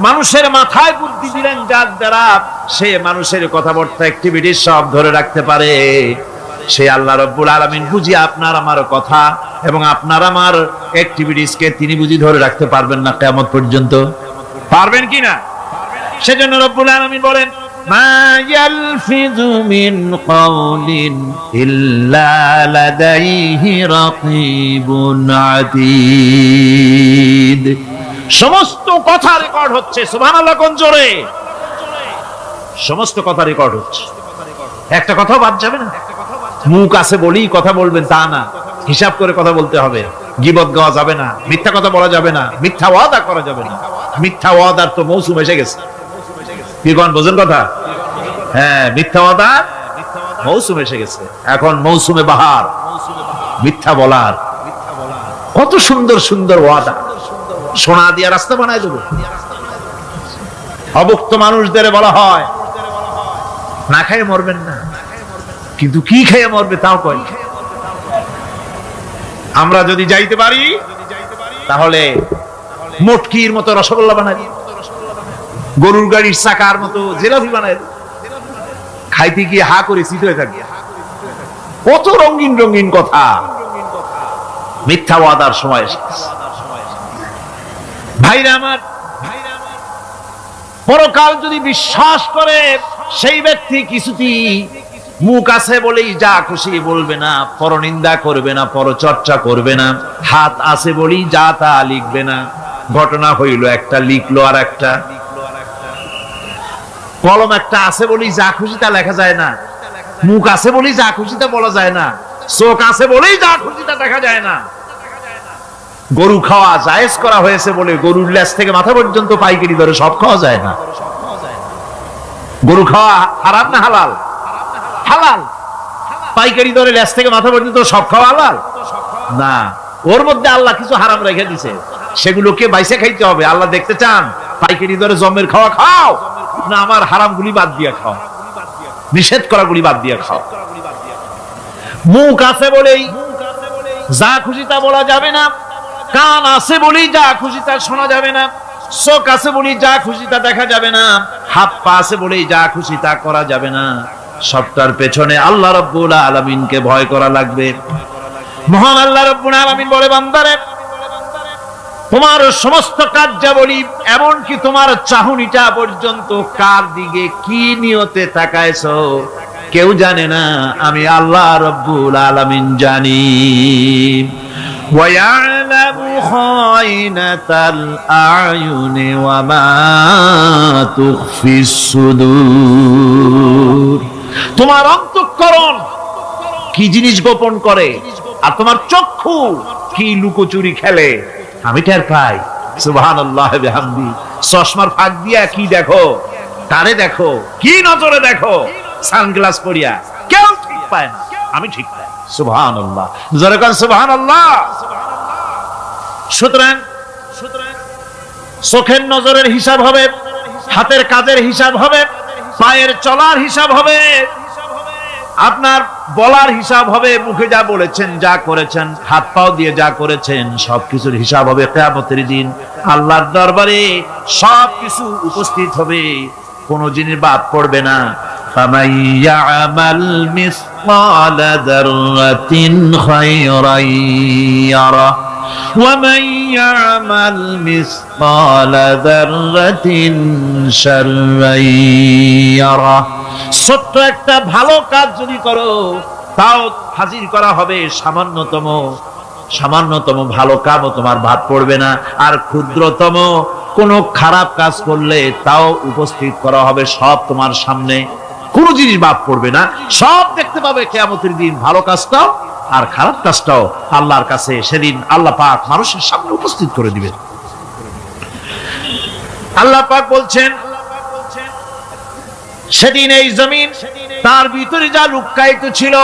মানুষের মাথায় বুদ্ধি দিলেন, যার দ্বারা সে মানুষের কথাবার্তা অ্যাক্টিভিটি সব ধরে রাখতে পারে। সেই আল্লাহ রাব্বুল আলামিন বুঝি আপনার আমার কথা এবং আপনার আমার অ্যাক্টিভিটিস কে তিনি বুঝি ধরে রাখতে পারবেন না কিয়ামত পর্যন্ত? পারবেন কি না? সেজন্য রাব্বুল আলামিন বলেন, মা ইয়ালফিযু মিন কাওলিন ইল্লা লাদাইহি রাকীবুন আতীদ। সমস্ত কথা রেকর্ড হচ্ছে। সুবহানাল্লাহ কোন জোরে! সমস্ত কথা রেকর্ড হচ্ছে, একটা কথাও বাদ যাবে না। মুখ আছে বলেই কথা বলবেন তা না, হিসাব করে কথা বলতে হবে। গীবত গাওয়া যাবে না, মিথ্যা কথা বলা যাবে না, মিথ্যা ওয়াদা করা যাবে না। মিথ্যা ওয়াদার তো মৌসুম এসে গেছে। কি কোন বোঝেন কথা? হ্যাঁ, মিথ্যা ওয়াদার মৌসুম এসে গেছে। এখন মৌসুমে বাহার, মিথ্যা বলার। কত সুন্দর সুন্দর ওয়াদা, সোনা দিয়া রাস্তা বানায় দেবো। অভুক্ত মানুষদের বলা হয় না খেয়ে মরবেন না, কিন্তু কি খেয়ে মরবে তাও কয়। আমরা যদি যাইতে পারি তাহলে মটকির মতো রসগোল্লা বানাই, গরুর গাড়ির চাকার মতো জিলাপি বানাই, খাইতে গিয়ে হা করে চিত হয়ে থাকবে। কত রঙিন রঙিন কথা। মিথ্যা ওয়াদার সময় এসেছে। ভাইরা আমার, পরকাল যদি বিশ্বাস করে সেই ব্যক্তি কিছুতেই মুখ আছে বলেই যা খুশি বলবে না, পরনিন্দা করবে না, পরচর্চা করবে না, হাত আছে বলেই যা তা লিখবে না। ঘটনা হইল একটা, লিখলো আর একটা। কলম একটা আছে বলেই যা খুশি তা লেখা যায় না, মুখ আছে বলেই যা খুশি তা বলা যায় না, চোখ আছে বলেই যা খুশি তা দেখা যায় না। গরু খাওয়া জায়েজ করা হয়েছে বলে গরুর লেজ থেকে মাথা পর্যন্ত পাইকারি দরে সব খাওয়া যায় না। গরু খাওয়া হারাম না হালাল? হালাল। পাইকারি দরে লেজ থেকে মাথা পর্যন্ত সব খাওয়া হালাল না। ওর মধ্যে আল্লাহ কিছু হারাম রেখে দিছে, সেগুলোকে বাইসে খাইতে হবে। আল্লাহ দেখতে চান পাইকারি দরে জমের খাওয়া খাও না আমার হারাম গুলি বাদ দিয়া খাও, নিষেধ করা গুলি বাদ দিয়া খাও। মুখ আছে বলেই যা খুশি তা বলা যাবে না, কান আছে বলেই যা খুশি তা শোনা যাবে না, চোখ আছে বলেই যা খুশি তা দেখা যাবে না, হাত পা আছে বলেই যা খুশি তা করা যাবে না। সবটার পেছনে আল্লাহ রাব্বুল আলামিনকে ভয় করা লাগবে। মহান আল্লাহ রাব্বুল আলামিন বলে, বান্দারে তোমার সমস্ত কার্যাবলী এমনকি তোমার চাহনিটা পর্যন্ত কার দিকে কি নিয়তে তাকায়ছো কেউ জানে না, আমি আল্লাহ রাব্বুল আলামিন জানি। وَيَعْلَمُ خَائِنَةَ الْأَعْيُنِ وَمَا تُخْفِي الصُّدُورُ। তোমার অন্তঃকরণ কি জিনিস গোপন করে, আর তোমার চক্ষু কি লুকোচুরি খেলে আমি টের পাই। সুবহানাল্লাহ বিহামদি। চশমার ফাঁক দিয়া কি দেখো, কারে দেখো, কি নজরে দেখো, সানগ্লাস পরিয়া কেউ ঠিক পায় না, আমি ঠিক পাই। সুবহানাল্লাহ, জোরে কান সুবহানাল্লাহ। সুতরাং চোখের নজরের হিসাব হবে, হাতের কাজের হিসাব হবে, পায়ের চলার হিসাব হবে, আপনার বলার হিসাব হবে, মুখে যা বলেছেন, যা করেছেন, হাত পাও দিয়ে যা করেছেন, সবকিছুর হিসাব হবে কিয়ামতের দিন। আল্লাহর দরবারে সবকিছু উপস্থিত হবে, কোনো জিনিস বাদ পড়বে না। ফামান ইয়ামাল মিসকালা যাররাতিন খায়রান ইয়ারা ওয়া মান ইয়ামাল মিসকালা যাররাতিন শাররান ইয়ারা। ছোট্ট একটা ভালো কাজ যদি করো তাও হাজির করা হবে সামান্যতম ভালো কাজও তোমার বাদ পড়বে না, আর ক্ষুদ্রতম কোনো খারাপ কাজ করলে তাও উপস্থিত করা হবে সব তোমার সামনে, কোনো জিনিস বাদ পড়বে না, সব দেখতে পাবে কিয়ামতের দিন। ভালো কাজটাও আর খারাপ কাজটাও আল্লাহর কাছে সেদিন আল্লাহ পাক মানুষের সামনে উপস্থিত করে দিবেন। আল্লাহ পাক বলছেন, সেদিন এই জমিন তার ভিতরে যা লুকায়িত ছিল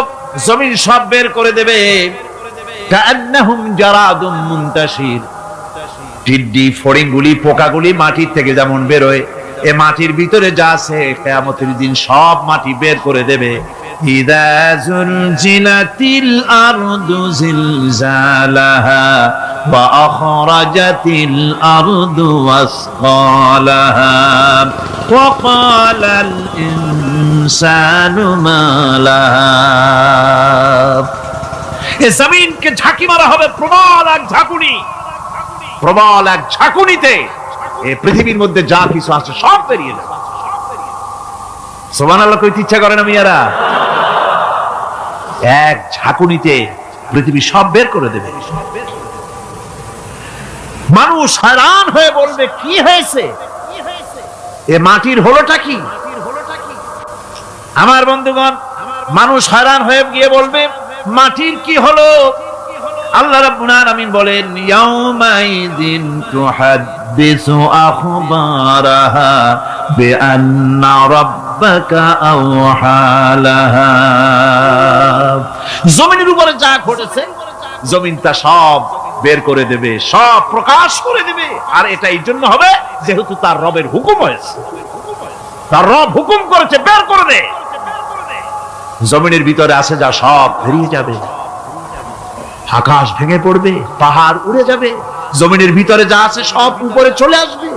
জমিন সব বের করে দেবে। কান্নাহুম জারাদুম মুনতাশির। টিড্ডি ফড়িংগুলি পোকাগুলি মাটির থেকে যেমন বের হয়, এ মাটির ভিতরে যা আছে কিয়ামতের দিন সব মাটি বের করে দেবে। ইযা যুলজিলাতিল আরদু জিলজালাহা ওয়া আখরাজাতিল আরদু আসকালাহা ওয়া ক্বালাল ইনসানু মা লাহা। এ জমিনকে ঝাঁকি মারা হবে প্রবল এক ঝাঁকুনি, প্রবল এক ঝাঁকুনিতে এই পৃথিবীর মধ্যে যা কিছু আছে সব বেরিয়ে যাবে। সুবহানাল্লাহ কইতে ইচ্ছা করে না মিয়ারা? এক ঝাঁকুনিতে পৃথিবী সব বের করে দেবে। মানুষ হয়রান হয়ে বলবে, কি হয়েছে, এ মাটির হলোটা কি? আমার বন্ধুগণ, মানুষ হয়রান হয়ে গিয়ে বলবে, মাটির কি হলো? আল্লাহ রাব্বুল আলামিন বলেন, ইয়াউমাইযিন তুহাদ্দিসু আখবারাহা বিআন্না রাব্বাকা আওহালাহা। জমিনের উপরে যা ঘটেছে জমিন তা সব বের করে দেবে, সব প্রকাশ করে দেবে। আর এটা এই জন্য হবে যেহেতু তার রবের হুকুম হয়েছে, তার রব হুকুম করেছে বের করে দে। জমিনের ভিতরে আছে যা সব বেরিয়ে যাবে, আকাশ ভেঙে পড়বে, পাহাড় উড়ে যাবে, জমিনের ভিতরে যা আছে সব উপরে চলে আসবে,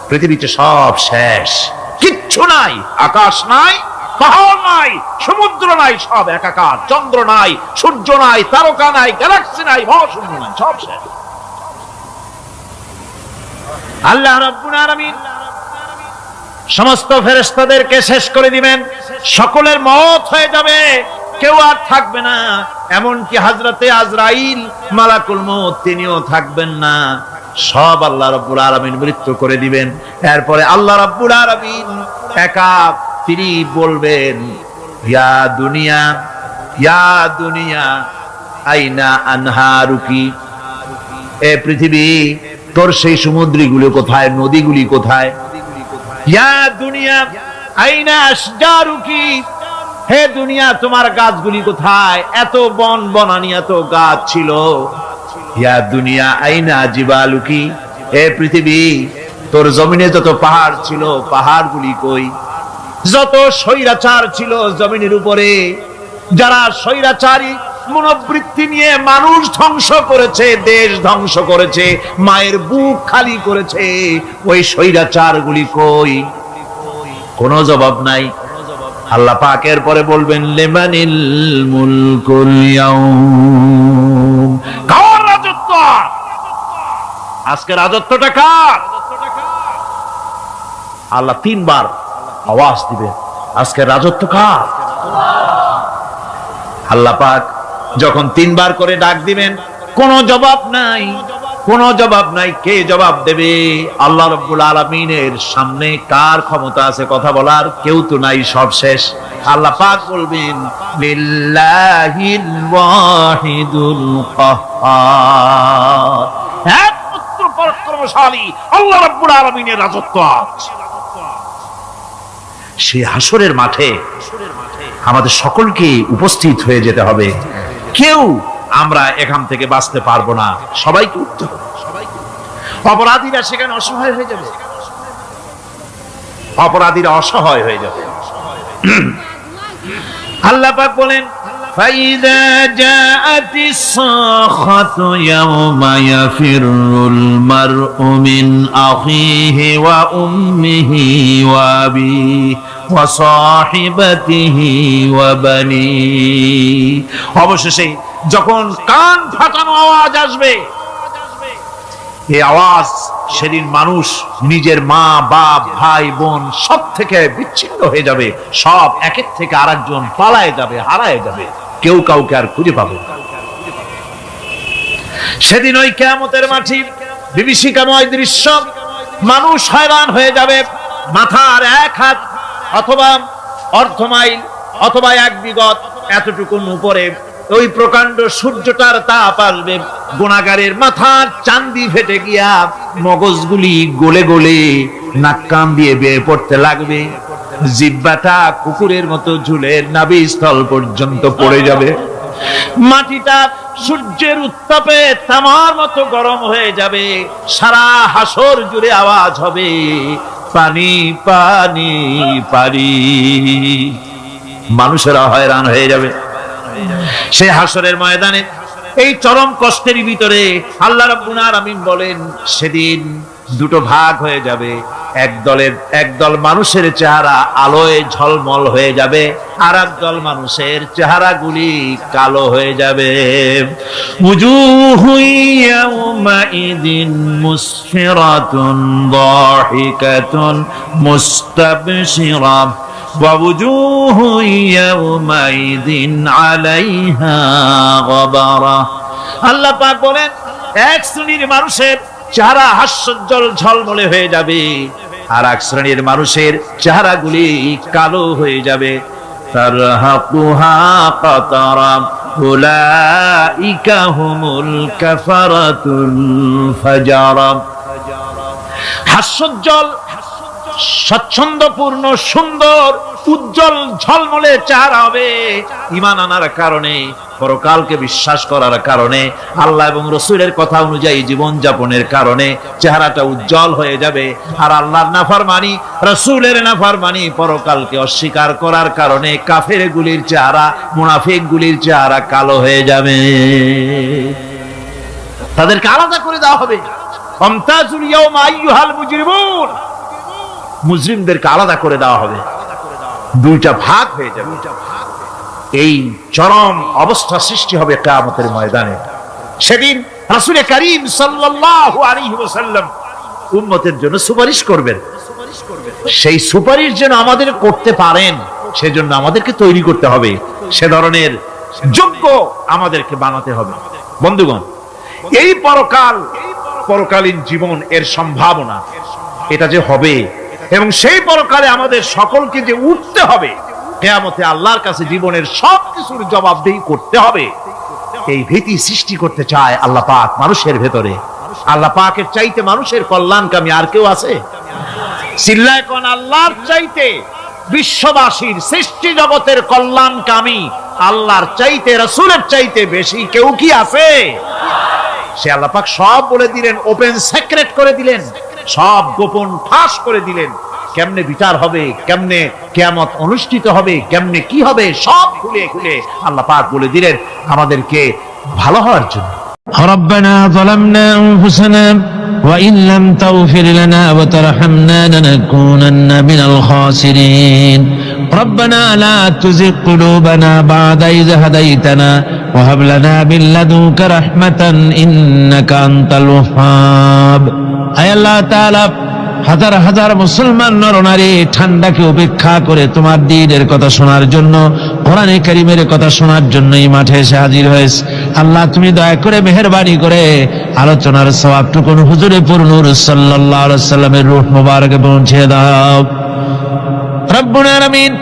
পৃথিবীতে সব শেষ, কিচ্ছু নাই, আকাশ নাই, পাহাড় নাই, সমুদ্র নাই, সব একাকার, চন্দ্র নাই, সূর্য নাই, তারকা নাই, গ্যালাক্সি নাই, মহাশূন্য নাই, সব শেষ। আল্লাহ রাব্বুল আলামিন সমস্ত ফেরেশতাদেরকে শেষ করে দিবেন, সকলের মওত হয়ে যাবে, কেউ আর থাকবে না, এমনকি হযরতে আজরাইল মালাকুল মউত তিনিও থাকবেন না, সব আল্লাহ রাব্বুল আলামিন মৃত্যু করে দিবেন। এরপরে আল্লাহ রাব্বুল আলামিন একা তিনি বলবেন, ইয়া দুনিয়া, ইয়া দুনিয়া আইনা আনহারুকি, এ পৃথিবী তোর সেই সমুদ্রগুলো কোথায়, নদীগুলি কোথায়? ইয়া দুনিয়া আইনা আশজারুকি, হে দুনিয়া তোমার গাছগুলি কোথায়? এত বন বনানি, এত গাছ ছিল। ইয়া দুনিয়া আইনা জিবালুকি, হে পৃথিবী তোর জমিনে যত পাহাড় ছিল পাহাড়গুলি কই? যত স্বৈরাচার ছিল জমিনের উপরে, যারা স্বৈরাচারী মনোবৃত্তি নিয়ে মানুষ ধ্বংস করেছে, দেশ ধ্বংস করেছে, মায়ের বুক খালি করেছে, ওই স্বৈরাচারগুলি কই? কোনো জবাব নাই। আল্লাহ পাক এর পরে বলবেন লিমানিল মুলকুল ইয়াউম, কার রাজত্ব? আজকে রাজত্বটা কার? আল্লাহ তিনবার আওয়াজ দিবে, আজকে রাজত্ব কার? আল্লাহ পাক যখন তিনবার করে ডাক দিবেন, কোনো জবাব নাই, কোনো জবাব নাই। কে জবাব দেবে? আল্লাহ রাব্বুল আলামিনের সামনে কার ক্ষমতা আছে কথা বলার? কেউ তো নাই, সব শেষ। আল্লাহ পাক বলবেন লিল্লাহিল ওয়াহিদুল কাহ্হার, একমাত্র পরাক্রমশালী আল্লাহ রাব্বুল আলামিনের রাজত্ব আছে। সেই হাসরের মাঠে আমাদের সকলকে উপস্থিত হয়ে যেতে হবে। কেউ আমরা এখান থেকে বাঁচতে পারবো না, সবাইকে উঠতে হবে। অপরাধীরা সেখানে অসহায় হয়ে যাবে, অপরাধীরা অসহায় হয়ে যাবে। আল্লাহ পাক বলেন فَإِذَا جَاءَتِ الصَّاخَّةُ يَوْمَ يَفِرُّ الْمَرْءُ مِنْ أَخِيهِ وَأُمِّهِ وَأَبِيهِ وَصَاحِبَتِهِ وَبَنِيهِ। অবশেষে যখন কান ফাটানো আওয়াজ আসবে, এই আওয়াজ সেদিন মানুষ নিজের মা বাপ ভাই বোন সব থেকে বিচ্ছিন্ন হয়ে যাবে, সব একের থেকে আরেকজন পালায় যাবে, হারায় যাবে, কেউ কাউকে আর খুঁজে পাবে না। সেদিন ওই কিয়ামতের মাঠে বিভীষিকাময় দৃশ্য, মানুষ হয়রান হয়ে যাবে। মাথার এক হাত অথবা অর্ধ মাইল অথবা এক বিগত এতটুকুন উপরে ওই প্রকাণ্ড সূর্যটার তাপ আসবে, গুনাহগারের মাথার চান্দি ফেটে গিয়া মগজগুলি গলে গলে নাক কান দিয়ে বের পড়তে লাগবে, জিহ্বাটা কুকুরের মতো ঝুলে নাভিস্থল পর্যন্ত পড়ে যাবে, মাটিটা সূর্যের উত্তাপে তামার মতো গরম হয়ে যাবে, সারা হাসর জুড়ে আওয়াজ হবে পানি পানি পানি। মানুষেরা হয়রান হয়ে যাবে। সেই হাসরের ময়দানে এই চরম কষ্টের ভিতরে আল্লাহ রাব্বুল আলামিন বলেন সেদিন দুটো ভাগ হয়ে যাবে। একদল মানুষের চেহারা আলোয় ঝলমল হয়ে যাবে, আর একদল মানুষের চেহারাগুলি কালো হয়ে যাবে। উজুহু ইয়াউমাইদিন মুসফিরাতুন দাহিকাতুন মুস্তাবশিরা ووجوه يومئذ عليها غبرة। আল্লাহ পাক বলেন এক শ্রেণীর মানুষের চেহারা হাস্যোজ্জ্বল ঝলমলে হয়ে যাবে, আর এক শ্রেণীর মানুষের চেহারাগুলি কালো হয়ে যাবে। তারহাকুহা কাতারা উলাইকা হুমুল কাফারাতুল ফাজারা। হাস্যোজ্জ্বল, স্বচ্ছন্দপূর্ণ, সুন্দর, উজ্জ্বল ঝলমলে চেহারা হবে ঈমান আনার কারণে, পরকালকে বিশ্বাস করার কারণে, আল্লাহ এবং রাসূলের কথা অনুযায়ী জীবন যাপনের কারণে চেহারাটা উজ্জ্বল হয়ে যাবে। আর আল্লাহর নাফরমানি, রাসূলের নাফরমানি, পরকালকে অস্বীকার করার কারণে কাফেরগুলির চেহারা, মুনাফিকগুলির চেহারা কালো হয়ে যাবে। তাদেরকে আলাদা করে দেওয়া হবে। আমতাজুল ইয়াওমা আইয়ুহাল মুজরিমুন, মুজরিমদেরকে আলাদা করে দেওয়া হবে, দুইটা ভাগ হয়ে যাবে। এই চরম অবস্থা সৃষ্টি হবে কিয়ামতের ময়দানে। সেদিন রাসূল করিম সাল্লাল্লাহু আলাইহি ওয়াসাল্লাম উম্মতের জন্য সুপারিশ করবেন। সেই সুপারিশ যেন আমাদের করতে পারেন, সেজন্য আমাদেরকে তৈরি করতে হবে, সে ধরনের যোগ্য আমাদেরকে বানাতে হবে। বন্ধুগণ, এই পরকালীন জীবন, এর সম্ভাবনা, এটা যে হবে এবং সেই পরকালে আমাদের সকলকে যে উঠতে হবে, কিয়ামতে আল্লাহর কাছে জীবনের সবকিছুর জবাবদিহি করতে হবে, এই ভীতি সৃষ্টি করতে চায় আল্লাহ পাক মানুষের ভেতরে। আল্লাহ পাকের চাইতে মানুষের কল্যাণকামী আর কেউ আছে? চিল্লায় কোন আল্লাহর চাইতে, বিশ্ববাসীর সৃষ্টি জগতের কল্যাণকামী আল্লাহর চাইতে, রাসূলের চাইতে বেশি কেউ কি আছে? সে আল্লাহ পাক সব বলে দিলেন, ওপেন সিক্রেট করে দিলেন, সব গোপন ফাঁস করে দিলেন। কেমনে বিচার হবে, কেমনে কিয়ামত অনুষ্ঠিত হবে, কেমনে কি হবে, সব খুলে খুলে আল্লাহ পাক বলে দিলেন আমাদেরকে ভালো হওয়ার জন্য। ربنا ظلمنا أنفسنا وإن لم تغفر لنا وترحمنا لنكونن من الخاسرين ربنا لا تزغ قلوبنا بعد إذ هديتنا وهب لنا من لدنك رحمة إنك أنت الوهاب أي الله تعالى হাজার হাজার মুসলমান নরনারী ঠান্ডাকে উপেক্ষা করে তোমার দ্বীনের কথা শোনার জন্য, কোরআনে কারীমের কথা শোনার জন্য এই মাঠে এসে হাজির হয়েছে। আল্লাহ তুমি দয়া করে মেহেরবানি করে আলোচনার সওয়াবটুকুন হুজুরে পুরনূর সাল্লাল্লাহু আলাইহি সাল্লামের রূহ মোবারকে পৌঁছে দাও। রব্বুল আলামিন,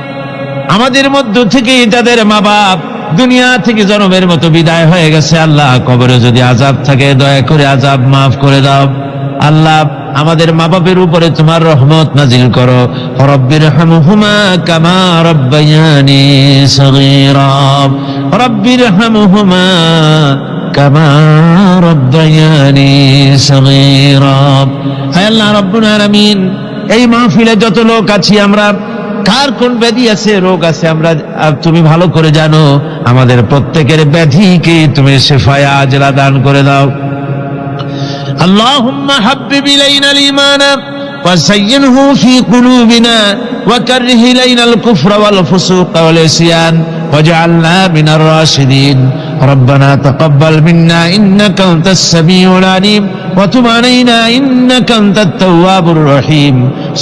আমাদের মধ্য থেকে যাদের মা বাপ দুনিয়া থেকে জনমের মতো বিদায় হয়ে গেছে, আল্লাহ কবরে যদি আযাব থাকে দয়া করে আযাব মাফ করে দাও। আল্লাহ আমাদের মা বাপের উপরে তোমার রহমত নাজিল করো। রব্বিরহামহুমা কামা রাব্বায়ানি সগীরা, রব্বিরহামহুমা কামা রাব্বায়ানি সগীরা। হে আল্লাহ রাব্বুল আলামিন, এই মাহফিলে যত লোক আছি আমরা, কার কোন ব্যাধি আছে, রোগ আছে, আমরা তুমি ভালো করে জানো। আমাদের প্রত্যেকের ব্যাধিকে তুমি শিফায়ে আজলা দান করে দাও। اللهم حبب إلينا الإيمان وزينه في قلوبنا وكره إلينا الكفر والفسوق والعصيان واجعلنا من الراشدين ربنا تقبل منا إنك أنت السميع العليم وتب علينا إنك أنت التواب الرحيم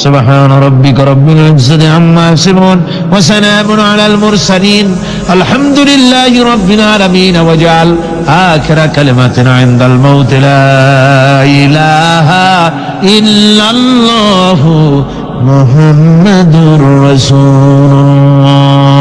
سبحان ربك رب العزة عما يصفون وسلام على المرسلين الحمد لله رب العالمين واجعل آخر كلمة عند الموت لا إله إلا الله محمد رسول الله